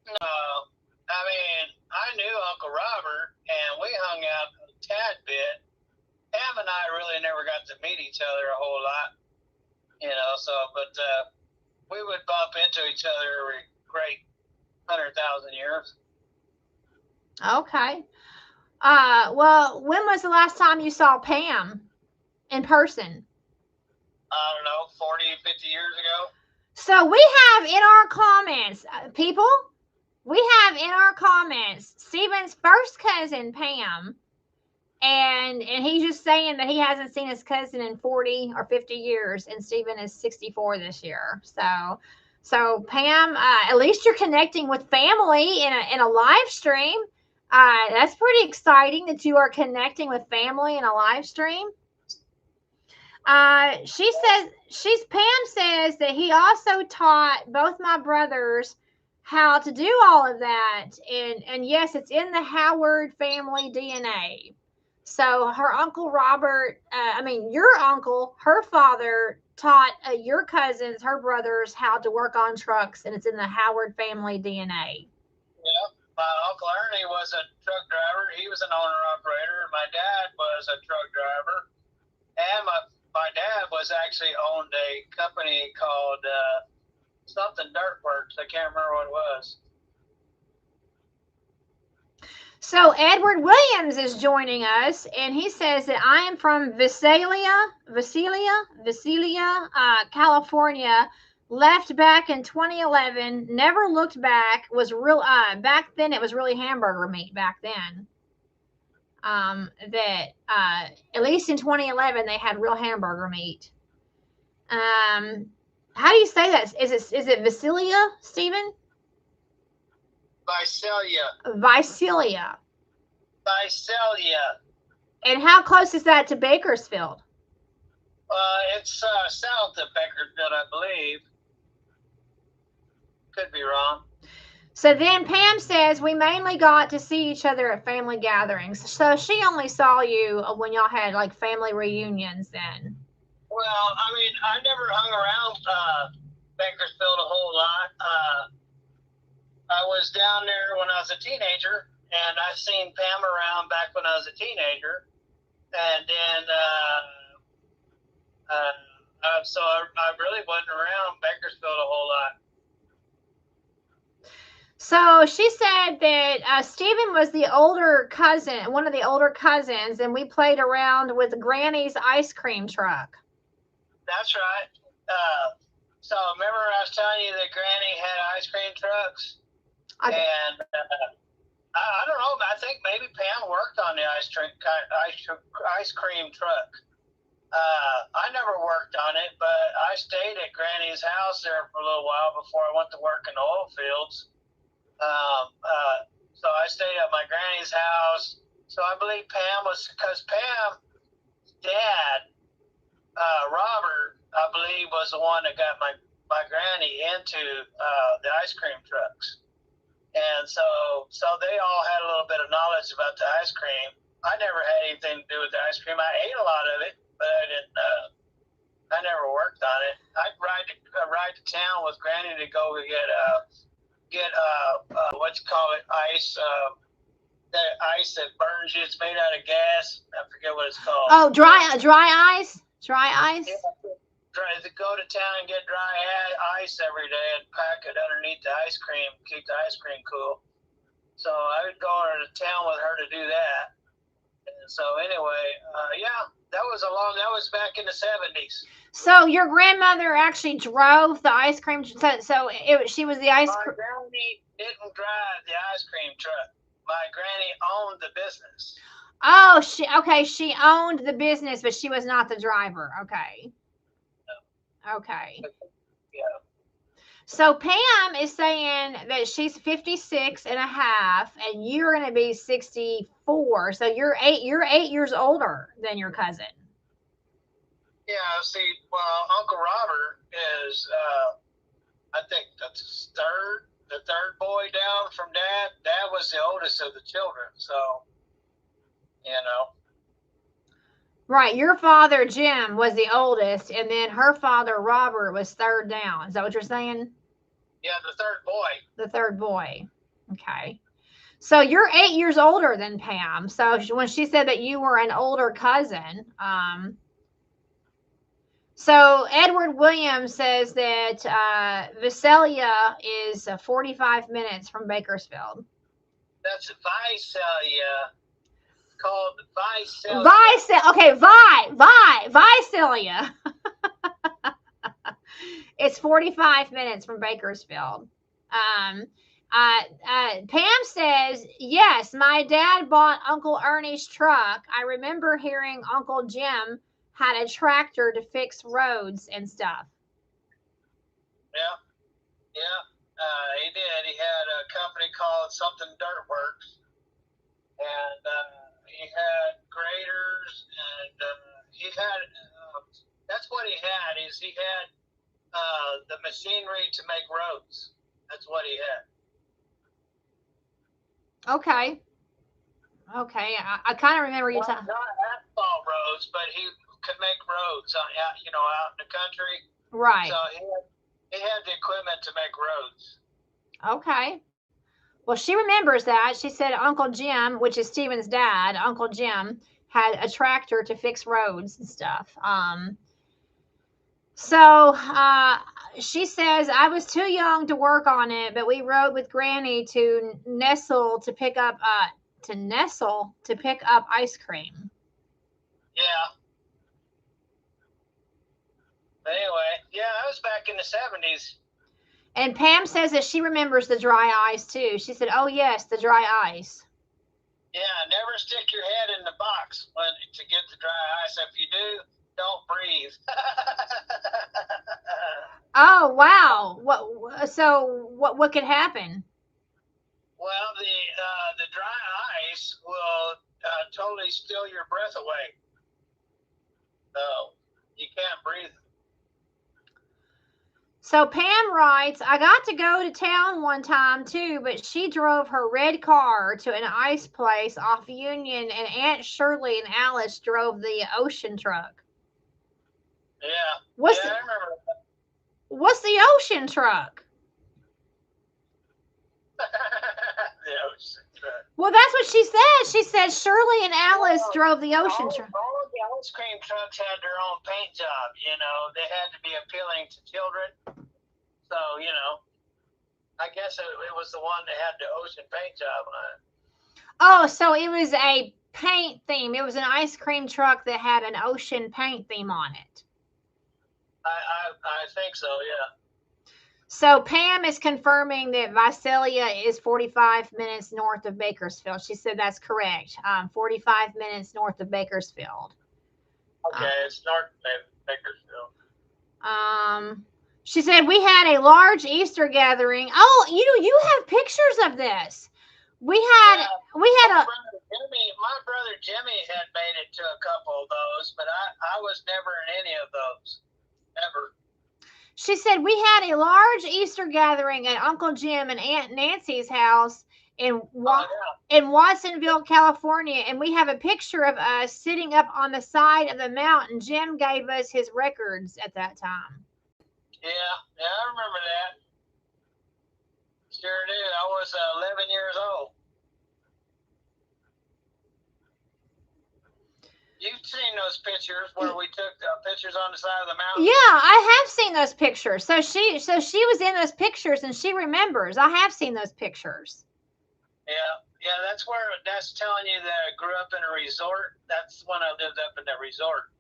No, I mean, I knew Uncle Robert, and we hung out a tad bit. Pam and I really never got to meet each other a whole lot, but we would bump into each other every great 100,000 years. Okay. Well, when was the last time you saw Pam in person? I don't know, 40, 50 years ago. So we have in our comments, people, we have in our comments Stephen's first cousin, Pam. And he's just saying that he hasn't seen his cousin in 40 or 50 years, and Stephen is 64 this year. So Pam, at least you're connecting with family in a live stream. That's pretty exciting that you are connecting with family in a live stream. Pam says that he also taught both my brothers how to do all of that, and yes, it's in the Howard family DNA. So her uncle Robert, your uncle, her father taught your cousins, her brothers, how to work on trucks, and it's in the Howard family DNA. Yeah, my Uncle Ernie was a truck driver. He was an owner operator. My dad was a truck driver, and my dad was actually owned a company called something Dirt Works. I can't remember what it was. So Edward Williams is joining us, and he says that I am from Visalia, California. Left back in 2011. Never looked back. Was real. Back then it was really hamburger meat. Back then. At least in 2011 they had real hamburger meat. How do you say that? Is it Visalia, Stephen? Visalia. And how close is that to Bakersfield? It's south of Bakersfield, I believe. Could be wrong. So then Pam says we mainly got to see each other at family gatherings. So she only saw you when y'all had like family reunions then. Well, I mean, I never hung around Bakersfield a whole lot. I was down there when I was a teenager, and I seen Pam around back when I was a teenager, and then so I really wasn't around Bakersfield a whole lot. So she said that Stephen was the older cousin, one of the older cousins, and we played around with Granny's ice cream truck. That's right. So remember I was telling you that Granny had ice cream trucks? Okay. And I don't know. I think maybe Pam worked on the ice cream truck. I never worked on it, but I stayed at Granny's house there for a little while before I went to work in the oil fields. So I stayed at my Granny's house. So I believe Pam was, because Pam's dad, Robert, I believe, was the one that got my Granny into the ice cream trucks. And so they all had a little bit of knowledge about the ice cream. I never had anything to do with the ice cream. I ate a lot of it, but I didn't. I never worked on it. I'd ride to town with Granny to go get what you call it, ice. That ice that burns you. It's made out of gas. I forget what it's called. Oh, dry ice. Dry ice. Yeah, try to go to town and get dry ice every day and pack it underneath the ice cream, keep the ice cream cool. So I would go to town with her to do that. And so anyway, yeah, that was back in the 70s. So your grandmother actually drove the ice cream. She was the ice cream. My granny didn't drive the ice cream truck. My granny owned the business. Oh, she owned the business, but she was not the driver. Okay. No. Okay. Yeah. So Pam is saying that she's 56 and a half, and you're going to be 64. So you're 8 years older than your cousin. Yeah, see, well, Uncle Robert is, I think that's the third boy down from Dad. Dad was the oldest of the children, so, you know. Right, your father, Jim, was the oldest, and then her father, Robert, was third down. Is that what you're saying? Yeah, the third boy. The third boy. Okay. So you're 8 years older than Pam. So when she said that you were an older cousin, so Edward Williams says that Visalia is 45 minutes from Bakersfield. That's Visalia. Called Visalia. Okay, Visalia. It's 45 minutes from Bakersfield. Pam says, yes, my dad bought Uncle Ernie's truck. I remember hearing Uncle Jim had a tractor to fix roads and stuff. Yeah. He did. He had a company called something Dirt Works, and he had graders, and he had. That's what he had. He had the machinery to make roads. That's what he had. Okay. I kind of remember you talking. Not asphalt roads, but he could make roads, out in the country. Right. So he had the equipment to make roads. Okay. Well, she remembers that. She said Uncle Jim, which is Stephen's dad, Uncle Jim, had a tractor to fix roads and stuff. So she says, I was too young to work on it, but we rode with Granny to Nestle to pick up ice cream. Yeah. Anyway, yeah, that was back in the 70s. And Pam says that she remembers the dry ice too. She said, oh yes, the dry ice. Yeah, never stick your head in the box to get the dry ice. If you do, don't breathe. Oh wow! What could happen? Well, the dry ice will totally steal your breath away. So you can't breathe. So Pam writes, I got to go to town one time too, but she drove her red car to an ice place off Union, and Aunt Shirley and Alice drove the ocean truck. Yeah. I remember that. What's the ocean truck? The ocean truck. Well, that's what she said. She said Shirley and Alice drove the ocean truck. All of the ice cream trucks had their own paint job. They had to be appealing to children. So, I guess it was the one that had the ocean paint job on it. Oh, so it was a paint theme. It was an ice cream truck that had an ocean paint theme on it. I think so, yeah. So Pam is confirming that Visalia is 45 minutes north of Bakersfield. She said that's correct. 45 minutes north of Bakersfield. Okay, it's north of Bakersfield. She said we had a large Easter gathering. Oh, you have pictures of this. My brother Jimmy had made it to a couple of those, but I was never in any of those. Ever. She said we had a large Easter gathering at Uncle Jim and Aunt Nancy's house in in Watsonville, California, and we have a picture of us sitting up on the side of the mountain. Jim gave us his records at that time. Yeah, I remember that. Sure did. I was 11 years old. You've seen those pictures where we took pictures on the side of the mountain? Yeah, I have seen those pictures. So she was in those pictures and she remembers. I have seen those pictures. Yeah, that's telling you that I grew up in a resort. That's when I lived up in the resort.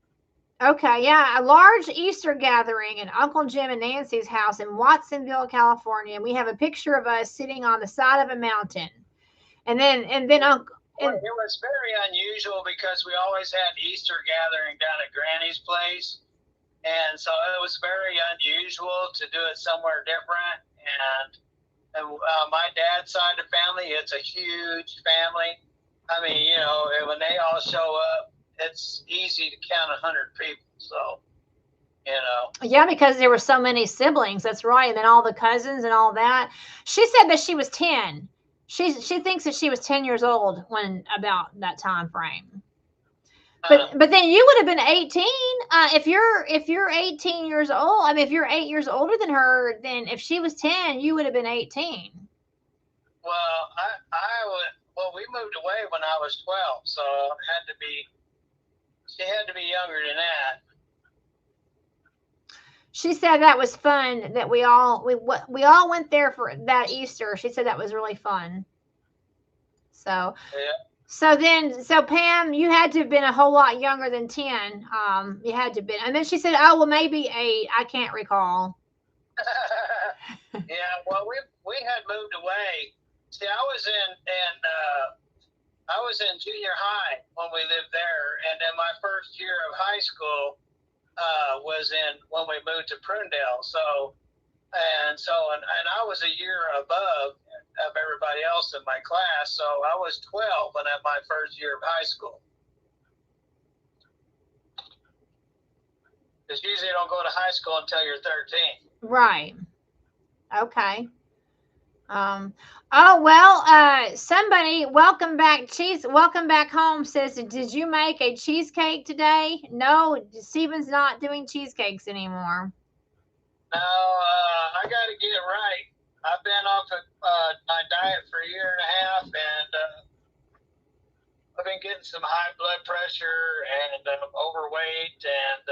Okay, yeah, a large Easter gathering at Uncle Jim and Nancy's house in Watsonville, California. We have a picture of us sitting on the side of a mountain. And then Uncle... Well, it was very unusual because we always had Easter gathering down at Granny's place. And so it was very unusual to do it somewhere different. And my dad's side of the family, it's a huge family. I mean, you know, when they all show up, it's easy to count 100 people. So, you know. Yeah, because there were so many siblings. That's right. And then all the cousins and all that. She said that she was 10. She thinks that she was 10 years old when about that time frame. But then you would have been 18 if you're 18 years old. I mean, if you're 8 years older than her, then if she was 10, you would have been 18. Well, well, we moved away when I was 12, so she had to be younger than that. She said that was fun, that we all went there for that Easter. She said that was really fun. So, yeah. So Pam, you had to have been a whole lot younger than 10. You had to have been. And then she said, oh, well, maybe 8. I can't recall. Yeah, well, we had moved away. See, I was in junior high when we lived there. And then my first year of high school was when we moved to Prunedale. So I was a year above of everybody else in my class. So I was 12 when I had my first year of high school. Because usually you don't go to high school until you're 13. Right. Okay. Oh, well, somebody, welcome back home says, did you make a cheesecake today? No, Stephen's not doing cheesecakes anymore. No, I got to get it right. I've been off of my diet for a year and a half, and I've been getting some high blood pressure and overweight, and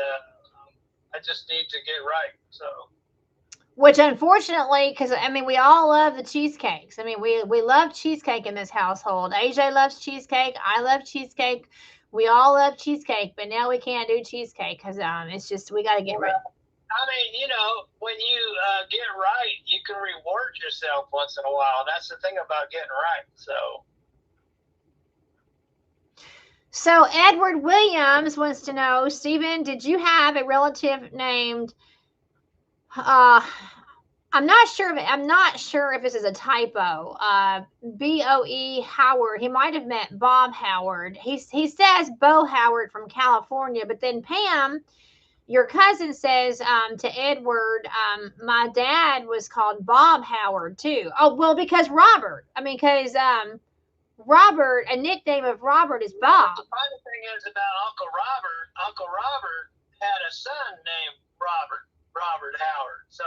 I just need to get right, so... Which, unfortunately, because, I mean, we all love the cheesecakes. I mean, we love cheesecake in this household. AJ loves cheesecake. I love cheesecake. We all love cheesecake, but now we can't do cheesecake because it's just, we got to get right. I mean, you know, when you get right, you can reward yourself once in a while. That's the thing about getting right, So Edward Williams wants to know, Stephen, did you have a relative named... I'm not sure if this is a typo. B-O-E Howard. He might have meant Bob Howard. He says Bo Howard from California, but then Pam, your cousin, says to Edward, my dad was called Bob Howard too. Oh, well, because Robert. I mean, because Robert, a nickname of Robert is Bob. The funny thing is about Uncle Robert had a son named Robert Howard. So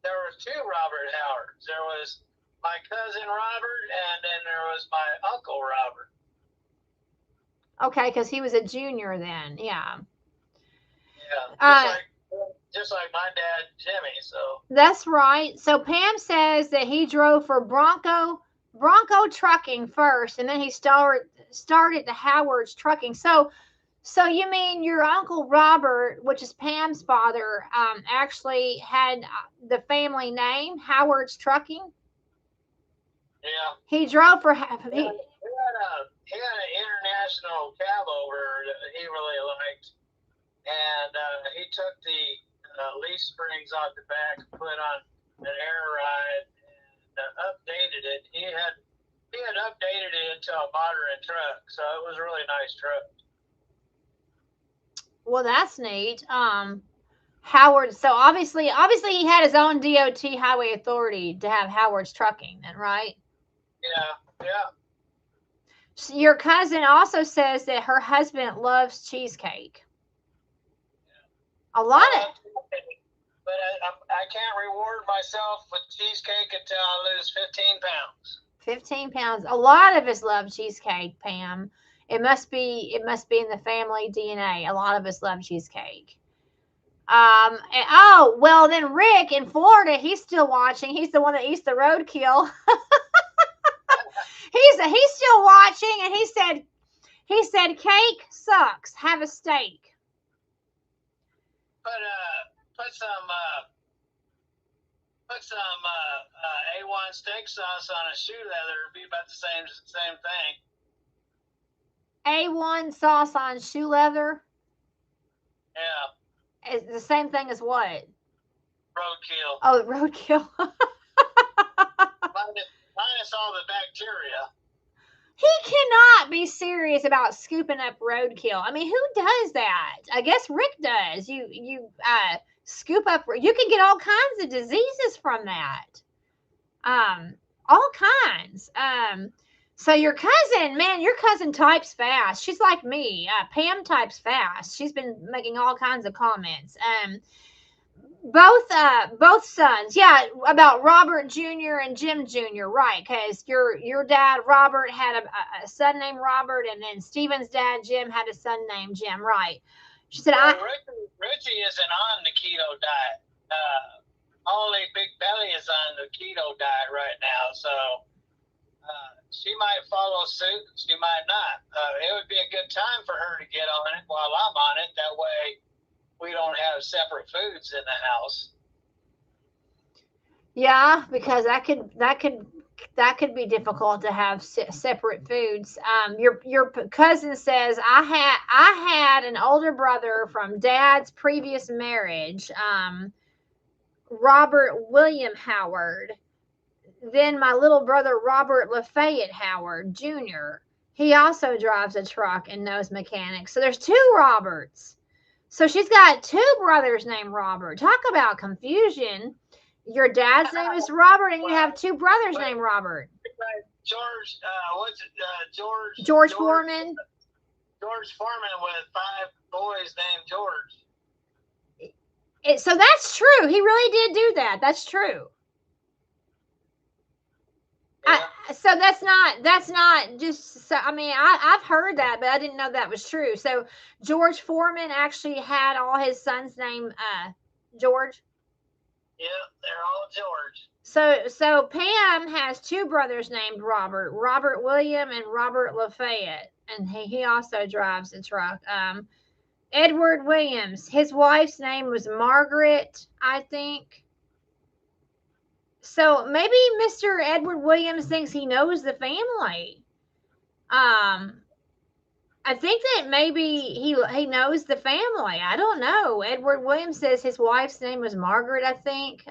there were 2 Robert Howards. There was my cousin Robert, and then there was my Uncle Robert. Okay, because he was a junior then. Yeah. Yeah. Just like my dad, Jimmy. So that's right. So Pam says that he drove for Bronco Trucking first, and then he started the Howard's Trucking. So you mean your Uncle Robert, which is Pam's father, actually had the family name, Howard's Trucking? Yeah. He drove for... He had an international cab over that he really liked. And he took the leaf springs off the back, put on an air ride, and updated it. He had updated it into a modern truck. So it was a really nice truck. Well, that's neat. Howard. So obviously he had his own DOT highway authority to have Howard's Trucking, then, right? Yeah. Your cousin also says that her husband loves cheesecake. A lot of. But I can't reward myself with cheesecake until I lose 15 pounds. 15 pounds. A lot of us love cheesecake, Pam. It must be in the family DNA. A lot of us love cheesecake. Oh, well, then Rick in Florida, he's still watching. He's the one that eats the roadkill. he's still watching, and he said cake sucks. Have a steak. Put some A1 steak sauce on a shoe leather. It'd be about the same thing. A1 sauce on shoe leather. Yeah. It's the same thing as what? Roadkill. Oh, roadkill. Minus all the bacteria. He cannot be serious about scooping up roadkill. I mean, who does that? I guess Rick does. You scoop up. You can get all kinds of diseases from that. All kinds. So your cousin types fast. She's like me. Pam types fast. She's been making all kinds of comments. Both sons, yeah, about Robert Jr. and Jim Jr., right? Because your dad Robert had a son named Robert, and then Stephen's dad Jim had a son named Jim, right? She said, Richie isn't on the keto diet. Only Big Belly is on the keto diet right now, so she might follow suit. She might not. It would be a good time for her to get on it while I'm on it. That way, we don't have separate foods in the house. Yeah, because that could be difficult to have separate foods. Your cousin says I had an older brother from Dad's previous marriage, Robert William Howard. Then my little brother Robert Lafayette Howard Jr. He also drives a truck and knows mechanics. So there's two Roberts. So she's got two brothers named Robert. Talk about confusion. Your dad's name is Robert, and you have two brothers named Robert. George, George Foreman. George Foreman with 5 boys named George. So that's true. He really did do that. That's true. Yeah. So that's not just. So I mean, I've heard that, but I didn't know that was true. So George Foreman actually had all his sons named George. Yeah, they're all George. So Pam has two brothers named Robert William and Robert Lafayette, and he also drives a truck. Edward Williams, his wife's name was Margaret, I think. So maybe Mr. Edward Williams thinks he knows the family. I think that maybe he knows the family. I don't know. Edward Williams says his wife's name was Margaret, I think.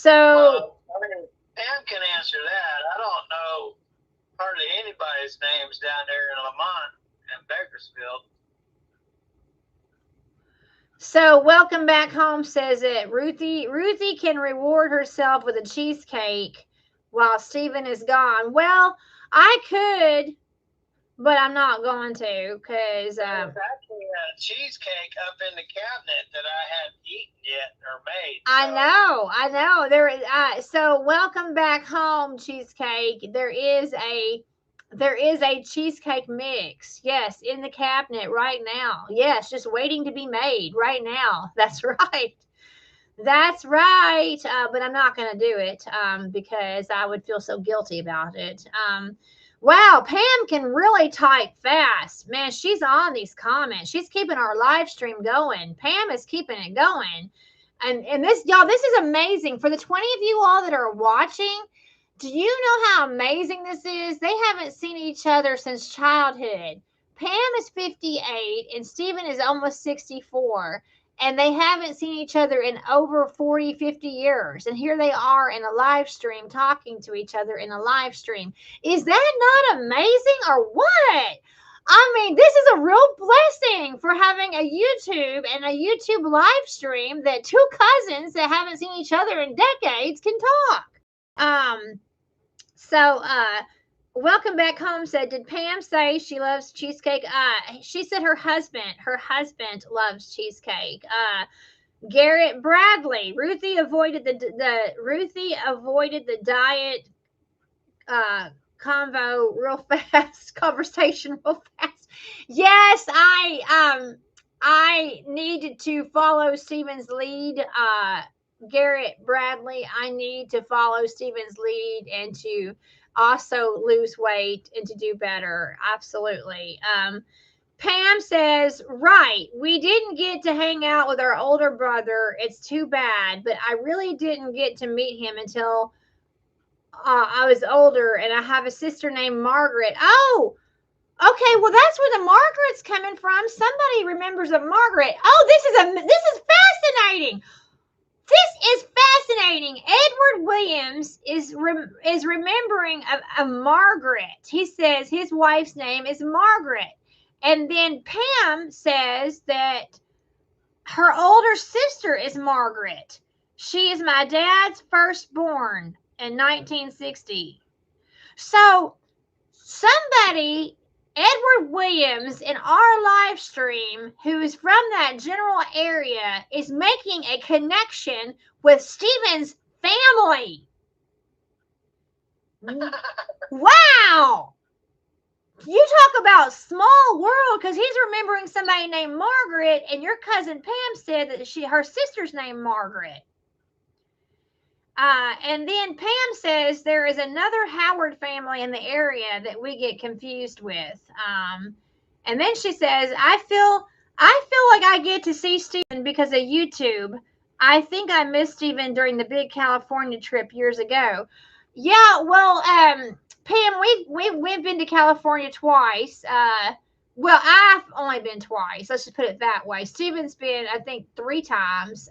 Well, I mean, Pam can answer that. I don't know hardly anybody's names down there in Lamont and Bakersfield. So welcome back home says that Ruthie can reward herself with a cheesecake while Stephen is gone. Well, I could, but I'm not going to because there's actually a cheesecake up in the cabinet that I hadn't eaten yet or made. So. I know. There is. So welcome back home, cheesecake. There is a cheesecake mix. Yes, in the cabinet right now. Yes, just waiting to be made right now. That's right. That's right. But I'm not going to do it because I would feel so guilty about it. Wow, Pam can really type fast. Man, she's on these comments. She's keeping our live stream going. Pam is keeping it going. And this, y'all, this is amazing. For the 20 of you all that are watching, do you know how amazing this is? They haven't seen each other since childhood. Pam is 58 and Stephen is almost 64. And they haven't seen each other in over 40, 50 years. And here they are in a live stream talking to each other in a live stream. Is that not amazing or what? I mean, this is a real blessing for having a YouTube and a YouTube live stream that two cousins that haven't seen each other in decades can talk. So welcome back home said, did Pam say she loves cheesecake? She said her husband loves cheesecake. Garrett Bradley, Ruthie avoided the diet convo real fast, conversation real fast. Yes, I needed to follow Stephen's lead. Garrett Bradley, I need to follow Stephen's lead and to also lose weight and to do better. Absolutely. Pam says, right, we didn't get to hang out with our older brother. It's too bad, but I really didn't get to meet him until I was older, and I have a sister named Margaret. Oh, okay. Well, that's where the Margaret's coming from. Somebody remembers a Margaret. Oh, this is fascinating. This is fascinating. Edward Williams is remembering a Margaret. He says his wife's name is Margaret. And then Pam says that her older sister is Margaret. She is my dad's firstborn in 1960. So somebody, Edward Williams, in our live stream, who is from that general area, is making a connection with Stephen's family. Wow. You talk about small world, because he's remembering somebody named Margaret, and your cousin Pam said that her sister's named Margaret. And then Pam says there is another Howard family in the area that we get confused with. And then she says, I feel like I get to see Stephen because of YouTube. I think I missed Stephen during the big California trip years ago. Yeah, well, Pam, we've been to California twice. Well, I've only been twice. Let's just put it that way. Stephen's been, I think, 3 times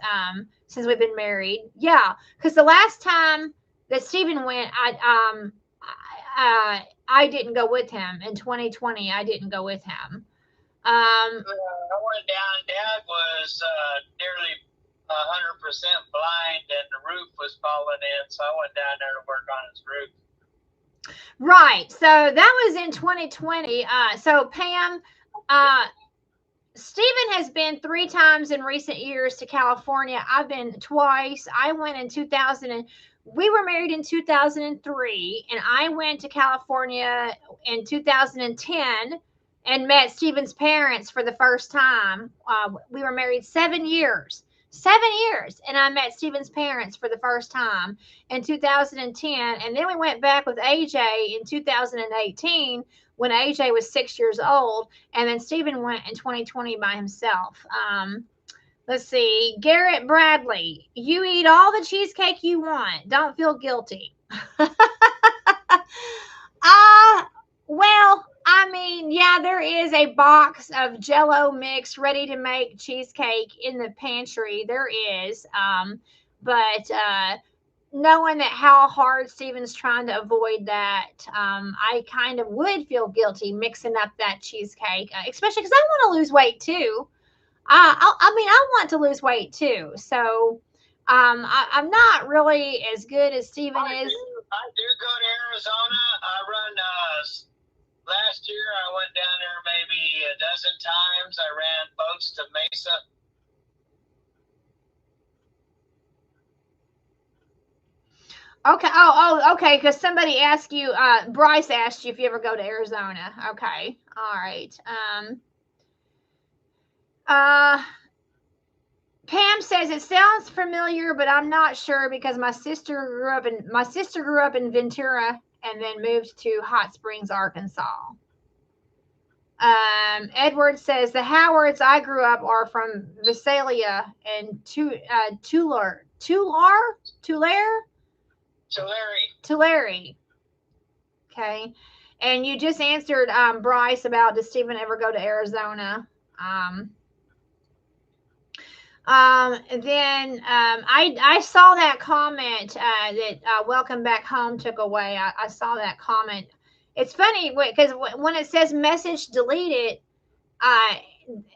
since we've been married. Yeah, because the last time that Stephen went, I didn't go with him. In 2020, I didn't go with him. I went down. Dad was nearly 100% blind, and the roof was falling in, so I went down there to work on his roof. Right. So that was in 2020. So Pam, Stephen has been 3 times in recent years to California. I've been twice. I went in 2000 and we were married in 2003, and I went to California in 2010 and met Stephen's parents for the first time. We were married 7 years. 7 years, and I met Stephen's parents for the first time in 2010, and then we went back with AJ in 2018 when AJ was 6 years old, and then Stephen went in 2020 by himself. Let's see, Garrett Bradley, you eat all the cheesecake you want. Don't feel guilty. Well, I mean, yeah, there is a box of Jell-O mix ready to make cheesecake in the pantry. There is. But knowing that how hard Stephen's trying to avoid that, I kind of would feel guilty mixing up that cheesecake, especially because I want to lose weight too. I want to lose weight too. So I'm not really as good as Stephen is. I do go to Arizona. I run. Last year, I went down there maybe a dozen times. I ran boats to Mesa. Okay. Oh, okay. Because somebody asked you, Bryce asked you if you ever go to Arizona. Okay. All right. Pam says it sounds familiar, but I'm not sure because my sister grew up in Ventura and then moved to Hot Springs, Arkansas. Edward says the Howards I grew up are from Visalia and Tulare. Okay. And you just answered Bryce about does Stephen ever go to Arizona? Then I saw that comment that Welcome Back Home took away. I saw that comment. It's funny because when it says message deleted,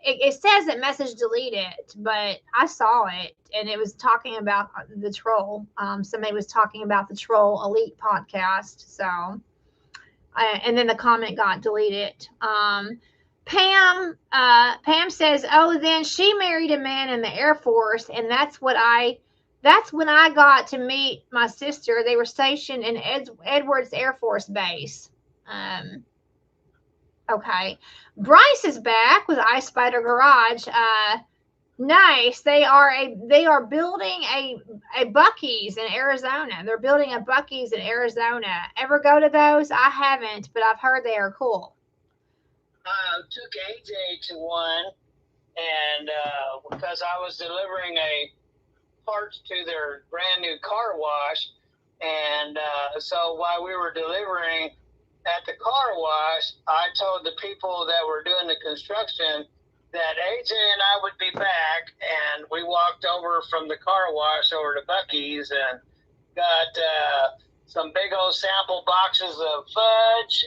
it says that message deleted, but I saw it and it was talking about the troll. Somebody was talking about the Troll Elite podcast. So, and then the comment got deleted. Pam says, "Oh, then she married a man in the Air Force, and that's when I got to meet my sister. They were stationed in Edwards Air Force Base." Okay. Bryce is back with Ice Spider Garage. Nice. They are building a Buc-ee's in Arizona. They're building a Buc-ee's in Arizona. Ever go to those? I haven't, but I've heard they are cool. Took AJ to one, and because I was delivering a parts to their brand new car wash, and so while we were delivering at the car wash, I told the people that were doing the construction that AJ and I would be back, and we walked over from the car wash over to Buc-ee's and got some big old sample boxes of fudge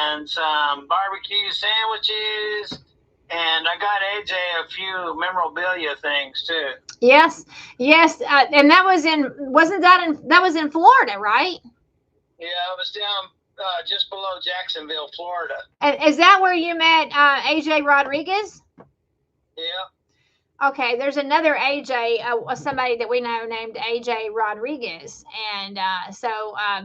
and some barbecue sandwiches, and I got AJ a few memorabilia things too. Yes, and that was that was in Florida, right? Yeah, it was down just below Jacksonville, Florida. And is that where you met AJ Rodriguez? Yeah. Okay, there's another AJ, somebody that we know named AJ Rodriguez, and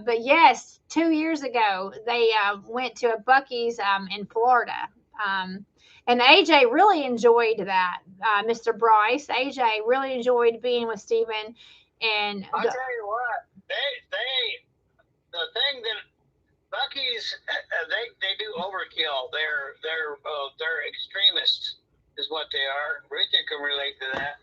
but yes, 2 years ago they went to a Buc-ee's in Florida, and AJ really enjoyed that. Mr. Bryce, AJ really enjoyed being with Stephen, and I'll tell you what, the thing that Buc-ee's they do overkill. They're extremists, is what they are. Rita can relate to that.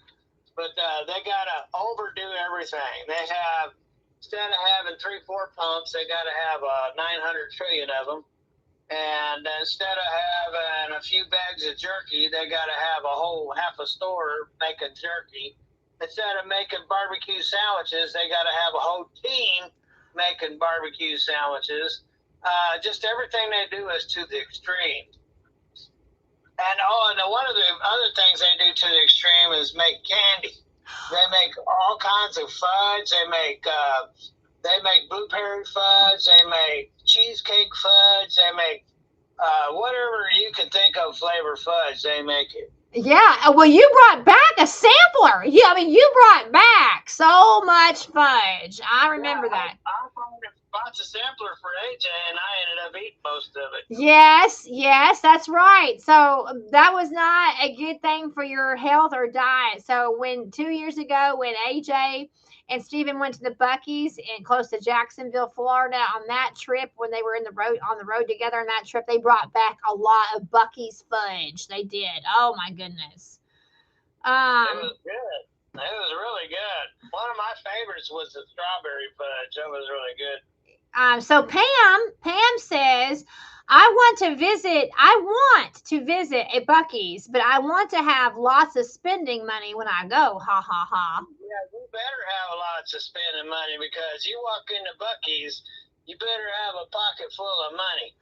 But they gotta overdo everything. They have, instead of having 3-4 pumps, they gotta have 900 trillion of them. And instead of having a few bags of jerky, they gotta have a whole half a store making jerky. Instead of making barbecue sandwiches, they gotta have a whole team making barbecue sandwiches. Just everything they do is to the extreme. And one of the other things they do to the extreme is make candy. They make all kinds of fudge. They make blueberry fudge. They make cheesecake fudge. They make whatever you can think of flavor fudge. They make it. Yeah, well, you brought back a sampler. Yeah, I mean, you brought back so much fudge. I remember that. I bought the sampler for AJ, and I ended up eating most of it. Yes, that's right. So that was not a good thing for your health or diet. So 2 years ago, when AJ and Stephen went to the Buc-ee's in close to Jacksonville, Florida, on that trip, when they were on the road together on that trip, they brought back a lot of Buc-ee's fudge. They did. Oh my goodness. It was good. It was really good. One of my favorites was the strawberry fudge. That was really good. So Pam says, I want to visit a Buc-ee's, but I want to have lots of spending money when I go. Ha ha ha. Yeah, you better have lots of spending money, because you walk into Buc-ee's, you better have a pocket full of money.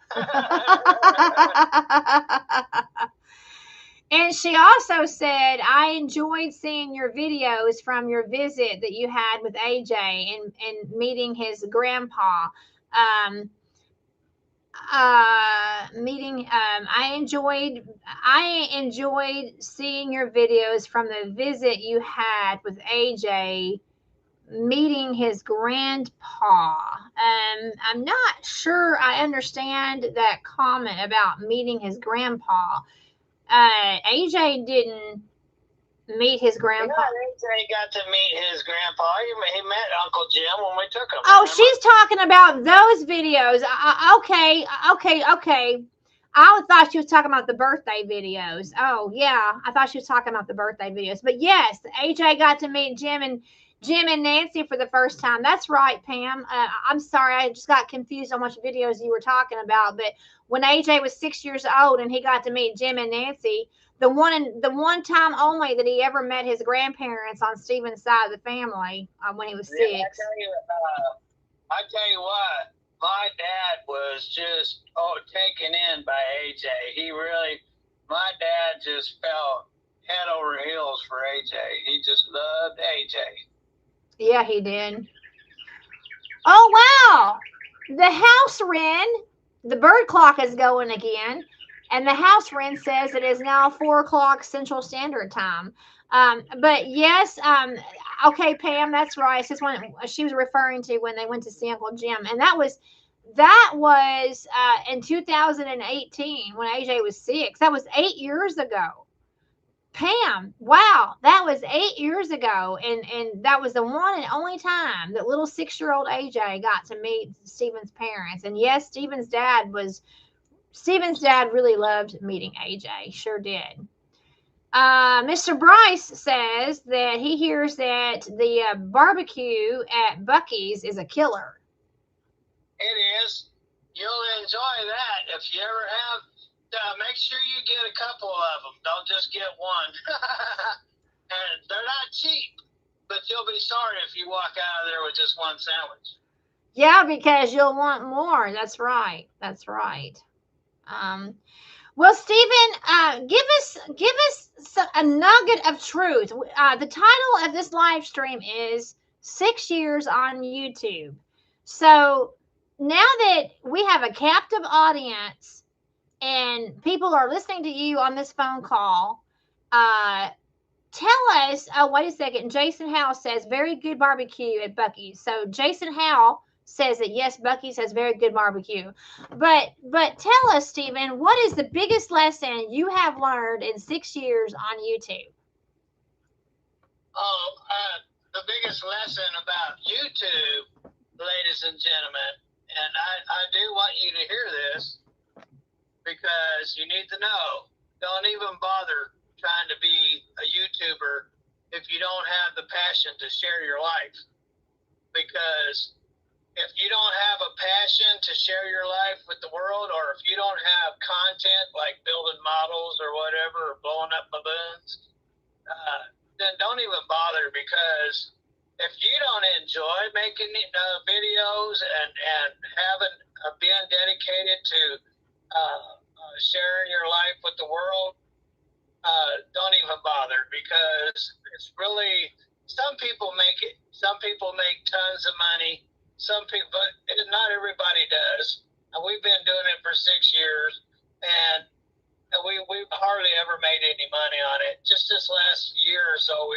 And she also said, I enjoyed seeing your videos from your visit that you had with AJ and meeting his grandpa. I enjoyed seeing your videos from the visit you had with AJ meeting his grandpa. I'm not sure I understand that comment about meeting his grandpa. AJ didn't meet his grandpa. Yeah, AJ got to meet his grandpa. He met Uncle Jim when we took him. Oh, remember? She's talking about those videos. Okay. I thought she was talking about the birthday videos. Oh, yeah. I thought she was talking about the birthday videos. But yes, AJ got to meet Jim and Nancy for the first time. That's right, Pam. I'm sorry. I just got confused on which videos you were talking about. But when AJ was 6 years old and he got to meet Jim and Nancy, the one time only that he ever met his grandparents on Stephen's side of the family when he was 6. I tell you what, my dad was just just taken in by AJ. My dad just fell head over heels for AJ. He just loved AJ. Yeah, he did. Oh, wow. The house wren, the bird clock is going again. And the house wren says it is now 4 o'clock Central Standard Time. But yes, okay, Pam, that's right. It's just when she was referring to when they went to see Uncle Jim. And that was in 2018 when AJ was 6. That was 8 years ago. Pam, wow, that was 8 years ago, and that was the one and only time that little 6-year-old AJ got to meet Stephen's parents. And yes, Stephen's dad really loved meeting AJ, sure did. Mr. Bryce says that he hears that the barbecue at Buc-ee's is a killer. It is. You'll enjoy that if you ever have. Make sure you get a couple of them. Don't just get one. And they're not cheap, but you'll be sorry if you walk out of there with just one sandwich. Yeah, because you'll want more. That's right. That's right. Well, Stephen, give us a nugget of truth. The title of this live stream is 6 Years on YouTube. So now that we have a captive audience and people are listening to you on this phone call, tell us, wait a second, Jason Howell says very good barbecue at Buc-ee's. So Jason Howell says that yes, Buc-ee's has very good barbecue. But tell us, Stephen, what is the biggest lesson you have learned in 6 years on YouTube? The biggest lesson about YouTube, ladies and gentlemen, and I do want you to hear this, because you need to know, don't even bother trying to be a YouTuber if you don't have the passion to share your life. Because if you don't have a passion to share your life with the world, or if you don't have content like building models or whatever, or blowing up balloons, then don't even bother, because if you don't enjoy making videos and being dedicated to sharing your life with the world, don't even bother, because it's really, some people make it. Some people make tons of money. Some people, but not everybody does. We've been doing it for 6 years, and we've hardly ever made any money on it. Just this last year or so,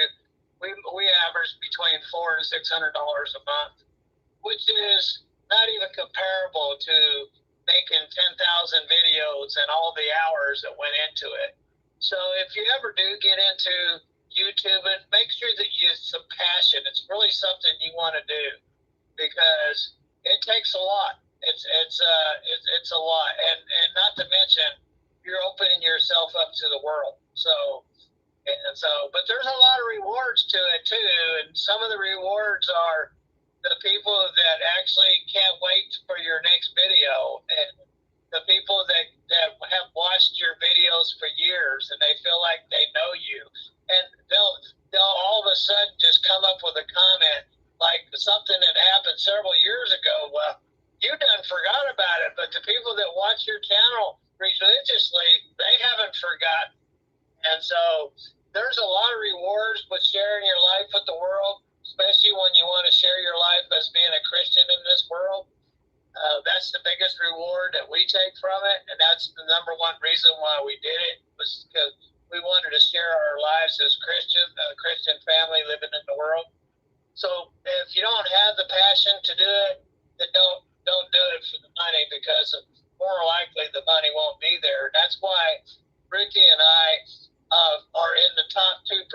we averaged between $400 and $600 a month, which is not even comparable to making 10,000 videos and all the hours that went into it. So if you ever do get into YouTube, make sure that you have some passion. It's really something you want to do, because it takes a lot. It's a lot, and not to mention you're opening yourself up to the world. But there's a lot of rewards to it too, and some of the rewards are the people that actually can't wait for your next video, and the people that have watched your videos for years, and they feel like they know you, and they'll all of a sudden just come up with a comment like something that happened several years ago. Well, you done forgot about it, but the people that watch your channel religiously, they haven't forgotten. And so there's a lot of rewards with sharing your life with the world, especially when you want to share your life as being a Christian in this world. That's the biggest reward that we take from it, and that's the number one reason why we did it, was because we wanted to share our lives as Christian, a Christian family living in the world. So if you don't have the passion to do it, then don't do it for the money, because more likely the money won't be there. That's why Ricky and I are in the top 2%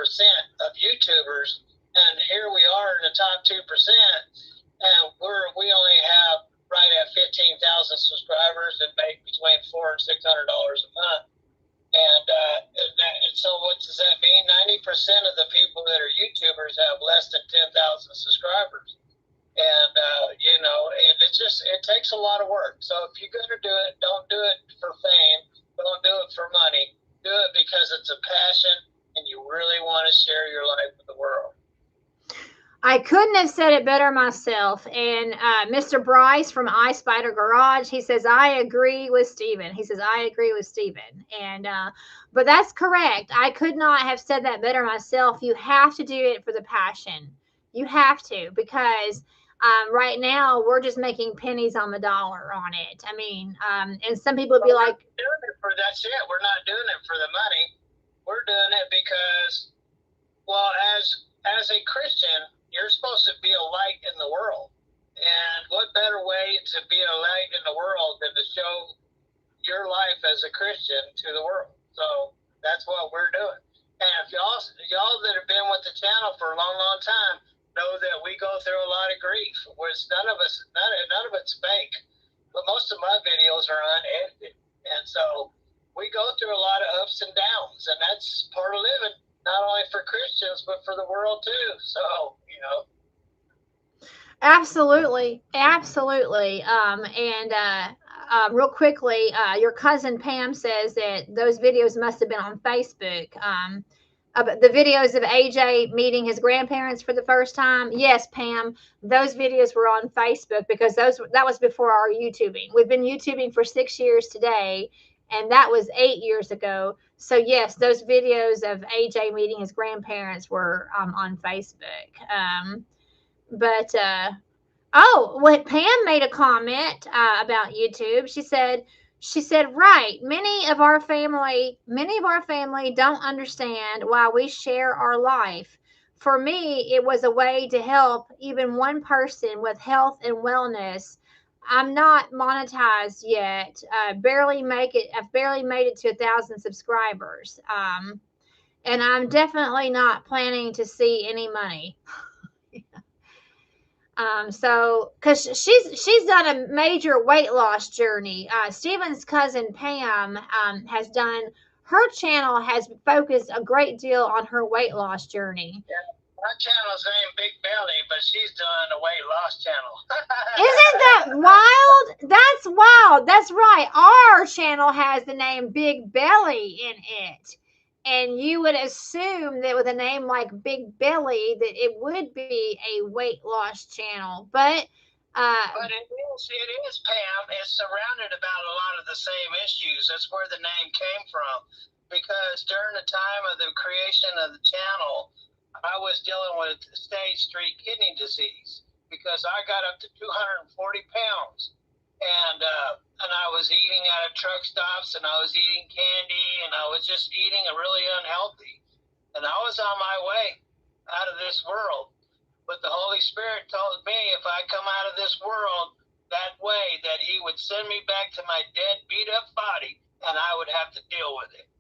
of YouTubers, and here we are in the top 2%, and we only have right at 15,000 subscribers and make between $400 and $600 a month. And so what does that mean? 90% of the people that are YouTubers have less than 10,000 subscribers. And, and it takes a lot of work. So if you're going to do it, don't do it for fame. Don't do it for money. Do it because it's a passion and you really want to share your life with the world. I couldn't have said it better myself. And Mr. Bryce from iSpider Garage, he says, I agree with Stephen. He says, I agree with Stephen. And, but that's correct. I could not have said that better myself. You have to do it for the passion. You have to, because right now we're just making pennies on the dollar on it. I mean, and some people would be like, that's it. We're not doing it for the money. We're doing it because, well, as a Christian, you're supposed to be a light in the world. And what better way to be a light in the world than to show your life as a Christian to the world? So that's what we're doing. And if y'all that have been with the channel for a long, long time know that we go through a lot of grief. Whereas none of it's fake. But most of my videos are unedited. And so we go through a lot of ups and downs. And that's part of living. Not only for Christians, but for the world too. So, you know. Absolutely. Real quickly, your cousin Pam says that those videos must have been on Facebook. The videos of AJ meeting his grandparents for the first time. Yes, Pam, those videos were on Facebook because that was before our YouTubing. We've been YouTubing for 6 years today, and that was 8 years ago. So yes, those videos of AJ meeting his grandparents were on Facebook. Pam made a comment about YouTube. She said, right, many of our family don't understand why we share our life. For me, it was a way to help even one person with health and wellness. I'm not monetized yet. I've barely made it to 1,000 subscribers. And I'm definitely not planning to see any money. Because she's done a major weight loss journey. Stephen's cousin Pam has done. Her channel has focused a great deal on her weight loss journey. Yeah. My channel's named Big Belly, but she's done a weight loss channel. Isn't that wild? That's wild. That's right. Our channel has the name Big Belly in it. And you would assume that with a name like Big Belly that it would be a weight loss channel. But it is, Pam. It's surrounded about a lot of the same issues. That's where the name came from. Because during the time of the creation of the channel, I was dealing with stage 3 kidney disease because I got up to 240 pounds. And I was eating out of truck stops, and I was eating candy, and I was just eating really unhealthy. And I was on my way out of this world. But the Holy Spirit told me if I come out of this world that way, that he would send me back to my dead, beat-up body, and I would have to deal with it.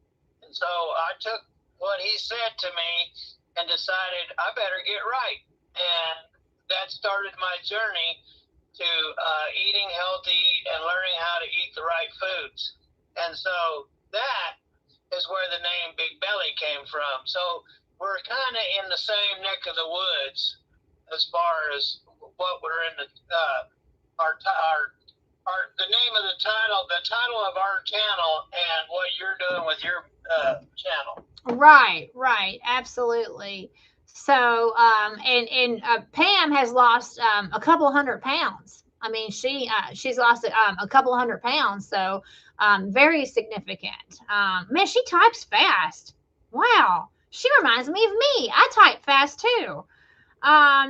And so I took what he said to me and decided I better get right. And that started my journey to eating healthy and learning how to eat the right foods. And so that is where the name Big Belly came from. So we're kind of in the same neck of the woods as far as what we're in the name of the title of our channel, and what you're doing with your channel. Right, absolutely. So, Pam has lost a couple hundred pounds. I mean, she's lost a couple hundred pounds. So, very significant. Man, she types fast. Wow, she reminds me of me. I type fast too.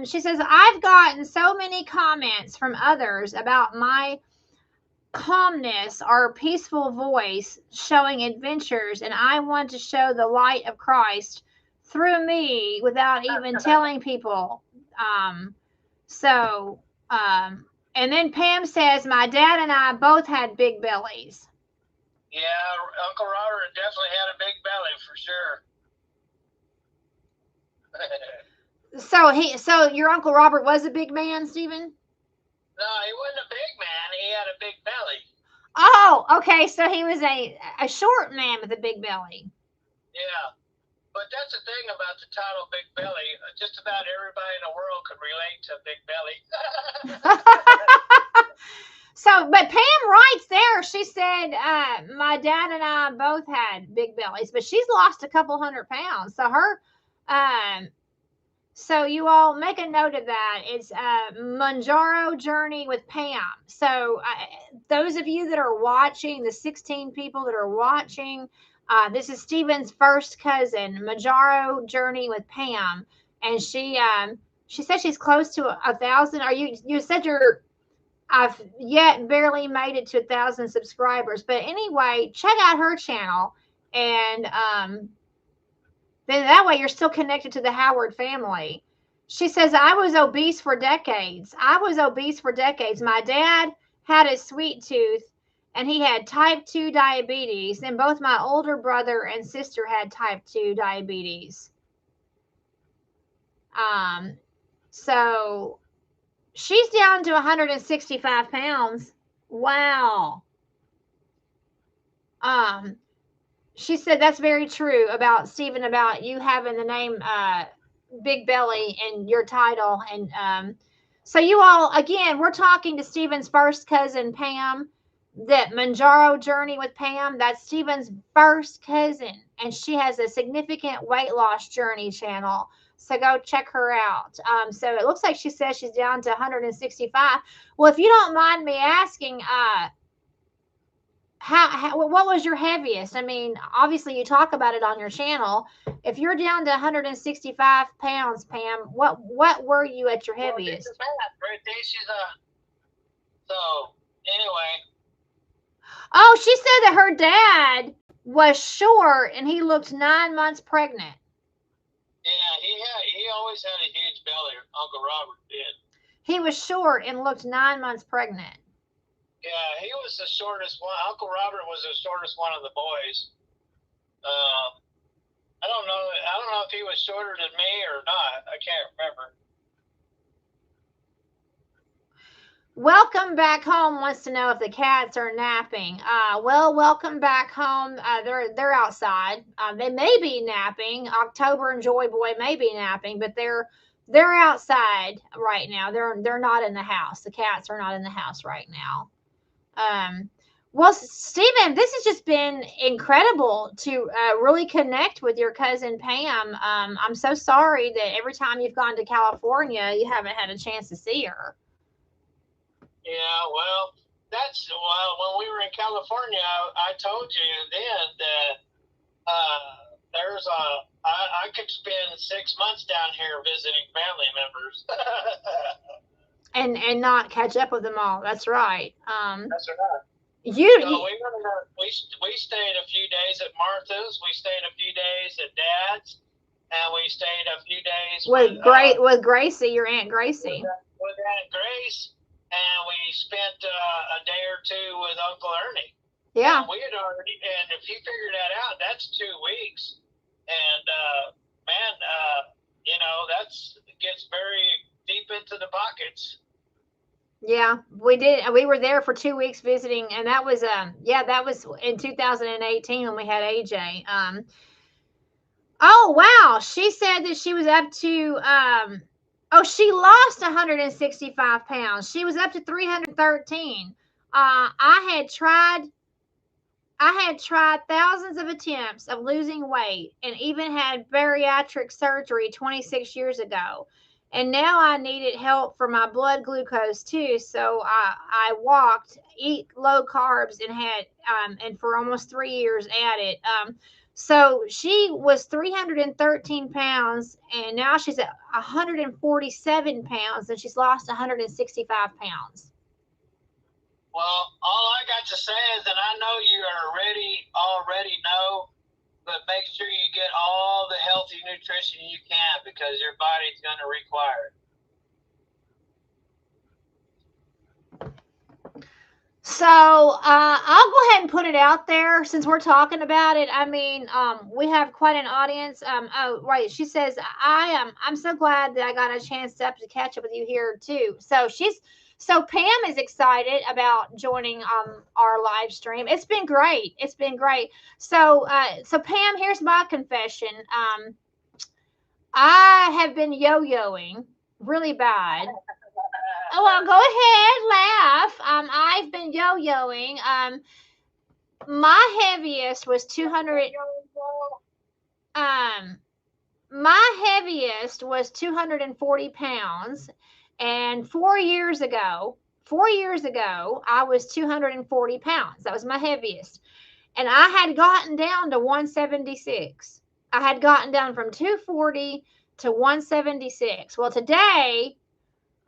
She says, I've gotten so many comments from others about my calmness or peaceful voice showing adventures, and I want to show the light of Christ through me without even telling people. And then Pam says, my dad and I both had big bellies. Yeah, Uncle Robert definitely had a big belly for sure. So your Uncle Robert was a big man, Stephen? No, he wasn't a big man. He had a big belly. Oh, okay. So he was a short man with a big belly. Yeah. But that's the thing about the title Big Belly. Just about everybody in the world could relate to Big Belly. But Pam writes there, she said, my dad and I both had big bellies, but she's lost a couple hundred pounds. So So you all make a note of that. It's Manjaro Journey with Pam. So those of you that are watching, the 16 people that are watching, this is Stephen's first cousin, Manjaro Journey with Pam, and she said she's close to 1,000. Are you said I've yet barely made it to 1,000 subscribers, but anyway, check out her channel, and then that way you're still connected to the Howard family. She says, I was obese for decades. My dad had a sweet tooth and he had type 2 diabetes, and both my older brother and sister had type 2 diabetes. So she's down to 165 pounds. Wow. She said that's very true about Stephen, about you having the name Big Belly in your title. And so you all, again, we're talking to Stephen's first cousin, Pam, that Manjaro Journey with Pam. That's Stephen's first cousin, and she has a significant weight loss journey channel. So go check her out. So it looks like she says she's down to 165. Well, if you don't mind me asking, what was your heaviest? I mean, obviously you talk about it on your channel. If you're down to 165 pounds, Pam, what were you at your heaviest? So anyway. Oh, she said that her dad was short and he looked 9 months pregnant. Yeah, he always had a huge belly. Uncle Robert did. He was short and looked 9 months pregnant. Yeah, he was the shortest one. Uncle Robert was the shortest one of the boys. I don't know if he was shorter than me or not. I can't remember. Welcome back home wants to know if the cats are napping. Well, welcome back home. They're outside. They may be napping. October and Joy Boy may be napping, but they're outside right now. They're not in the house. The cats are not in the house right now. Well, Stephen, this has just been incredible to really connect with your cousin Pam. I'm so sorry that every time you've gone to California, you haven't had a chance to see her. Yeah, well, when we were in California, I told you then that I could spend 6 months down here visiting family members. and not catch up with them all. That's right. That's right. We stayed a few days at Martha's. We stayed a few days at Dad's, and we stayed a few days with Gracie, your Aunt Gracie. With Aunt Grace, and we spent a day or two with Uncle Ernie. Yeah. And we had already, and if you figure that out, that's 2 weeks, and gets very deep into the pockets. Yeah, we did. We were there for 2 weeks visiting, and that was that was in 2018 when we had AJ. Oh wow, she said that she was up to she lost 165 pounds. She was up to 313. I had tried thousands of attempts of losing weight and even had bariatric surgery 26 years ago. And now I needed help for my blood glucose too. So I walked, eat low carbs, and had and for almost 3 years at it. So she was 313 pounds, and now she's at 147 pounds, and she's lost 165 pounds. Well, all I got to say is that I know you already know, but make sure you get all the healthy nutrition you can, because your body's going to require it. So I'll go ahead and put it out there since we're talking about it. I mean, we have quite an audience. Oh, right. She says, I'm so glad that I got a chance to catch up with you here too. So Pam is excited about joining our live stream. It's been great. So Pam, here's my confession. I have been yo-yoing really bad. Oh, well, go ahead, laugh. I've been yo-yoing. My heaviest was 200. my heaviest was 240 pounds. And 4 years ago, I was 240 pounds. That was my heaviest. And I had gotten down to 176. I had gotten down from 240 to 176. Well, today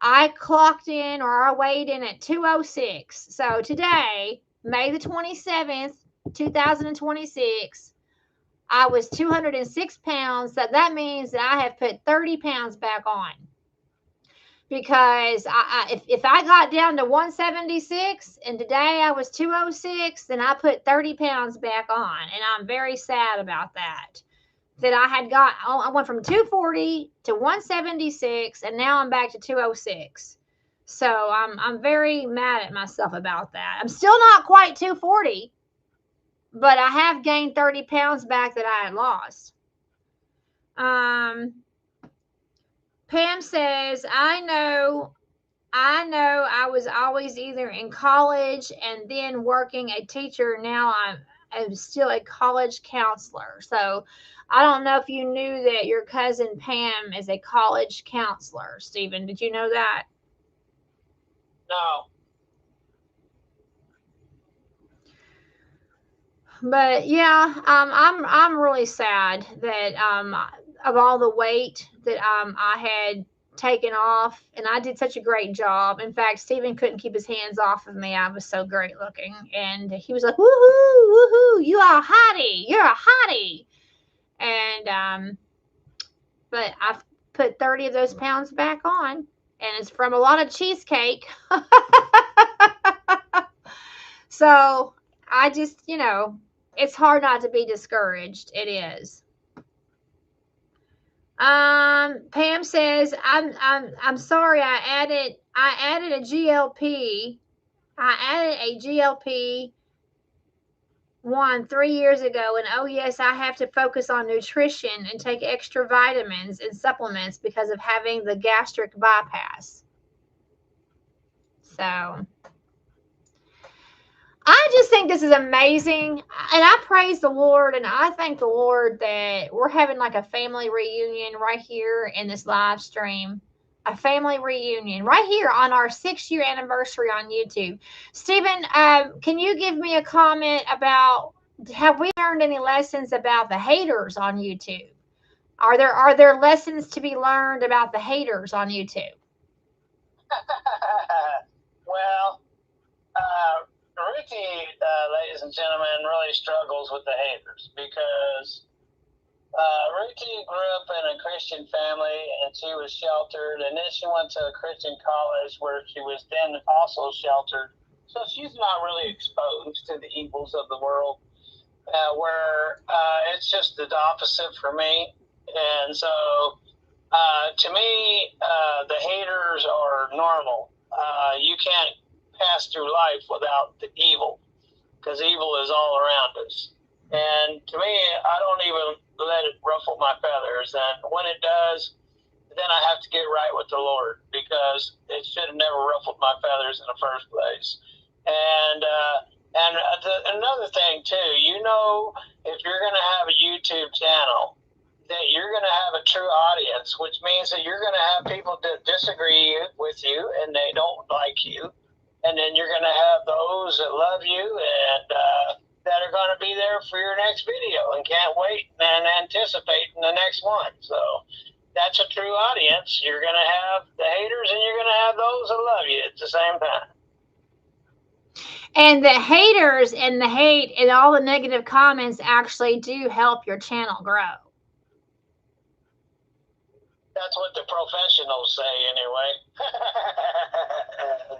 I clocked in, or I weighed in at 206. So today, May the 27th, 2026, I was 206 pounds. So that means that I have put 30 pounds back on. Because if I got down to 176 and today I was 206, then I put 30 pounds back on. And I'm very sad about that. That I went from 240 to 176 and now I'm back to 206. So I'm very mad at myself about that. I'm still not quite 240, but I have gained 30 pounds back that I had lost. Pam says, I know I was always either in college and then working a teacher. Now I'm still a college counselor. So I don't know if you knew that your cousin Pam is a college counselor. Stephen, did you know that? No. But yeah, I'm really sad that of all the weight that I had taken off, and I did such a great job. In fact, Stephen couldn't keep his hands off of me. I was so great looking, and he was like, "Woohoo, woohoo! You are a hottie. You're a hottie." And but I've put 30 of those pounds back on, and it's from a lot of cheesecake. So I just, it's hard not to be discouraged. It is. Pam says, I'm sorry. I added a GLP. I added a GLP one 3 years ago, and oh yes, I have to focus on nutrition and take extra vitamins and supplements because of having the gastric bypass. So I just think this is amazing. And I praise the Lord and I thank the Lord that we're having like a family reunion right here in this live stream. A family reunion right here on our 6-year anniversary on YouTube. Stephen, can you give me a comment about, have we learned any lessons about the haters on YouTube? Are there lessons to be learned about the haters on YouTube? Well, Ruthie, ladies and gentlemen, really struggles with the haters because Ruthie grew up in a Christian family and she was sheltered, and then she went to a Christian college where she was then also sheltered. So she's not really exposed to the evils of the world, where it's just the opposite for me. And so to me, the haters are normal. You can't pass through life without the evil, because evil is all around us. And to me, I don't even let it ruffle my feathers. And when it does, then I have to get right with the Lord, because it should have never ruffled my feathers in the first place. And another thing too, if you're going to have a YouTube channel, that you're going to have a true audience, which means that you're going to have people that disagree with you and they don't like you. And then you're going to have those that love you and that are going to be there for your next video and can't wait and anticipate in the next one. So that's a true audience. You're going to have the haters and you're going to have those that love you at the same time. And the haters and the hate and all the negative comments actually do help your channel grow. That's what the professionals say anyway.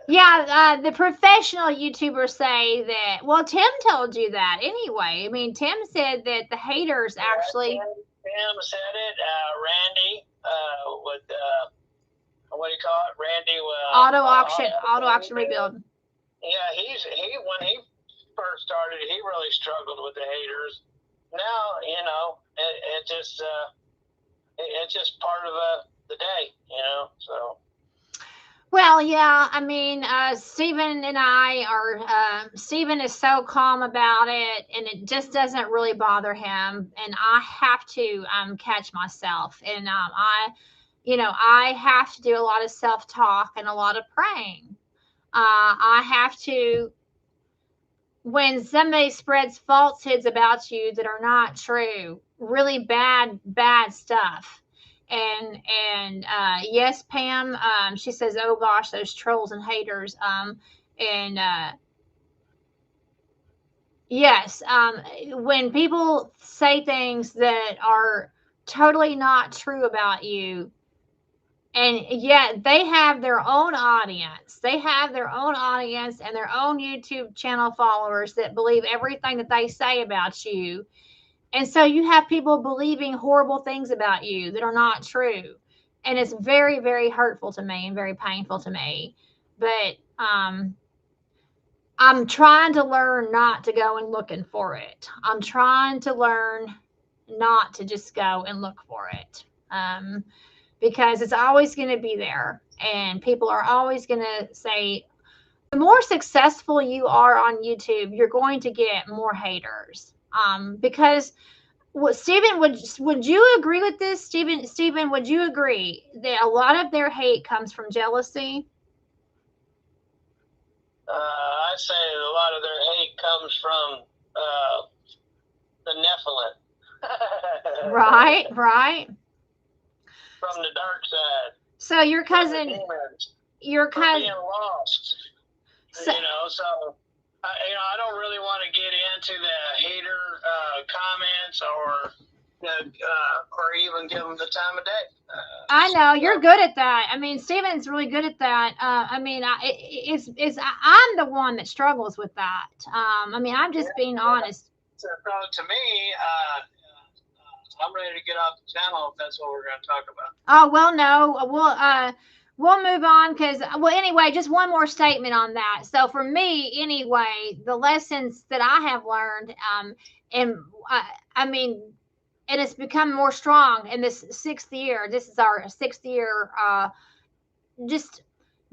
Yeah, the professional YouTubers say that. Well, Tim told you that anyway. I mean, Tim said that the haters actually. Tim said it. Randy with what do you call it? Randy Auto auction rebuild. Yeah, when he first started, he really struggled with the haters. Now, it's just part of the day, so. Well, yeah, I mean, Stephen and I are, Stephen is so calm about it and it just doesn't really bother him. And I have to catch myself. And I have to do a lot of self talk and a lot of praying. I have to, when somebody spreads falsehoods about you that are not true, really bad stuff. Yes, Pam, she says, oh gosh, those trolls and haters. And Yes, when people say things that are totally not true about you, and yet they have their own audience. They have their own audience and their own YouTube channel followers that believe everything that they say about you. And so you have people believing horrible things about you that are not true. And it's very, very hurtful to me and very painful to me. But I'm trying to learn not to go and looking for it. I'm trying to learn not to just go and look for it. Because it's always going to be there. And people are always going to say, the more successful you are on YouTube, you're going to get more haters. Because Stephen, would you agree with this? Stephen, would you agree that a lot of their hate comes from jealousy? I'd say a lot of their hate comes from the Nephilim. Right. From the dark side. So your cousin, being lost. So, So I don't really want to get into the hater comments or even give them the time of day. I know you're good at that. I mean, Steven's really good at that. I'm the one that struggles with that. I'm just being honest. So to me, I'm ready to get off the channel if that's what we're going to talk about. Oh well, no, we'll move on because anyway, just one more statement on that. So for me, anyway, the lessons that I have learned, and it's become more strong in this 6th year. This is our 6th year. Just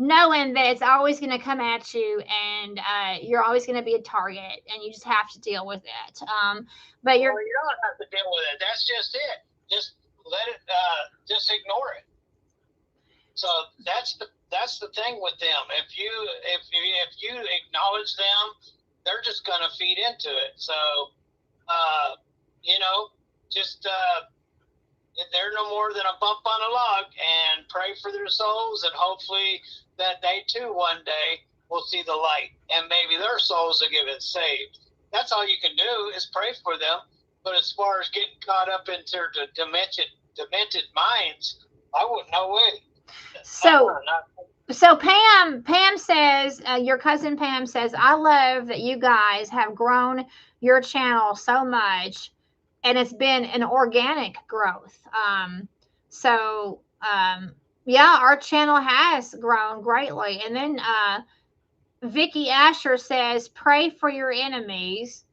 knowing that it's always going to come at you, and you're always going to be a target, and you just have to deal with it. But you don't have to deal with it. That's just it. Just let it. Just ignore it. So that's the thing with them. If you acknowledge them, they're just going to feed into it. So they're no more than a bump on a log, and pray for their souls, and hopefully that they too one day will see the light, and maybe their souls will get saved. That's all you can do is pray for them. But as far as getting caught up into the demented minds, I wouldn't know way. So Pam says, your cousin Pam says, I love that you guys have grown your channel so much, and it's been an organic growth. Yeah, our channel has grown greatly. And then Vicky Asher says, pray for your enemies.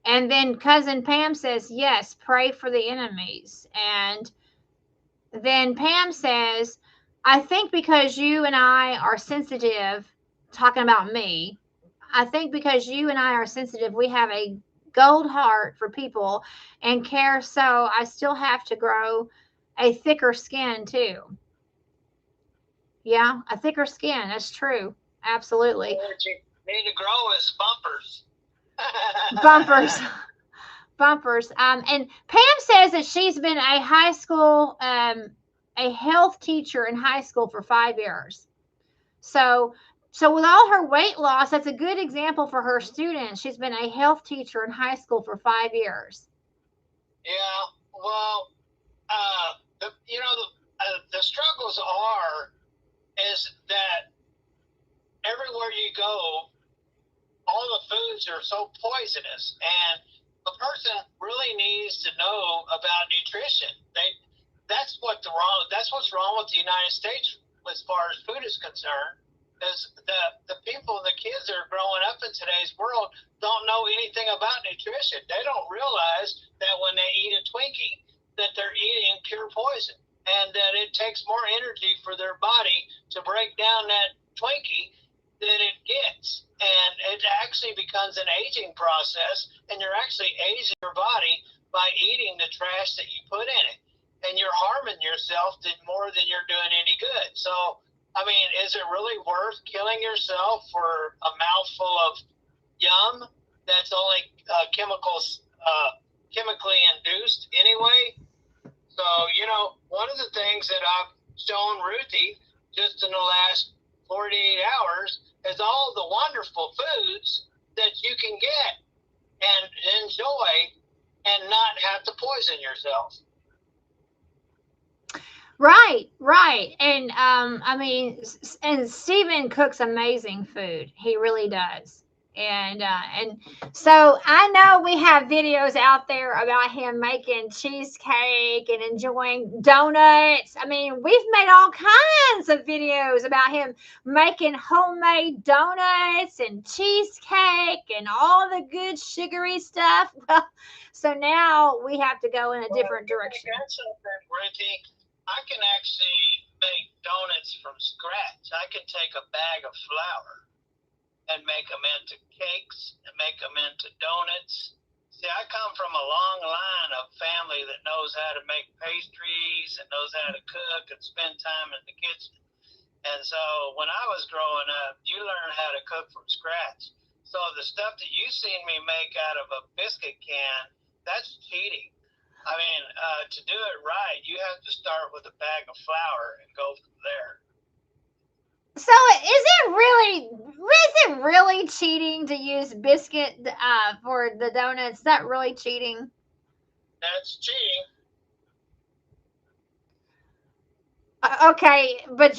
And then cousin Pam says, yes, pray for the enemies. And then Pam says, I think because you and I are sensitive, talking about me, I think because you and I are sensitive, we have a gold heart for people and care. So I still have to grow a thicker skin too. Yeah, a thicker skin. That's true. Absolutely. What you need to grow is bumpers. Bumpers. And Pam says that she's been a high school, a health teacher in high school for 5 years. So with all her weight loss, that's a good example for her students. She's been a health teacher in high school for 5 years. Yeah, well, the struggles is that everywhere you go, all the foods are so poisonous, and the person really needs to know about nutrition. That's what's wrong with the United States as far as food is concerned. Is the people, the kids that are growing up in today's world don't know anything about nutrition. They don't realize that when they eat a Twinkie, that they're eating pure poison. and that it takes more energy for their body to break down that Twinkie than it gets. And it actually becomes an aging process, and you're actually aging your body by eating the trash that you put in it. And you're harming yourself more than you're doing any good. So, I mean, is it really worth killing yourself for a mouthful of yum that's only chemically induced anyway? So, you know, one of the things that I've shown Ruthie just in the last 48 hours is all the wonderful foods that you can get and enjoy and not have to poison yourself. Right. And I mean, and Stephen cooks amazing food. He really does. And so I know we have videos out there about him making cheesecake and enjoying donuts. I mean, we've made all kinds of videos about him making homemade donuts and cheesecake and all the good sugary stuff. Well, so now we have to go in a different direction. That's something, Ruthie. I can actually make donuts from scratch. I can take a bag of flour and make them into cakes and make them into donuts. See, I come from a long line of family that knows how to make pastries and knows how to cook and spend time in the kitchen. And so when I was growing up, you learn how to cook from scratch. So the stuff that you've seen me make out of a biscuit can, that's cheating. I mean, to do it right, you have to start with a bag of flour and go from there. So is it really cheating to use biscuit for the donuts? Is that really cheating? That's cheating. Okay, but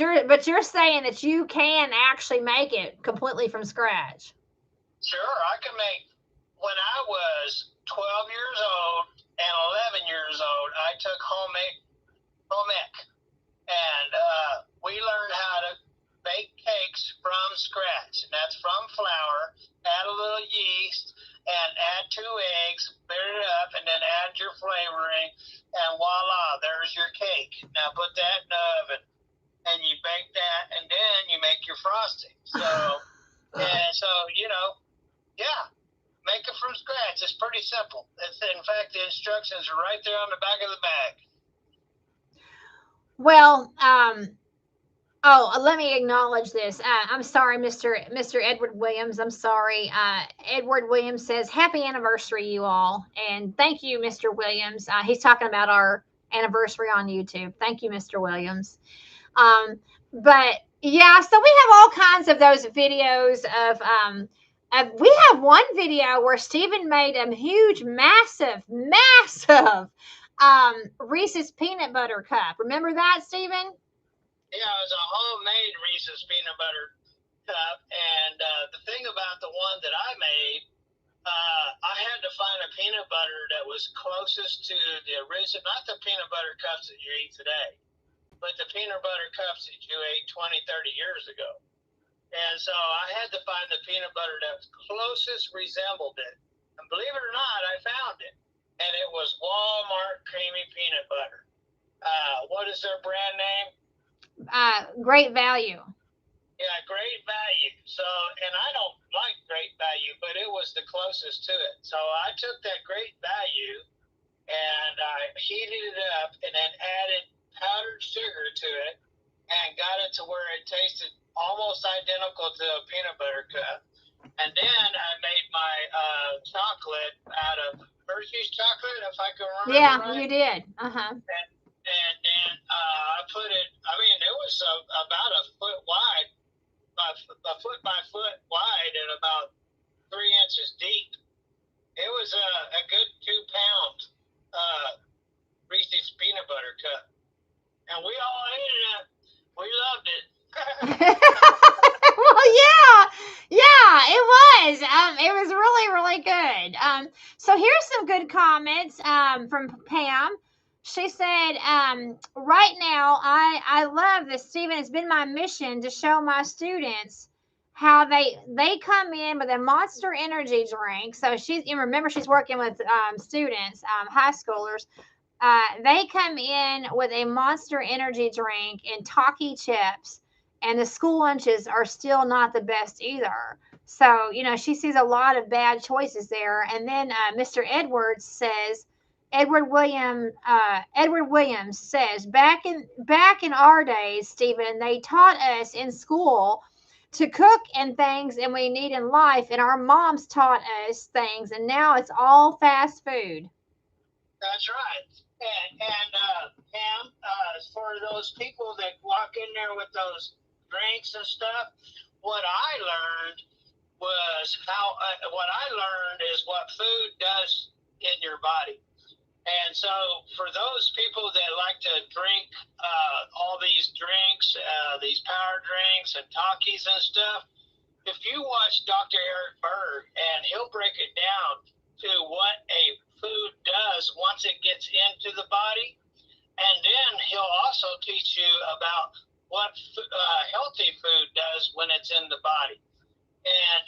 you're saying that you can actually make it completely from scratch. Sure, I can make. When I was 12 years old and 11 years old, I took home ec, and we learned how to bake cakes from scratch, and that's from flour. Add a little yeast and add 2 eggs, beat it up, and then add your flavoring, and voila, there's your cake. Now put that in the oven, and you bake that, and then you make your frosting. So, you know, yeah. Make it from scratch. It's pretty simple. In fact, the instructions are right there on the back of the bag. Well, let me acknowledge this. I'm sorry, Mr. Edward Williams. I'm sorry. Edward Williams says, "Happy anniversary, you all." And thank you, Mr. Williams. He's talking about our anniversary on YouTube. Thank you, Mr. Williams. But yeah, so we have all kinds of those videos of we have one video where Stephen made a huge, massive Reese's peanut butter cup. Remember that, Stephen? Yeah, it was a homemade Reese's peanut butter cup. And the thing about the one that I made, I had to find a peanut butter that was closest to the original, not the peanut butter cups that you eat today, but the peanut butter cups that you ate 20, 30 years ago. And so I had to find the peanut butter that was closest resembled it. And believe it or not, I found it. And it was Walmart creamy peanut butter. What is their brand name? Great Value. Yeah, Great Value. So, and I don't like Great Value, but it was the closest to it. So I took that Great Value and I heated it up and then added powdered sugar to it and got it to where it tasted almost identical to a peanut butter cup. And then I made my chocolate out of Hershey's chocolate, if I can remember. Yeah, right. You did. And then I put it, I mean, it was about a foot wide, a foot by foot wide and about 3 inches deep. It was a good 2-pound Reese's peanut butter cup. And we all ate it. We loved it. Well, yeah, it was. It was really, really good. So here's some good comments from Pam. She said, right now, I love this, Stephen. It's been my mission to show my students how they come in with a Monster Energy drink. So remember, she's working with students, high schoolers. They come in with a Monster Energy drink and Talkie chips, and the school lunches are still not the best either. So, she sees a lot of bad choices there. And then Mr. Edwards says, Edward Williams says, back in our days, Stephen, they taught us in school to cook and things and we need in life, and our moms taught us things, and now it's all fast food. That's right. And for those people that walk in there with those drinks and stuff, what I learned is what food does in your body. And so for those people that like to drink all these drinks, these power drinks and Takis and stuff, if you watch Dr. Eric Berg, and he'll break it down to what a food does once it gets into the body, and then he'll also teach you about what healthy food does when it's in the body. And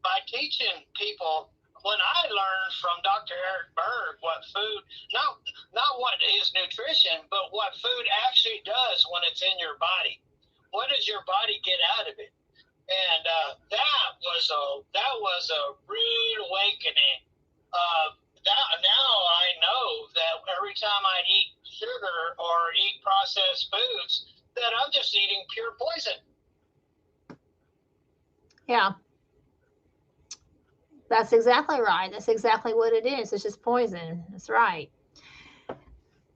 by teaching people, when I learned from Dr. Eric Berg what food, not what is nutrition, but what food actually does when it's in your body. What does your body get out of it? And that was a rude awakening. Now I know that every time I eat sugar or eat processed foods, that I'm just eating pure poison. Yeah. That's exactly right. That's exactly what it is. It's just poison. That's right.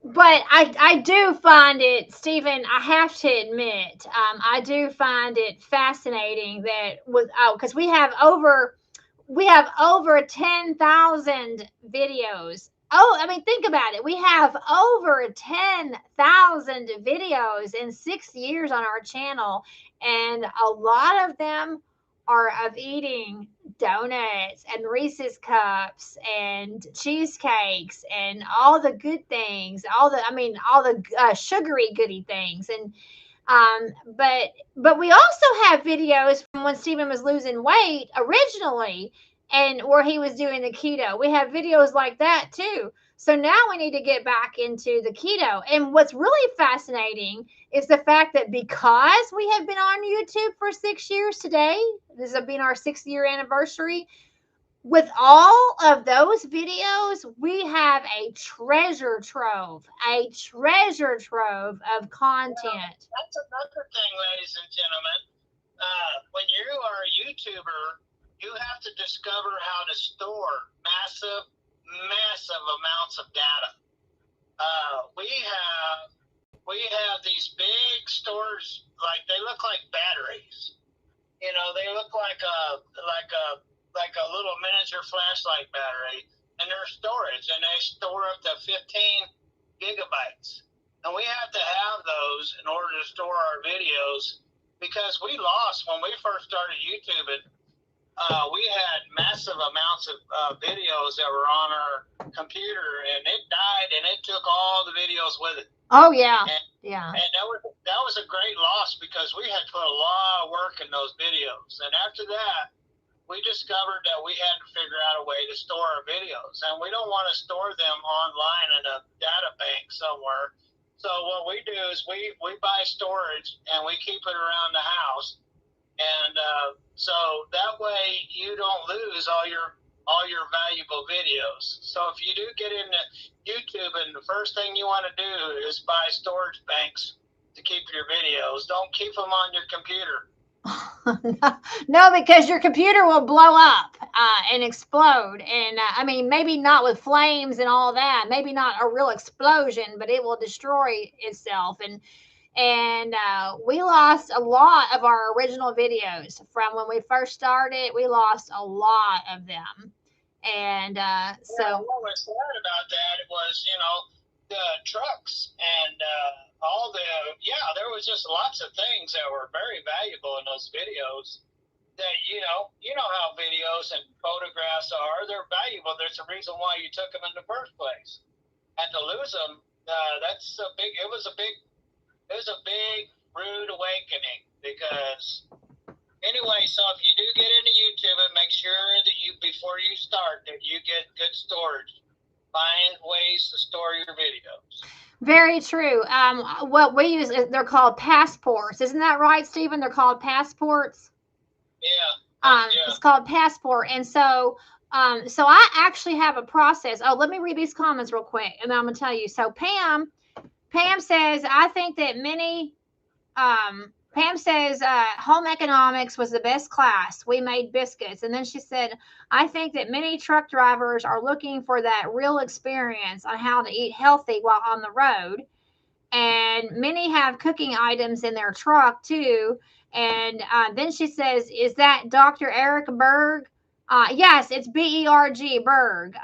But I do find it, Stephen, I have to admit, I do find it fascinating that because we have over 10,000 videos. Oh, I mean, think about it. We have over 10,000 videos in 6 years on our channel, and a lot of them are of eating donuts and Reese's cups and cheesecakes and all the good things, all the sugary goody things. And but we also have videos from when Stephen was losing weight originally, and where he was doing the keto. We have videos like that too. So now we need to get back into the keto. And what's really fascinating is the fact that because we have been on YouTube for 6 years today, this has been our 6th year anniversary, with all of those videos, we have a treasure trove of content. That's another thing, ladies and gentlemen. When you are a YouTuber, you have to discover how to store massive amounts of data. We have these big stores, like they look like batteries. You know, they look like a little miniature flashlight battery, and they're storage, and they store up to 15 gigabytes. And we have to have those in order to store our videos, because we lost when we first started YouTubing. We had massive amounts of videos that were on our computer, and it died, and it took all the videos with it. Oh yeah, And that was a great loss, because we had put a lot of work in those videos. And after that, we discovered that we had to figure out a way to store our videos, and we don't want to store them online in a data bank somewhere. So what we do is we buy storage, and we keep it around the house. And so that way you don't lose all your valuable videos. So if you do get into YouTube, and the first thing you want to do is buy storage banks to keep your videos. Don't keep them on your computer. No, because your computer will blow up and explode. And I mean, maybe not with flames and all that, maybe not a real explosion, but it will destroy itself. And we lost a lot of our original videos from when we first started. We lost a lot of them. And so what was sad about that was, the trucks and there was just lots of things that were very valuable in those videos that, you know how videos and photographs are. They're valuable. There's a reason why you took them in the first place. And to lose them, it was a big rude awakening, because anyway, so if you do get into YouTube, and make sure that before you start, that you get good storage. Find ways to store your videos. Very true. What we use, they're called passports. Isn't that right, Stephen? They're called passports. Yeah. It's called Passport. And so, so I actually have a process. Oh, let me read these comments real quick, and then I'm gonna tell you. So Pam says, I think that Pam says home economics was the best class. We made biscuits. And then she said, I think that many truck drivers are looking for that real experience on how to eat healthy while on the road. And many have cooking items in their truck too. And then she says, is that Dr. Eric Berg? Yes, it's Berg, Berg.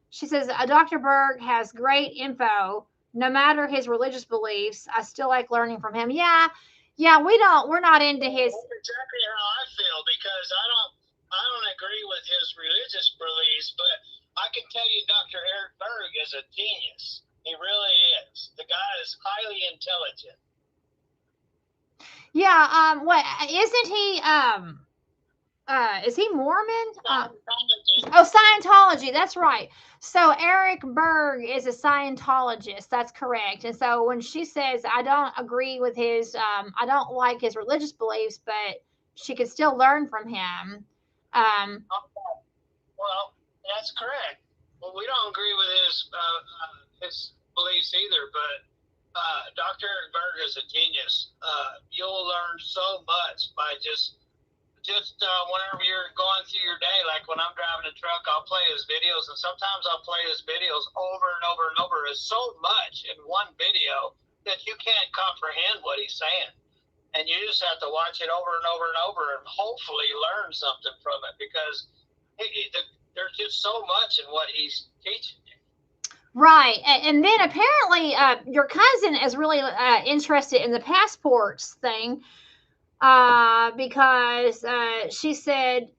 She says, Dr. Berg has great info. No matter his religious beliefs, I still like learning from him. Yeah, we're not into his. That's exactly how I feel, because I don't agree with his religious beliefs, but I can tell you Dr. Eric Berg is a genius. He really is. The guy is highly intelligent. Yeah, what isn't he is he Mormon? Scientology, that's right. So Eric Berg is a Scientologist, that's correct. And so when she says I don't agree with his I don't like his religious beliefs, but she could still learn from him. Well, that's correct. Well, we don't agree with his beliefs either, but Dr. Eric Berg is a genius. You'll learn so much by just whenever you're going through your day, like when I'm driving a truck, I'll play his videos, and sometimes I'll play his videos over and over and over. It's so much in one video that you can't comprehend what he's saying. And you just have to watch it over and over and over and hopefully learn something from it, because there's just so much in what he's teaching you. Right. And then apparently your cousin is really interested in the passports thing. Because she said,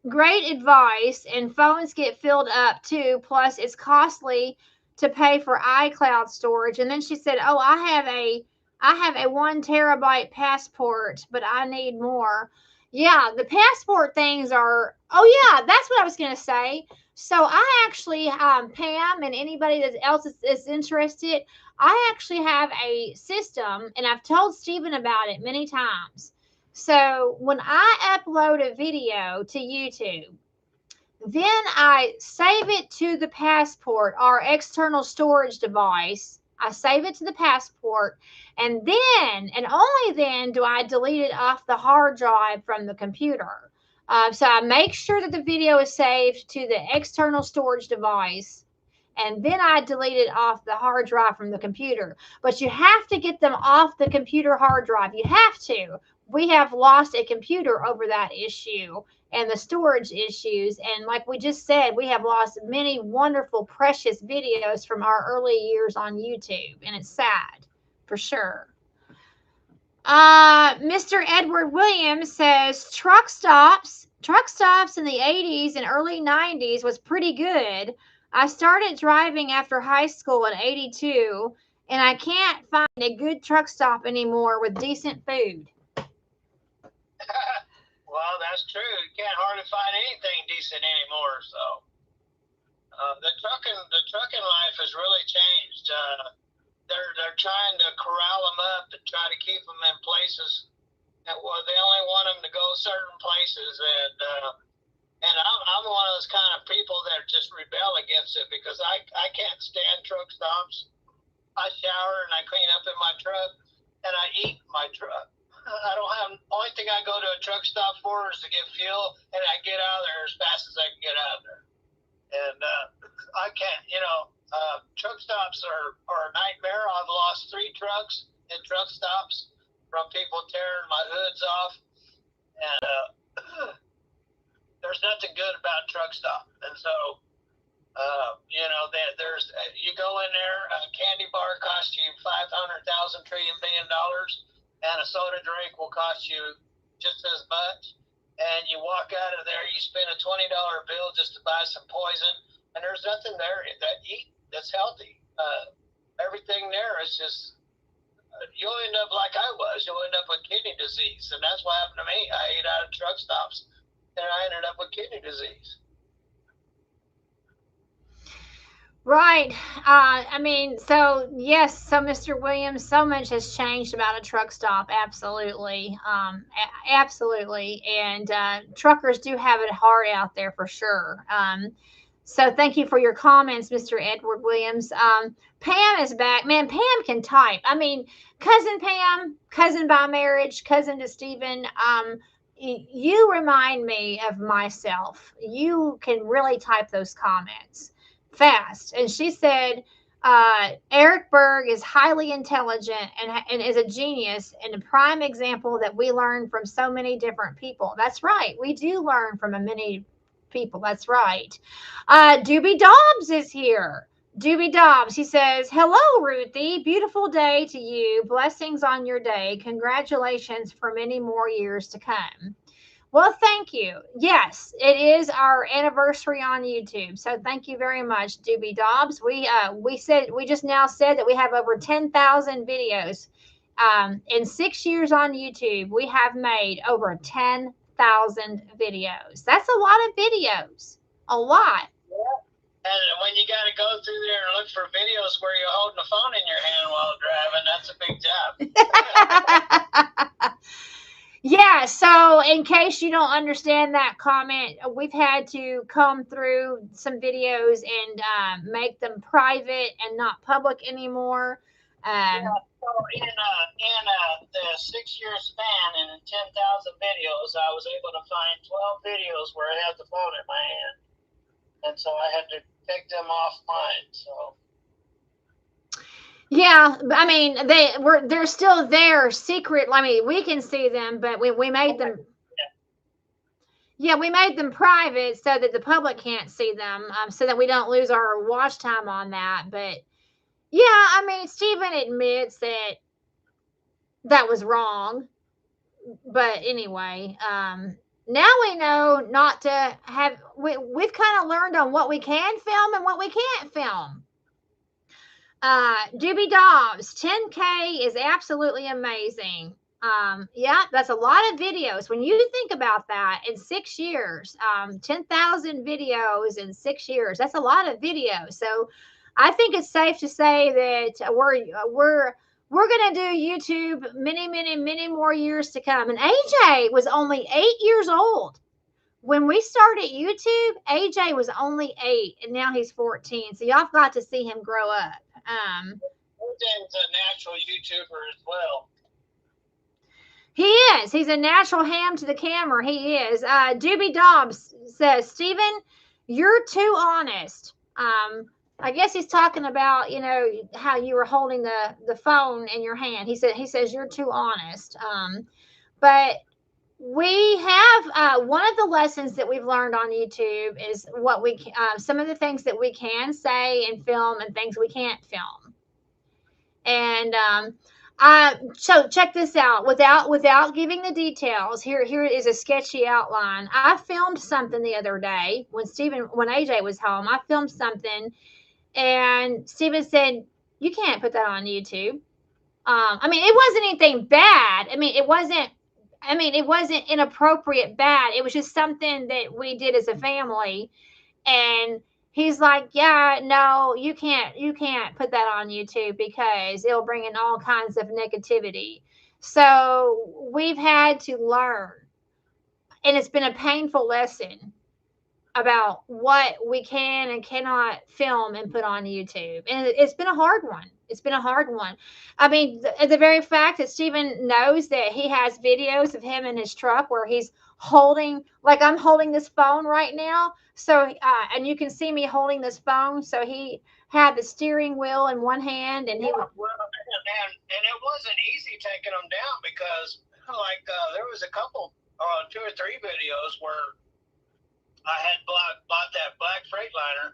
great advice, and phones get filled up too. Plus, it's costly to pay for iCloud storage. And then she said, oh, I have a 1 terabyte passport, but I need more. Yeah, the passport things are, oh yeah, that's what I was going to say. So I actually, Pam and anybody that else is interested, I actually have a system, and I've told Stephen about it many times. So when I upload a video to YouTube, then I save it to the passport, our external storage device. I save it to the passport, and then, and only then, do I delete it off the hard drive from the computer. So I make sure that the video is saved to the external storage device, and then I delete it off the hard drive from the computer. But you have to get them off the computer hard drive. You have to. We have lost a computer over that issue and the storage issues. And like we just said, we have lost many wonderful, precious videos from our early years on YouTube. And it's sad, for sure. Mr. Edward Williams says truck stops in the 80s and early 90s was pretty good. I started driving after high school in 82, and I can't find a good truck stop anymore with decent food. Well, that's true. You can't hardly find anything decent anymore. So the trucking life has really changed. They're trying to corral them up and try to keep them in places that, well, they only want them to go certain places, and I'm one of those kind of people that just rebel against it, because I can't stand truck stops. I shower and I clean up in my truck, and I eat my truck. I don't have, only thing I go to a truck stop for is to get fuel, and I get out of there as fast as I can get out of there. And I can't, truck stops are a nightmare. I've lost 3 trucks in truck stops from people tearing my hoods off, and there's nothing good about truck stop. And so, there's you go in there, a candy bar costs you $500,000 billion, and a soda drink will cost you just as much. And you walk out of there, you spend a $20 bill just to buy some poison, and there's nothing there that's healthy. Everything there is just, you'll end up like I was. You'll end up with kidney disease, and that's what happened to me. I ate out of truck stops, and I ended up with kidney disease. Right. I mean, so yes, so Mr. Williams, so much has changed about a truck stop. Absolutely. Absolutely. And truckers do have it hard out there for sure. So thank you for your comments, Mr. Edward Williams. Pam is back. Man, Pam can type. I mean, cousin Pam, cousin by marriage, cousin to Stephen. You remind me of myself. You can really type those comments fast. And she said, Eric Berg is highly intelligent and is a genius and a prime example that we learn from so many different people. That's right. We do learn from a many people. That's right. Doobie Dobbs is here. Doobie Dobbs, he says, hello, Ruthie. Beautiful day to you. Blessings on your day. Congratulations for many more years to come. Well, thank you. Yes, it is our anniversary on YouTube. So thank you very much, Doobie Dobbs. We just now said that we have over 10,000 videos. In 6 years on YouTube, we have made over 10,000 videos. That's a lot of videos. A lot. And when you got to go through there and look for videos where you're holding a phone in your hand while driving, that's a big job. Yeah, so in case you don't understand that comment, we've had to comb through some videos and make them private and not public anymore. Yeah, so in the 6 year span and in 10,000 videos, I was able to find 12 videos where I had the phone in my hand. And so I had to take them off mine. So yeah, I mean they're still there, secret. I mean, we can see them, but we made them. Yeah, we made them private so that the public can't see them, so that we don't lose our watch time on that. But yeah, I mean, Stephen admits that that was wrong. But anyway, now we know not to have. We've kind of learned on what we can film and what we can't film. Doobie Dobbs, 10K is absolutely amazing. Yeah, that's a lot of videos. When you think about that, in 6 years, 10,000 videos in 6 years, that's a lot of videos. So I think it's safe to say that we're going to do YouTube many more years to come. And AJ was only 8 years old. When we started YouTube, AJ was only 8 and now he's 14. So y'all got to see him grow up. AJ's a natural YouTuber as well. He is. He's a natural ham to the camera. He is. Doobie Dobbs says, Stephen, you're too honest. I guess he's talking about, how you were holding the phone in your hand. He says you're too honest. But we have one of the lessons that we've learned on YouTube is some of the things that we can say and film and things we can't film. And so check this out. Without giving the details, here is a sketchy outline. I filmed something the other day when AJ was home. I filmed something, and Stephen said, "You can't put that on YouTube." I mean, it wasn't anything bad. I mean, it wasn't inappropriate bad. It was just something that we did as a family. And he's like, yeah, no, you can't put that on YouTube because it'll bring in all kinds of negativity. So we've had to learn. And it's been a painful lesson about what we can and cannot film and put on YouTube. And it's been a hard one. It's been a hard one. I mean, the very fact that Stephen knows that he has videos of him in his truck where he's holding, like I'm holding this phone right now. So, and you can see me holding this phone. So he had the steering wheel in one hand and he and it wasn't easy taking them down because there was a couple, 2 or 3 videos where I had bought that black Freightliner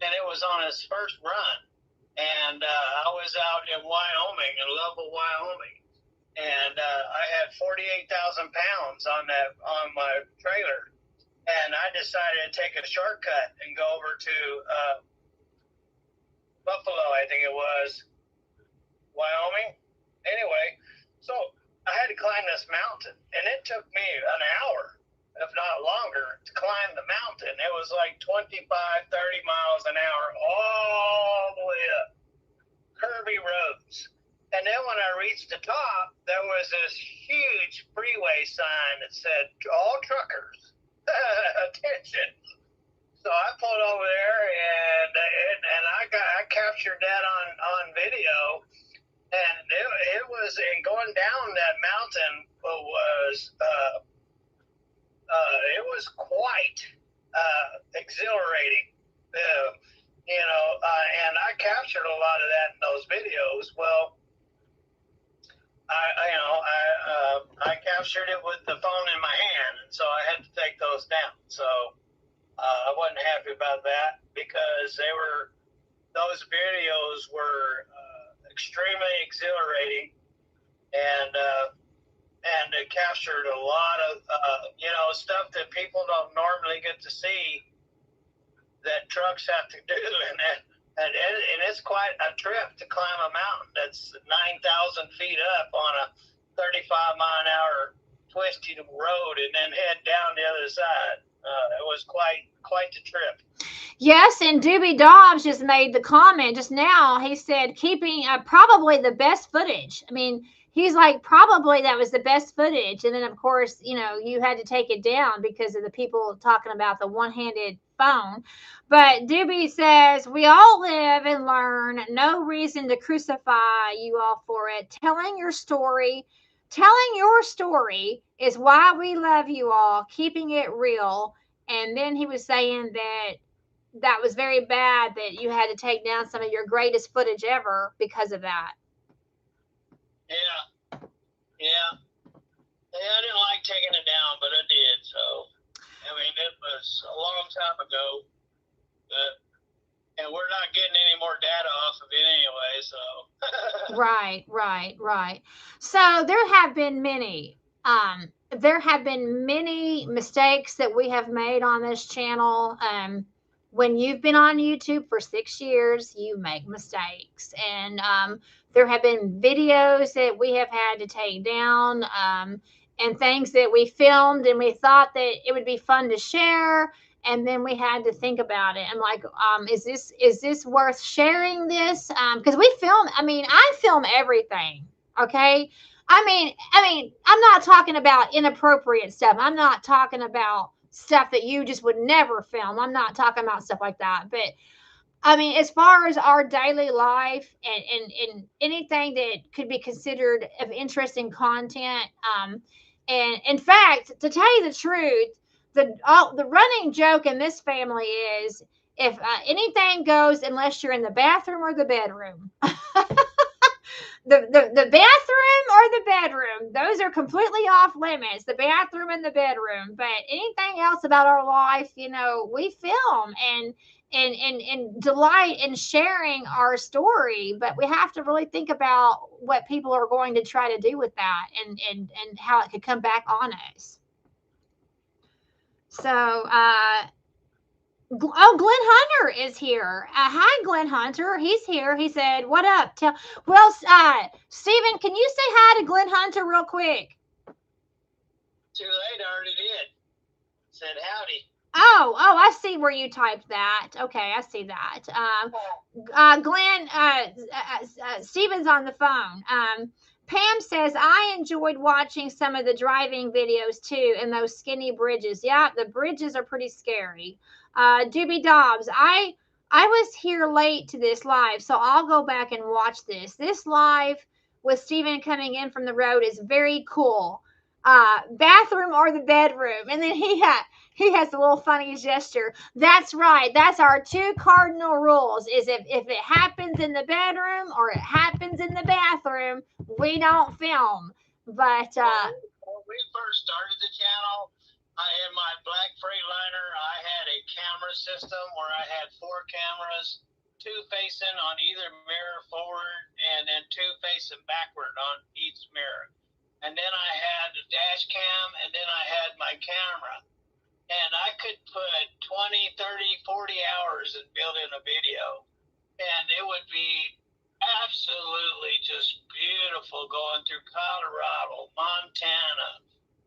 and it was on its first run. And I was out in Wyoming, in Lovell, Wyoming, and I had 48,000 pounds on my trailer, and I decided to take a shortcut and go over to Buffalo, I think it was, Wyoming. Anyway, so I had to climb this mountain, and it took me an hour if not longer, to climb the mountain. It was like 25, 30 miles an hour all the way up, curvy roads. And then when I reached the top, there was this huge freeway sign that said, all truckers, attention. So I pulled over there and I captured that on video. And it was, and going down that mountain was quite exhilarating, and I captured a lot of that in those videos. Well, I captured it with the phone in my hand, and so I had to take those down. So I wasn't happy about that because those videos were extremely exhilarating, and it captured a lot of stuff that people don't normally get to see that trucks have to do, and it's quite a trip to climb a mountain that's 9,000 feet up on a 35-mile-an-hour twisty road and then head down the other side. It was quite the trip. Yes, and Doobie Dobbs just made the comment just now. He said keeping probably the best footage. I mean, he's like, probably that was the best footage. And then, of course, you had to take it down because of the people talking about the one-handed phone. But Doobie says, we all live and learn. No reason to crucify you all for it. Telling your story is why we love you all, keeping it real. And then he was saying that was very bad that you had to take down some of your greatest footage ever because of that. Yeah. I didn't like taking it down, but I did. So, I mean, it was a long time ago, and we're not getting any more data off of it anyway. So. Right. So there have been many mistakes that we have made on this channel. When you've been on YouTube for 6 years, you make mistakes. And there have been videos that we have had to take down, and things that we filmed and we thought that it would be fun to share. And then we had to think about it. I'm like, is this worth sharing this? Because I film everything. Okay. I mean, I'm not talking about inappropriate stuff. I'm not talking about stuff that you just would never film. I'm not talking about stuff like that. But I mean, as far as our daily life and anything that could be considered of interesting content, and in fact, to tell you the truth, the running joke in this family is if anything goes unless you're in the bathroom or the bedroom. The bathroom or the bedroom, those are completely off limits, the bathroom and the bedroom. But anything else about our life, we film and delight in sharing our story. But we have to really think about what people are going to try to do with that and how it could come back on us. So, Glenn Hunter is here. Hi, Glenn Hunter. He's here. He said, what up? Stephen, can you say hi to Glenn Hunter real quick? Too late. I already did. Said howdy. Oh, I see where you typed that. Okay, I see that. Glenn, Stephen's on the phone. Pam says, I enjoyed watching some of the driving videos too, and those skinny bridges. Yeah, the bridges are pretty scary. Doobie Dobbs, I was here late to this live, so I'll go back and watch this. This live with Stephen coming in from the road is very cool. Bathroom or the bedroom. And then he has a little funny gesture. That's right. That's our 2 cardinal rules is if it happens in the bedroom or it happens in the bathroom, we don't film. But when we first started the channel, in my black Freightliner, I had a camera system where I had 4 cameras, 2 facing on either mirror forward and then 2 facing backward on each mirror. And then I had a dash cam, and then I had my camera. And I could put 20, 30, 40 hours in building a video. And it would be absolutely just beautiful going through Colorado, Montana,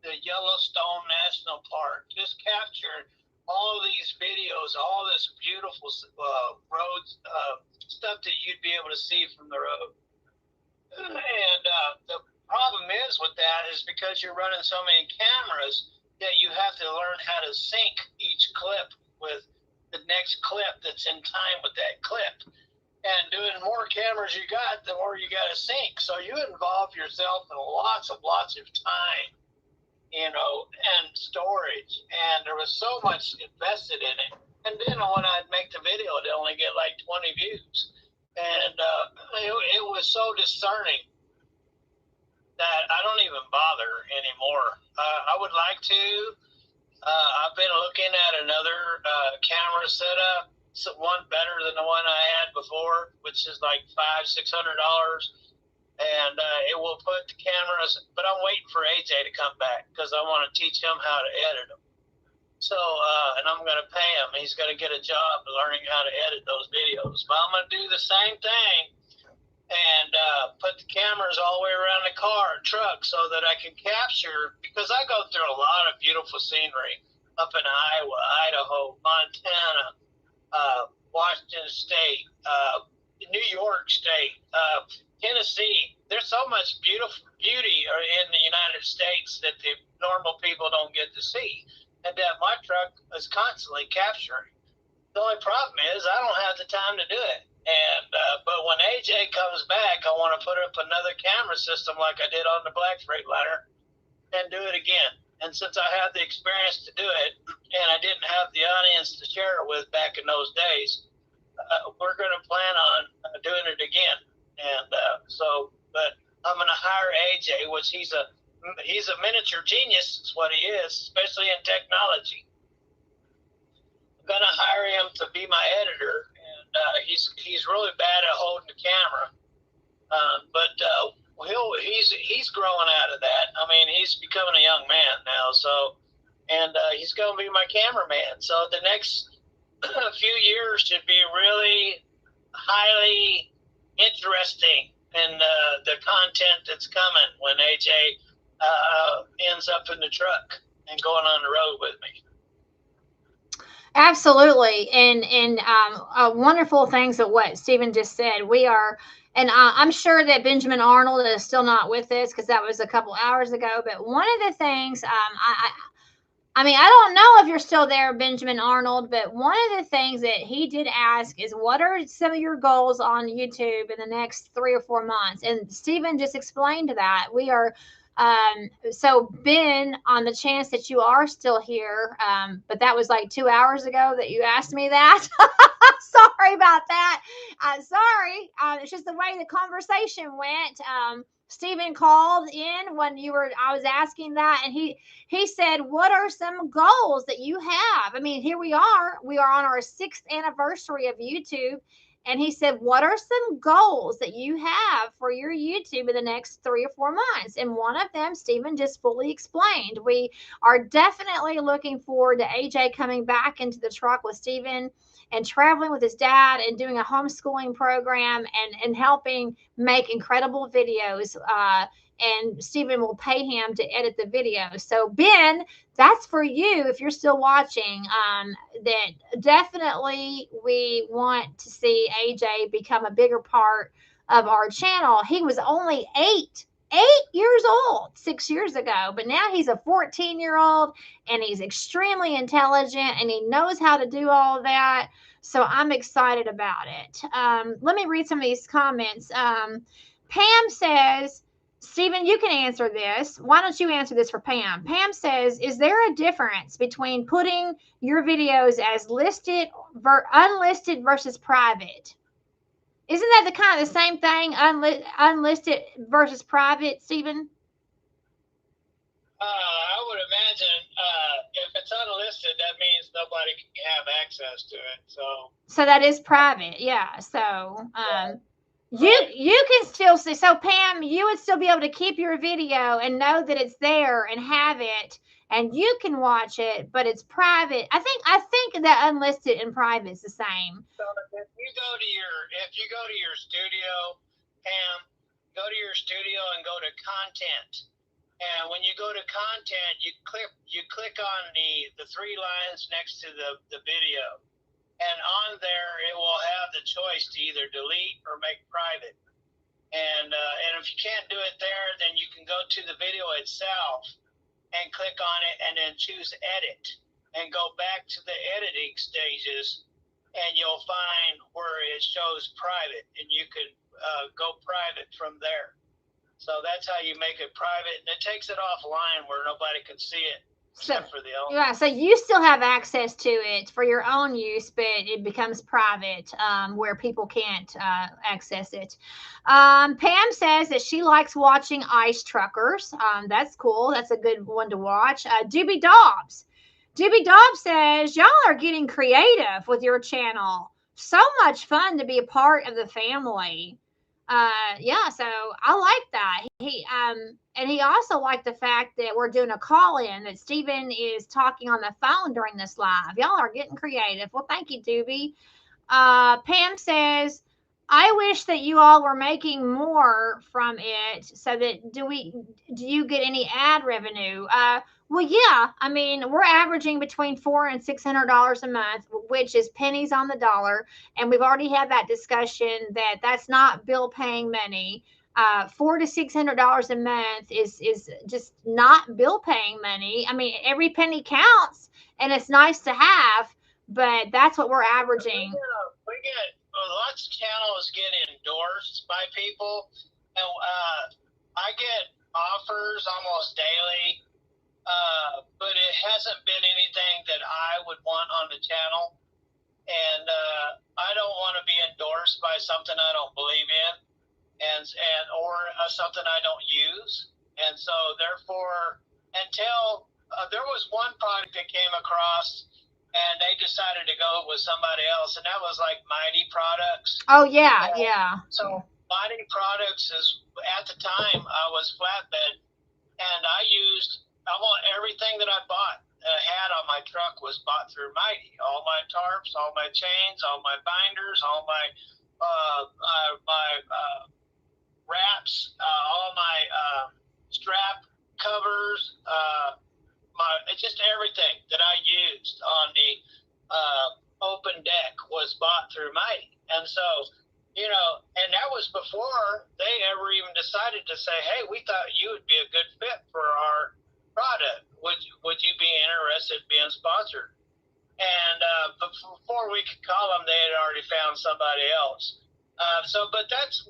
the Yellowstone National Park. Just captured all these videos, all this beautiful roads, stuff that you'd be able to see from the road. And the problem is with that is because you're running so many cameras that you have to learn how to sync each clip with the next clip that's in time with that clip. And doing more cameras you got, the more you got to sync. So you involve yourself in lots of time, you know, and storage. And there was so much invested in it. And then when I'd make the video, it'd only get like 20 views. And it was so discerning that I don't even bother anymore. I would like to. I've been looking at another camera setup, one better than the one I had before, which is like $500-600, and it will put the cameras. But I'm waiting for AJ to come back because I want to teach him how to edit them. So, and I'm going to pay him. He's going to get a job learning how to edit those videos. But I'm going to do the same thing and put the cameras all the way around the car and truck so that I can capture, because I go through a lot of beautiful scenery up in Iowa, Idaho, Montana, Washington State, New York State, Tennessee. There's so much beauty in the United States that the normal people don't get to see, and that my truck is constantly capturing. The only problem is I don't have the time to do it. And but when AJ comes back, I want to put up another camera system like I did on the Black Freightliner and do it again. And since I have the experience to do it, and I didn't have the audience to share it with back in those days, we're going to plan on doing it again. And but I'm going to hire AJ, which he's a miniature genius, is what he is, especially in technology. I'm going to hire him to be my editor. He's really bad at holding the camera, but he's growing out of that. I mean, he's becoming a young man now, and he's going to be my cameraman. So the next few years should be really highly interesting in the content that's coming when AJ ends up in the truck and going on the road with me. Absolutely. And wonderful things of what Stephen just said. We are, and I'm sure that Benjamin Arnold is still not with us because that was a couple hours ago. But one of the things, I mean, I don't know if you're still there, Benjamin Arnold, but one of the things that he did ask is, what are some of your goals on YouTube in the next 3 or 4 months? And Stephen just explained that. We are, so Ben, on the chance that you are still here, but that was like 2 hours ago that you asked me that. Sorry about that. Sorry. It's just the way the conversation went. Stephen called in when I was asking that, and he said, what are some goals that you have? I mean, here we are on our 6th anniversary of YouTube. And he said, what are some goals that you have for your YouTube in the next 3 or 4 months? And one of them, Stephen just fully explained. We are definitely looking forward to AJ coming back into the truck with Stephen and traveling with his dad and doing a homeschooling program and helping make incredible videos. And Stephen will pay him to edit the video. So Ben, that's for you if you're still watching. That definitely we want to see AJ become a bigger part of our channel. He was only 8 years old 6 years ago, but now he's a 14-year-old and he's extremely intelligent and he knows how to do all of that. So I'm excited about it. Let me read some of these comments. Pam says, Stephen, you can answer this. Why don't you answer this for Pam? Pam says, is there a difference between putting your videos as listed, unlisted versus private? Isn't that the kind of the same thing, unlisted versus private, Stephen? I would imagine if it's unlisted, that means nobody can have access to it. So that is private, yeah. So you can still see. So Pam, you would still be able to keep your video and know that it's there and have it, and you can watch it, but it's private. I think that unlisted and private is the same. So if you go to your studio, Pam, go to your studio and go to content, And when you go to content, you click on the three lines next to the video, and on there it will have the choice to either delete or make private. And if you can't do it there, then you can go to the video itself and click on it, and then choose edit, and go back to the editing stages, and you'll find where it shows private, and you could go private from there. So that's how you make it private, and it takes it offline where nobody can see it except for the owner. Yeah, so you still have access to it for your own use, but it becomes private where people can't access it. Pam says that she likes watching ice truckers. That's cool. That's a good one to watch. Doobie Dobbs says y'all are getting creative with your channel. So much fun to be a part of the family. Yeah, so I like that. And he also liked the fact that we're doing a call-in, that Stephen is talking on the phone during this live. Y'all are getting creative. Well, thank you, Doobie. Pam says, I wish that you all were making more from it, so that do you get any ad revenue? Well, yeah. I mean, we're averaging between $400 and $600 a month, which is pennies on the dollar. And we've already had that discussion that that's not bill paying money. $400 to $600 a month is just not bill paying money. I mean, every penny counts, and it's nice to have, but that's what we're averaging. We get lots of channels get endorsed by people, and I get offers almost daily, but it hasn't been anything that I would want on the channel, and I don't want to be endorsed by something I don't believe in, or something I don't use, and so therefore, until there was one product that came across, and they decided to go with somebody else, and that was like Mighty Products. Oh, yeah, yeah. So Mighty Products is, at the time, I was flatbed, and I want everything that I bought, had on my truck was bought through Mighty. All my tarps, all my chains, all my binders, all my wraps, all my strap covers, just everything that I used on the open deck was bought through Mighty. And so, and that was before they ever even decided to say, hey, we thought you would be a good fit for our product. Would you be interested in being sponsored? And before we could call them, they had already found somebody else. But that's,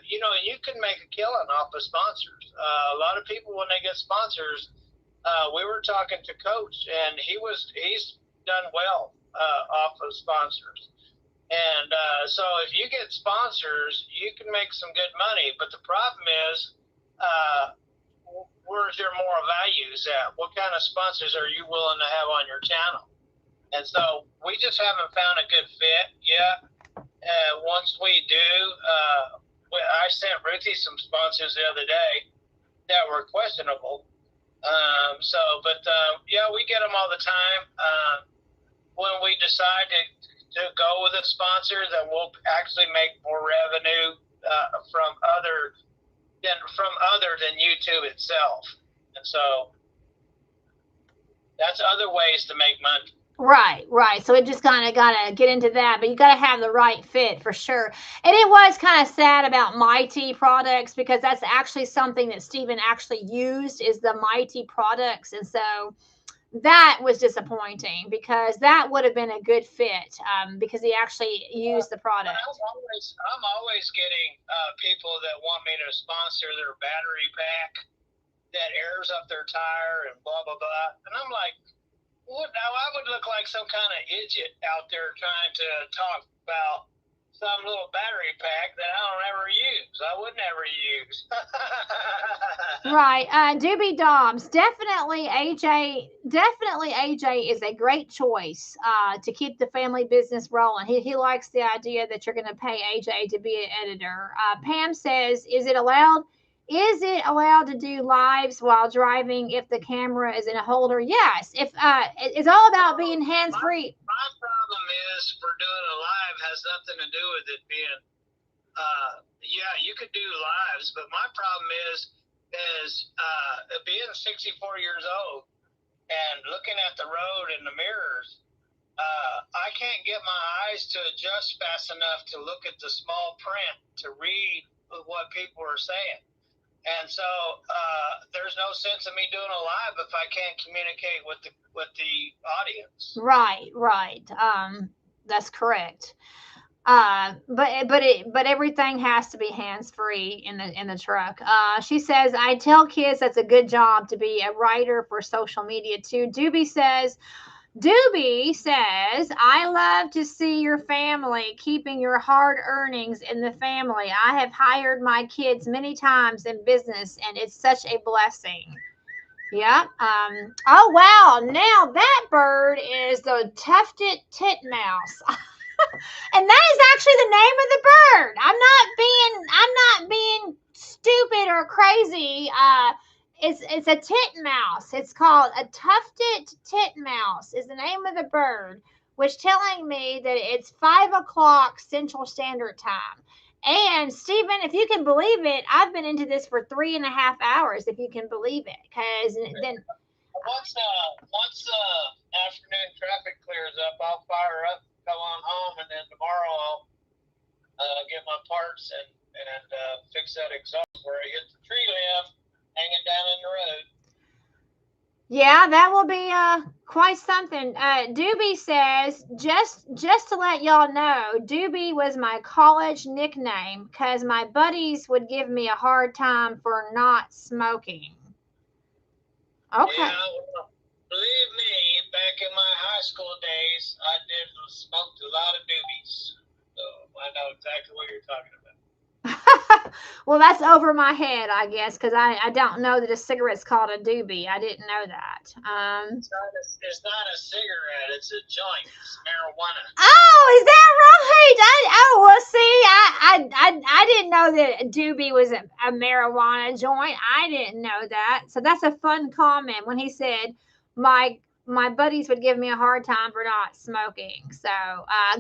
you can make a killing off of sponsors. A lot of people, when they get sponsors, we were talking to Coach, and he's done well off of sponsors. And so if you get sponsors, you can make some good money. But the problem is, where's your moral values at? What kind of sponsors are you willing to have on your channel? And so we just haven't found a good fit yet. Once we do, I sent Ruthie some sponsors the other day that were questionable. We get them all the time. When we decide to go with a sponsor, then we'll actually make more revenue from other than YouTube itself. And so that's other ways to make money. Right. So it just kind of got to get into that, but you got to have the right fit for sure. And it was kind of sad about Mighty Products, because that's actually something that Stephen actually used, is the Mighty Products. And so that was disappointing, because that would have been a good fit, because he actually used the product. I'm always getting people that want me to sponsor their battery pack that airs up their tire and blah, blah, blah. And I'm like, well, now I would look like some kind of idiot out there trying to talk about some little battery pack that I don't ever use. I would never use. Right. Doobie Dobbs, definitely AJ is a great choice to keep the family business rolling. He likes the idea that you're going to pay AJ to be an editor. Pam says, is it allowed to do lives while driving if the camera is in a holder? Yes. If it's all about being hands-free. My problem is, for doing a live has nothing to do with it being, you could do lives, but my problem is is being 64 years old and looking at the road in the mirrors. I can't get my eyes to adjust fast enough to look at the small print to read what people are saying. And so there's no sense of me doing a live if I can't communicate with the audience. Right. That's correct. But everything has to be hands free in the truck. She says, I tell kids that's a good job to be a writer for social media too. Doobie says, I love to see your family keeping your hard earnings in the family. I have hired my kids many times in business, and it's such a blessing. Yeah. Oh, wow. Now that bird is the tufted titmouse. And that is actually the name of the bird. I'm not being stupid or crazy. It's a titmouse. It's called a tufted titmouse is the name of the bird, which telling me that it's 5 o'clock Central Standard Time. And Stephen, if you can believe it, I've been into this for 3.5 hours, if you can believe it. Because then once afternoon traffic clears up, I'll fire up, go on home, and then tomorrow I'll get my parts and fix that exhaust where I hit the tree limb hanging down in the road. yeah, that will be quite something. Doobie says, just to let y'all know, Doobie was my college nickname because my buddies would give me a hard time for not smoking. Okay. Yeah, well, believe me, back in my high school days, I did smoked a lot of doobies. So I know exactly what you're talking about. Well, that's over my head, I guess, because I don't know that a cigarette's called a doobie. I didn't know that. It's not a cigarette. It's a joint. It's marijuana. Oh, is that right? Well, see, I didn't know that a doobie was a marijuana joint. I didn't know that. So that's a fun comment when he said my buddies would give me a hard time for not smoking. So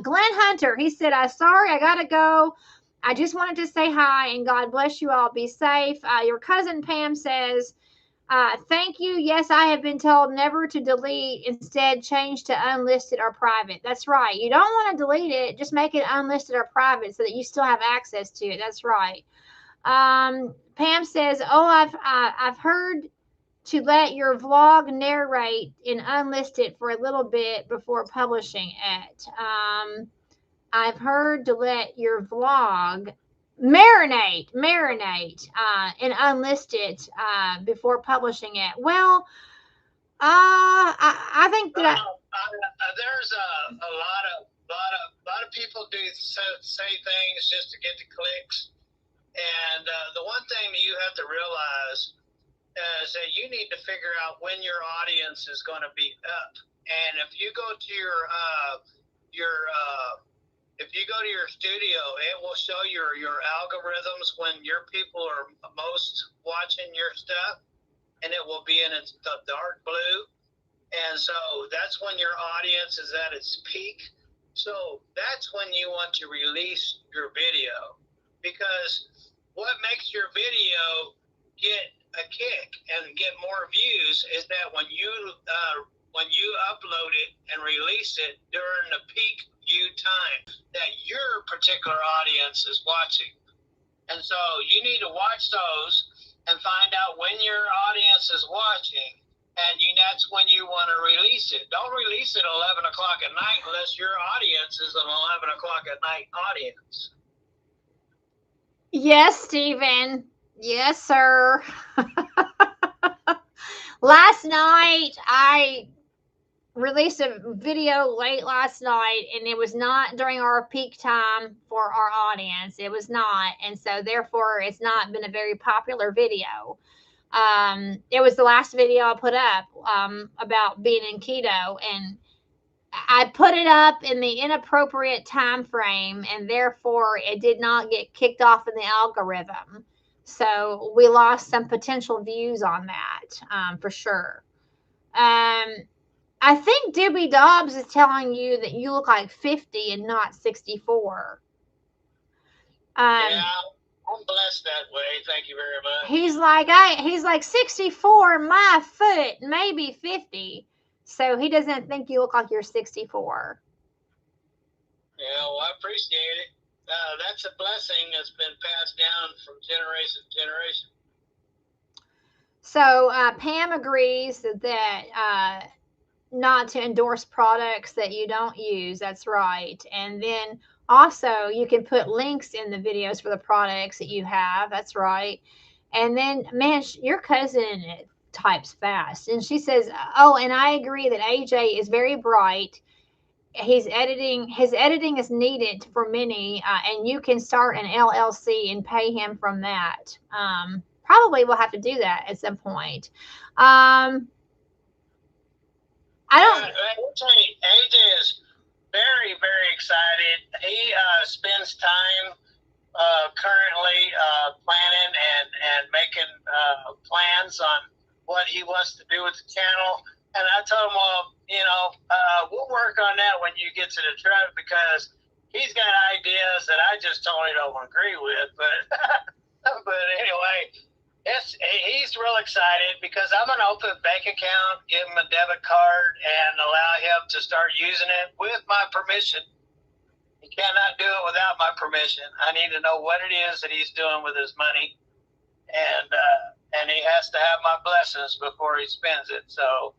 Glenn Hunter, he said, I'm sorry, I gotta go. I just wanted to say hi and God bless you all. Be safe. Your cousin Pam says, thank you. Yes, I have been told never to delete. Instead, change to unlisted or private. That's right. You don't want to delete it. Just make it unlisted or private so that you still have access to it. That's right. Pam says, oh, I've heard to let your vlog narrate in unlisted for a little bit before publishing it. I've heard to let your vlog marinate and unlisted before publishing it. Well, I think that there's a lot of people do say things just to get the clicks, and the one thing that you have to realize is that you need to figure out when your audience is going to be up. And if you go to if you go to your studio, it will show your algorithms when your people are most watching your stuff, and it will be in the dark blue. And so that's when your audience is at its peak. So that's when you want to release your video, because what makes your video get a kick and get more views is that when you upload it and release it during the peak view time that your particular audience is watching. And so you need to watch those and find out when your audience is watching, and that's when you want to release it. Don't release it at 11 o'clock at night unless your audience is an 11 o'clock at night audience. Yes, Stephen. Yes, sir. Last night, I released a video late last night, and it was not during our peak time for our audience. It was not. And so, therefore, it's not been a very popular video. It was the last video I put up about being in keto, and I put it up in the inappropriate time frame, and therefore it did not get kicked off in the algorithm. So we lost some potential views on that for sure. I think Doobie Dobbs is telling you that you look like 50 and not 64. Yeah, I'm blessed that way. Thank you very much. He's like 64 my foot, maybe 50. So he doesn't think you look like you're 64. Yeah, well, I appreciate it. That's a blessing that's been passed down from generation to generation. So Pam agrees that not to endorse products that you don't use. That's right. And then also you can put links in the videos for the products that you have. That's right. And then, man, your cousin types fast. And she says, oh, and I agree that AJ is very bright. His editing is needed for many, and you can start an LLC and pay him from that. Probably we'll have to do that at some point. I don't. AJ is very, very excited. He spends time currently planning and making plans on what he wants to do with the channel. And I told him, well, we'll work on that when you get to the truck, because he's got ideas that I just totally don't agree with. But anyway, he's real excited because I'm going to open a bank account, give him a debit card, and allow him to start using it with my permission. He cannot do it without my permission. I need to know what it is that he's doing with his money, and he has to have my blessings before he spends it. So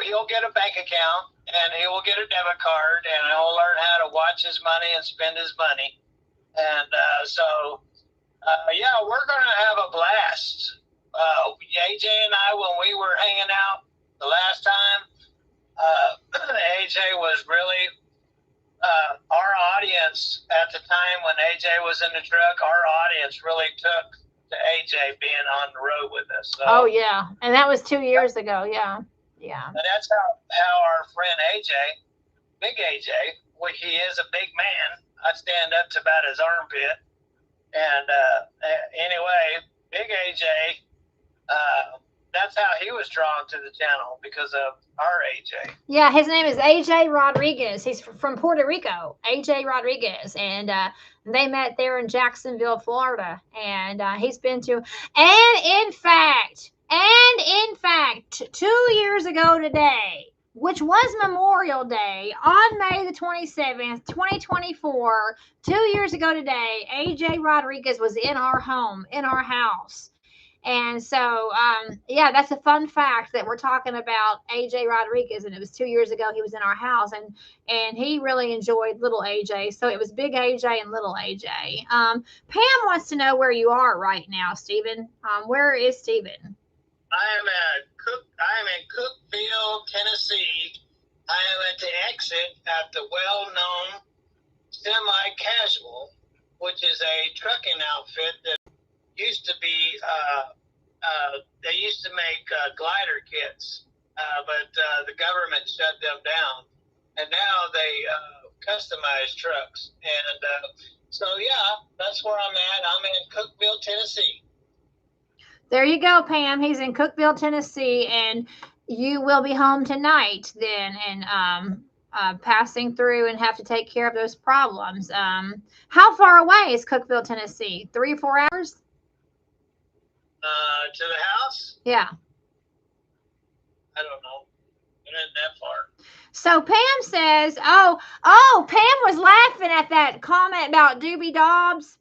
he'll get a bank account, and he will get a debit card, and he'll learn how to watch his money and spend his money. And we're going to have a blast. AJ and I, when we were hanging out the last time, AJ was really our audience at the time when AJ was in the truck. Our audience really took to AJ being on the road with us. So, oh yeah, and that was 2 years ago. Yeah. And that's how our friend AJ, big AJ, he is a big man. I stand up to about his armpit. And anyway, big AJ, that's how he was drawn to the channel, because of our AJ. Yeah, his name is AJ Rodriguez. He's from Puerto Rico, AJ Rodriguez. And they met there in Jacksonville, Florida. And he's been to, and in fact, 2 years ago today, which was Memorial Day, on May the 27th, 2024, 2 years ago today, AJ Rodriguez was in our home, in our house. And so, that's a fun fact that we're talking about AJ Rodriguez, and it was 2 years ago he was in our house, and he really enjoyed little AJ. So it was big AJ and little AJ. Pam wants to know where you are right now, Stephen. Where is Stephen? I am in Cookeville, Tennessee. I am at the exit at the well-known Semi-Casual, which is a trucking outfit that used to be, they used to make glider kits, but the government shut them down, and now they customize trucks. And that's where I'm at. I'm in Cookeville, Tennessee. There you go, Pam. He's in Cookeville, Tennessee, and you will be home tonight then, and passing through and have to take care of those problems. How far away is Cookeville, Tennessee? 3 or 4 hours? To the house? Yeah. I don't know. It isn't that far. So Pam says, Pam was laughing at that comment about Doobie Dobbs.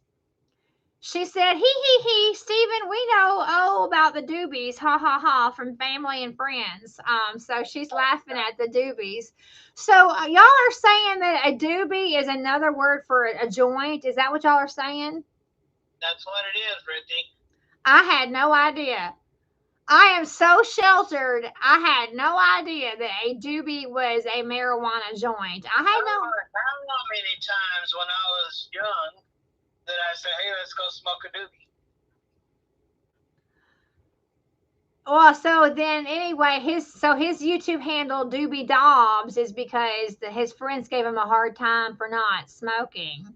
She said, he, Stephen, we know about the Doobies, ha, ha, ha, from Family and Friends. So she's laughing at the Doobies. So y'all are saying that a doobie is another word for a joint? Is that what y'all are saying? That's what it is, Brittany. I had no idea. I am so sheltered. I had no idea that a doobie was a marijuana joint. I had no. How many times when I was young that I said, hey, let's go smoke a doobie? Well, so then anyway, his YouTube handle Doobie Dobbs is because his friends gave him a hard time for not smoking.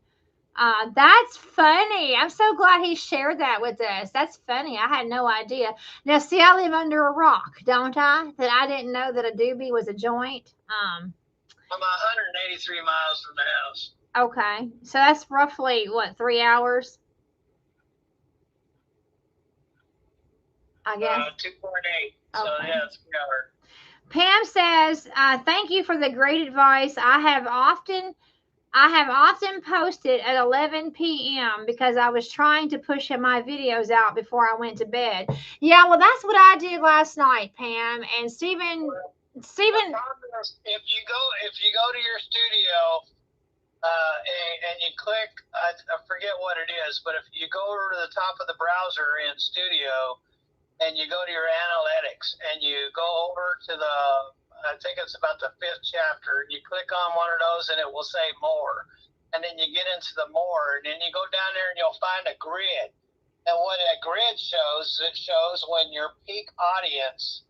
That's funny. I'm so glad he shared that with us. That's funny. I had no idea. Now, see, I live under a rock, don't I? That I didn't know that a doobie was a joint. I'm 183 miles from the house. Okay. So that's roughly what, 3 hours? I guess. 2.8. So Okay. yeah, it's 3 hours. Pam says, thank you for the great advice. I have often posted at 11 p.m. because I was trying to push my videos out before I went to bed. Yeah, well, that's what I did last night, Pam. And Stephen, If you go to your studio, and you click, I forget what it is, but if you go over to the top of the browser in Studio, and you go to your analytics, and you go over to I think it's about the 5th chapter, you click on one of those, and it will say more. And then you get into the more, and then you go down there, and you'll find a grid. And what that grid shows, it shows when your peak audience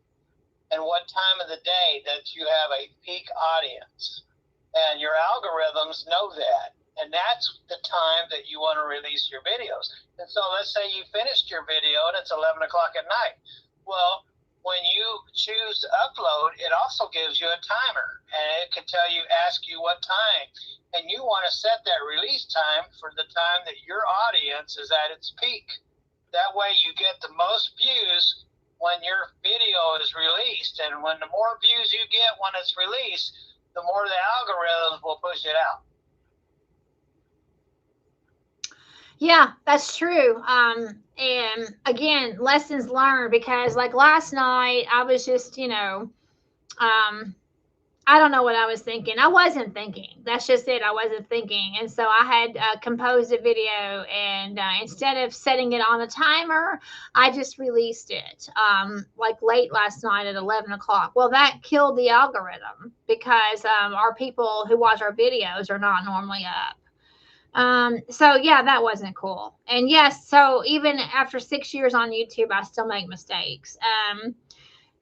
and what time of the day that you have a peak audience. And your algorithms know that. And that's the time that you want to release your videos. And so let's say you finished your video and it's 11 o'clock at night. Well, when you choose to upload, it also gives you a timer. And it can ask you what time. And you want to set that release time for the time that your audience is at its peak. That way you get the most views when your video is released. And when the more views you get when it's released, the more the algorithms will push it out. Yeah, that's true. And again, lessons learned, because like last night I was just, I don't know what I was thinking. I wasn't thinking. That's just it. I wasn't thinking. And so I had composed a video, and instead of setting it on a timer, I just released it like late last night at 11 o'clock. Well, that killed the algorithm because our people who watch our videos are not normally up. So yeah, that wasn't cool. And yes, so even after 6 years on YouTube, I still make mistakes.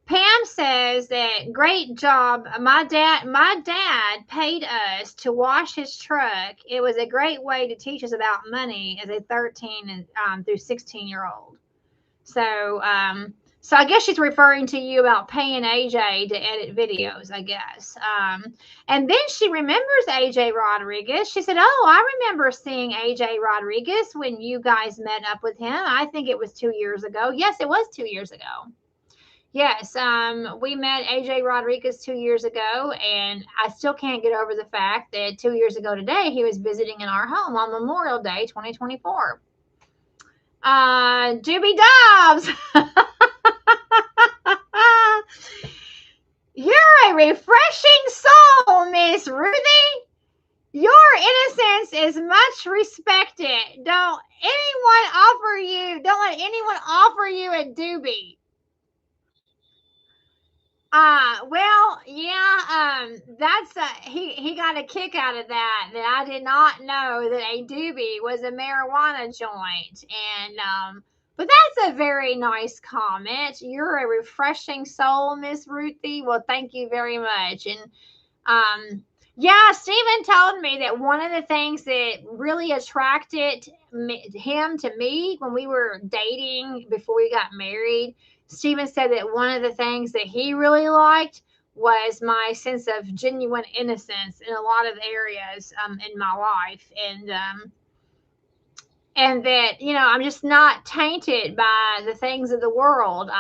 Pam says that great job. My dad paid us to wash his truck. It was a great way to teach us about money as a 13 through 16-year-old. So so I guess she's referring to you about paying AJ to edit videos, I guess. And then she remembers AJ Rodriguez. She said, "Oh, I remember seeing AJ Rodriguez when you guys met up with him. I think it was 2 years ago." Yes, it was 2 years ago. Yes, we met AJ Rodriguez 2 years ago, and I still can't get over the fact that 2 years ago today he was visiting in our home on Memorial Day 2024. Doobie Dobbs, you're a refreshing soul, Miss Ruthie. Your innocence is much respected. Don't let anyone offer you a doobie. Well, yeah, that's he got a kick out of that I did not know that a doobie was a marijuana joint. And but that's a very nice comment. You're a refreshing soul, Miss Ruthie. Well, thank you very much. And yeah, Stephen told me that one of the things that really attracted him to me when we were dating before we got married, Stephen said that one of the things that he really liked was my sense of genuine innocence in a lot of areas in my life. And that, I'm just not tainted by the things of the world.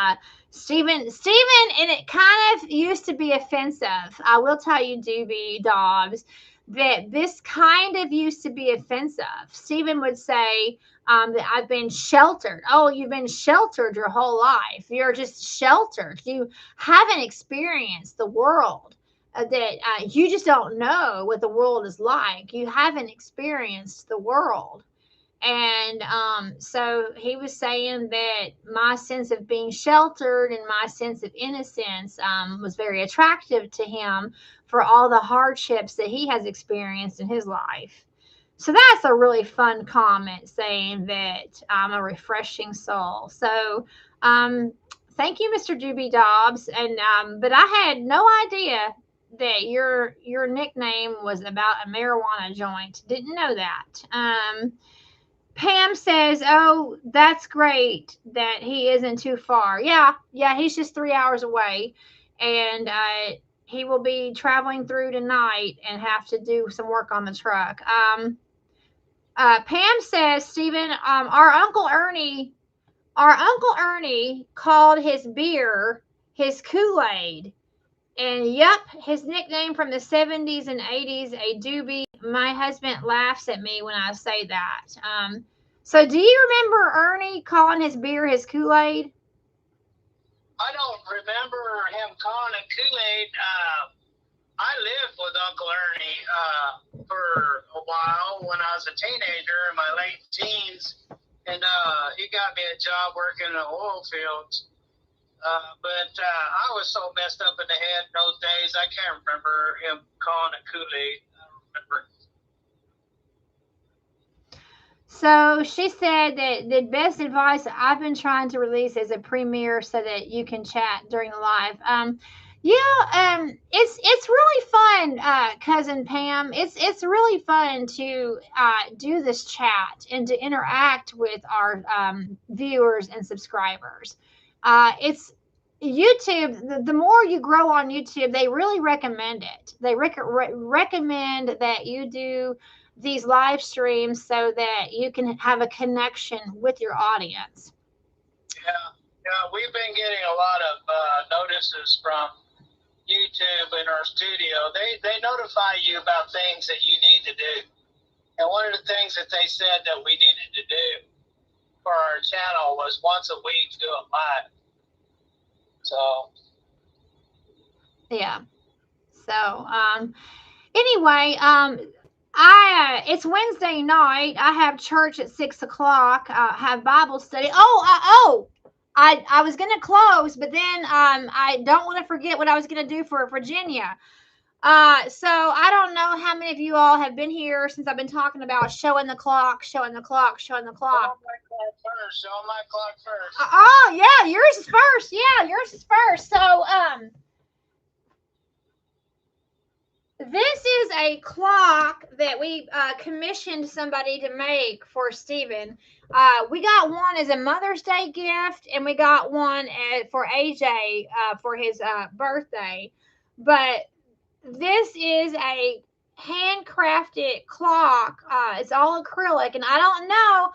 Stephen, and it kind of used to be offensive. I will tell you, Doobie Dobbs, that this kind of used to be offensive. Stephen would say that I've been sheltered. Oh, you've been sheltered your whole life. You're just sheltered. You haven't experienced the world. That you just don't know what the world is like. You haven't experienced the world. And so he was saying that my sense of being sheltered and my sense of innocence was very attractive to him for all the hardships that he has experienced in his life. So that's a really fun comment, saying that I'm a refreshing soul. So thank you, Mr. Doobie Dobbs. And but I had no idea that your nickname was about a marijuana joint. Didn't know that. Pam says, "Oh, that's great that he isn't too far." Yeah, he's just 3 hours away. And he will be traveling through tonight and have to do some work on the truck. Pam says, Stephen, our Uncle Ernie called his beer his Kool-Aid. And yep, his nickname from the 70s and 80s, a doobie. My husband laughs at me when I say that. So do you remember Ernie calling his beer his Kool-Aid? I don't remember him calling it Kool-Aid. I lived with Uncle Ernie for a while when I was a teenager in my late teens, and he got me a job working in the oil fields. But I was so messed up in the head in those days, I can't remember him calling it Kool-Aid. I don't remember. So she said that the best advice I've been trying to release is a premiere so that you can chat during the live. It's really fun, cousin Pam. It's really fun to do this chat and to interact with our viewers and subscribers. It's YouTube. The more you grow on YouTube, they really recommend it. They recommend that you do these live streams so that you can have a connection with your audience. Yeah, we've been getting a lot of notices from YouTube in our studio. They notify you about things that you need to do. And one of the things that they said that we needed to do for our channel was once a week do it live. So yeah. So anyway, it's Wednesday night. I have church at 6:00. Have Bible study. I was gonna close, but then I don't want to forget what I was gonna do for Virginia. So I don't know how many of you all have been here since I've been talking about showing the clock. Show my clock first. Oh yeah, yours is first. Yeah, yours is first. So this is a clock that we commissioned somebody to make for Stephen. We got one as a Mother's Day gift, and we got one for AJ for his birthday. But this is a handcrafted clock. It's all acrylic, and I don't know,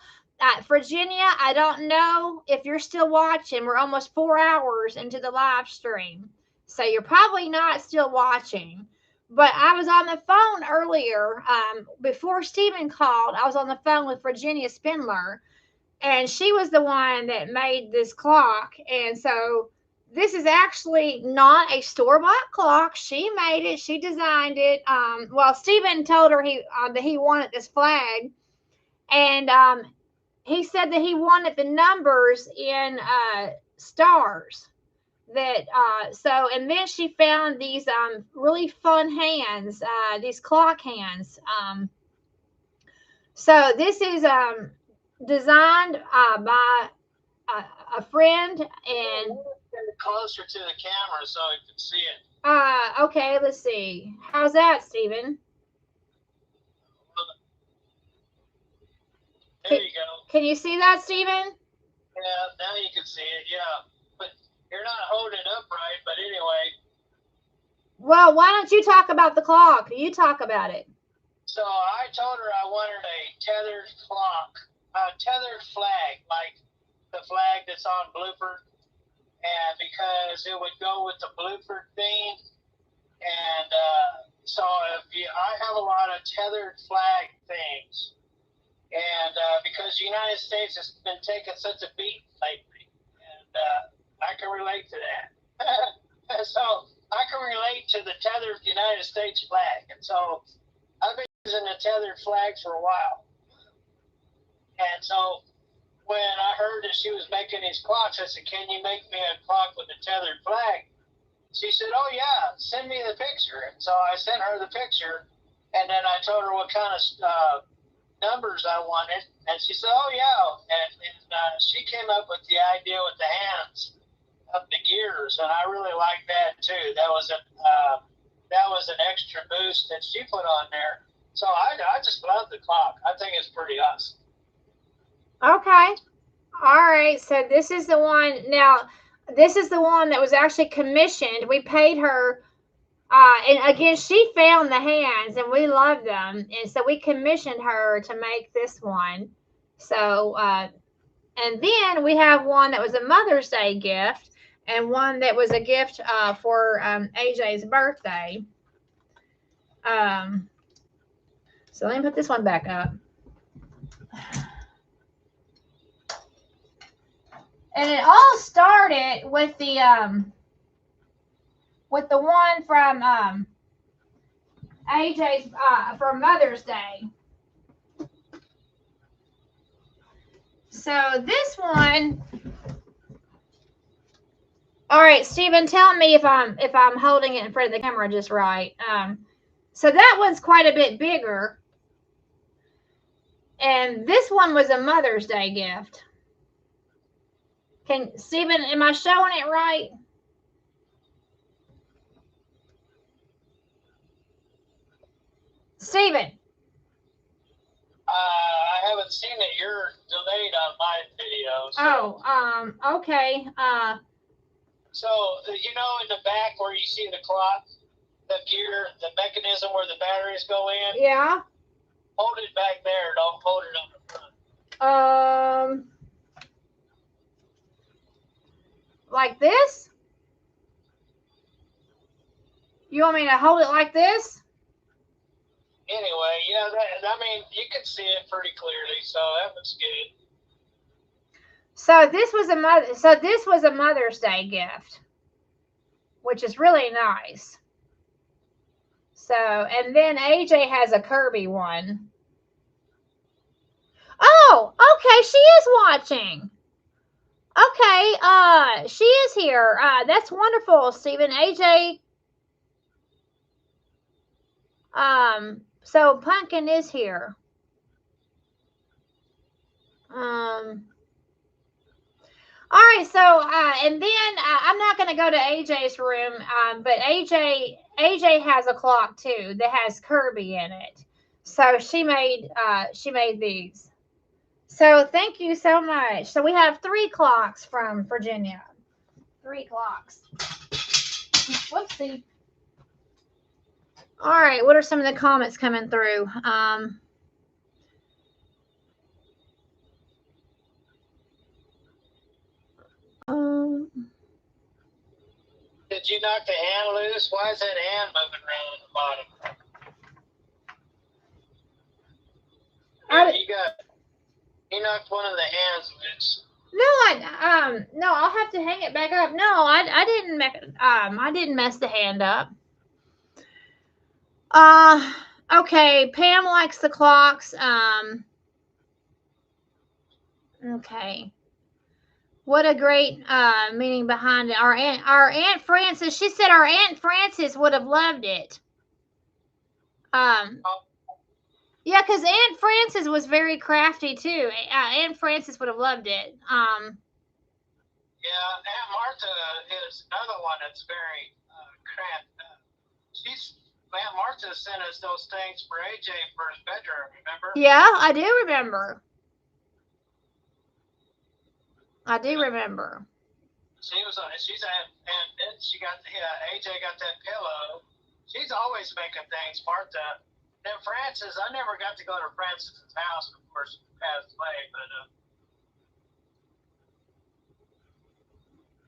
Virginia, I don't know if you're still watching. We're almost 4 hours into the live stream, so you're probably not still watching. But I was on the phone earlier, before Stephen called. I was on the phone with Virginia Spindler, and she was the one that made this clock. And so this is actually not a store-bought clock. She made it. She designed it. Well, Stephen told her that he wanted this flag, and he said that he wanted the numbers in stars. And then she found these really fun hands, these clock hands. So this is designed by a friend, and closer to the camera so I can see it. Okay, let's see. How's that, Stephen? There you go. Can you see that, Stephen? Yeah, now you can see it. Yeah, but you're not holding it upright. But anyway. Well, why don't you talk about the clock? You talk about it. So I told her I wanted a tethered clock, a tethered flag, like the flag that's on Blooper, and because it would go with the Blooper theme. And so I have a lot of tethered flag things. And because the United States has been taking such a beat lately, and I can relate to that. So I can relate to the tethered United States flag. And so I've been using the tethered flag for a while. And so when I heard that she was making these clocks, I said, can you make me a clock with a tethered flag? She said, oh, yeah, send me the picture. And so I sent her the picture, and then I told her what kind of numbers I wanted. And she said, oh, yeah. And she came up with the idea with the hands of the gears, and I really like that, too. That was an extra boost that she put on there. So I just love the clock. I think it's pretty awesome. Okay. All right. So this is the one. Now, this is the one that was actually commissioned. We paid her And again, she found the hands, and we love them, and so we commissioned her to make this one. So, and then we have one that was a Mother's Day gift, and one that was a gift for AJ's birthday. So let me put this one back up. And it all started with the one from AJ's for Mother's Day. So this one. All right, Stephen, tell me if I'm holding it in front of the camera just right. So that one's quite a bit bigger, and this one was a Mother's Day gift. Can Stephen, am I showing it right? Stephen. I haven't seen it. You're delayed on my video. So. Oh, okay. So, you know, in the back where you see the clock, the gear, the mechanism where the batteries go in? Yeah. Hold it back there. Don't hold it on the front. Like this? You want me to hold it like this? Anyway, yeah, I mean, you can see it pretty clearly, so that was good. So this was a Mother's Day gift, which is really nice. So, and then AJ has a Kirby one. Oh, okay, she is watching. Okay, she is here. That's wonderful, Stephen. AJ. So Pumpkin is here. All right, so and then I'm not going to go to AJ's room, but AJ has a clock too that has Kirby in it. So she made these. So thank you so much. So we have 3 clocks from Virginia. 3 clocks. Whoopsie. All right, what are some of the comments coming through? Did you knock the hand loose? Why is that hand moving around at the bottom? You knocked one of the hands loose. No, I'll have to hang it back up. No, I didn't mess the hand up. Okay, Pam likes the clocks. Okay. What a great meaning behind it. Our Aunt Frances, she said our Aunt Frances would have loved it. Yeah, because Aunt Frances was very crafty too. Aunt Frances would have loved it. Yeah, Aunt Martha is another one that's very crafty. Aunt Martha sent us those things for AJ for his bedroom, remember? Yeah, I do remember. And she got AJ got that pillow. She's always making things, Martha. And Frances, I never got to go to Frances's house before she passed away, but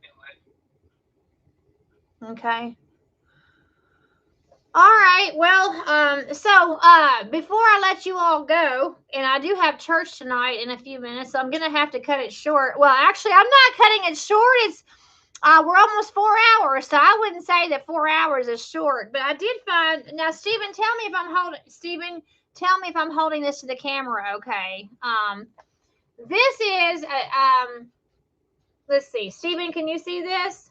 anyway. Okay. All right. Well, so before I let you all go, and I do have church tonight in a few minutes, so I'm gonna have to cut it short. Well, actually, I'm not cutting it short. It's we're almost 4 hours, so I wouldn't say that 4 hours is short. But I did find now, Stephen. Tell me if I'm holding this to the camera. Okay. This is let's see, Stephen. Can you see this?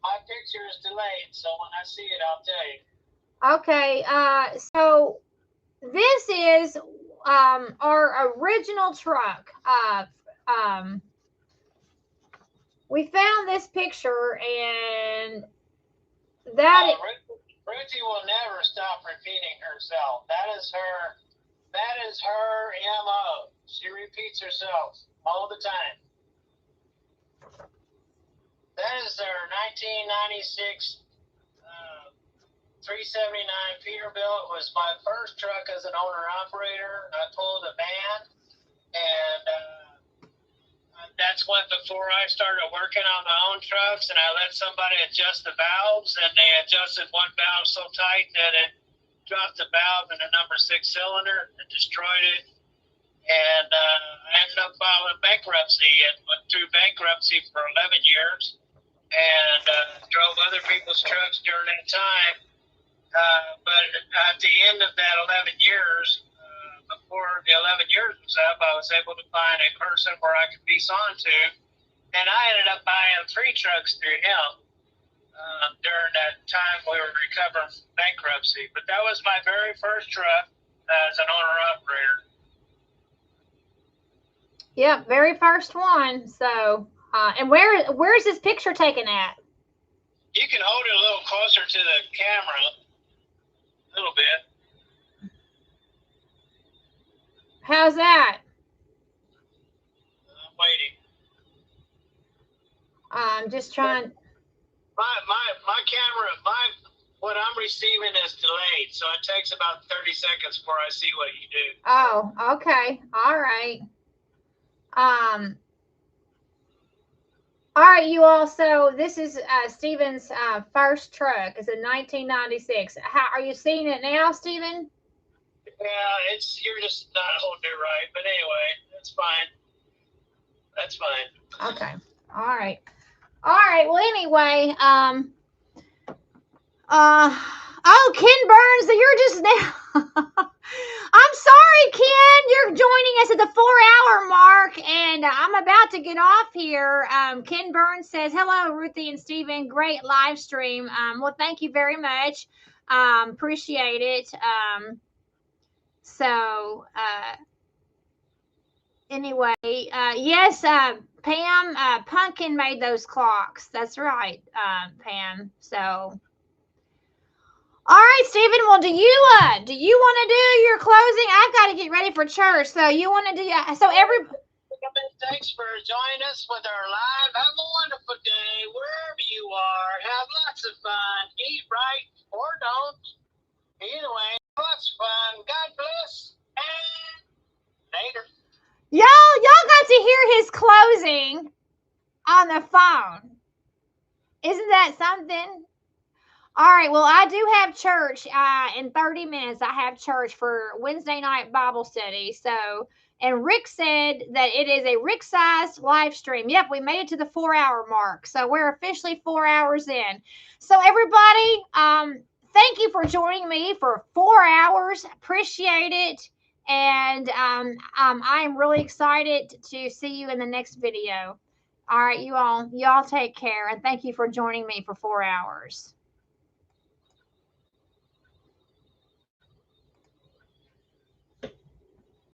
My picture is delayed, so when I see it, I'll tell you. Okay, so this is our original truck. We found this picture, and that Ruthie will never stop repeating herself. That is her MO. She repeats herself all the time. That is their 1996 379 Peterbilt was my first truck as an owner-operator. I pulled a van, and that's when before I started working on my own trucks, and I let somebody adjust the valves, and they adjusted one valve so tight that it dropped the valve in the number 6 cylinder and destroyed it. And I ended up filing bankruptcy and went through bankruptcy for 11 years and drove other people's trucks during that time. But at the end of that 11 years, before the 11 years was up, I was able to find a person where I could lease on to, and I ended up buying 3 trucks through him during that time we were recovering from bankruptcy. But that was my very first truck as an owner-operator. Yep, very first one. So, and where's this picture taken at? You can hold it a little closer to the camera, a little bit. How's that? I'm waiting. I'm just trying. My camera, what I'm receiving is delayed, so it takes about 30 seconds before I see what you do. Oh, okay. All right. All right, you all. So this is Stephen's first truck. It's a 1996. How are you seeing it now, Stephen? Yeah, you're just not holding it right, but anyway, that's fine. That's fine. Okay. All right. All right. Well, anyway, oh, Ken Burns, you're just now. I'm sorry, Ken. You're joining us at the 4-hour mark, and I'm about to get off here. Ken Burns says, hello, Ruthie and Stephen. Great live stream. Well, thank you very much. Appreciate it. Anyway, yes, Pam, Pumpkin made those clocks. That's right, Pam. So, all right, Stephen. Well, do you want to do your closing? I've got to get ready for church. So you want to do? So Thanks for joining us with our live. Have a wonderful day wherever you are. Have lots of fun. Eat right or don't. Either way, lots of fun. God bless. And later. Y'all got to hear his closing on the phone. Isn't that something? All right. Well, I do have church in 30 minutes. I have church for Wednesday night Bible study. So, and Rick said that it is a Rick-sized live stream. Yep, we made it to the 4-hour mark. So we're officially 4 hours in. So everybody, thank you for joining me for 4 hours. Appreciate it. And I'm really excited to see you in the next video. All right, y'all take care. And thank you for joining me for 4 hours.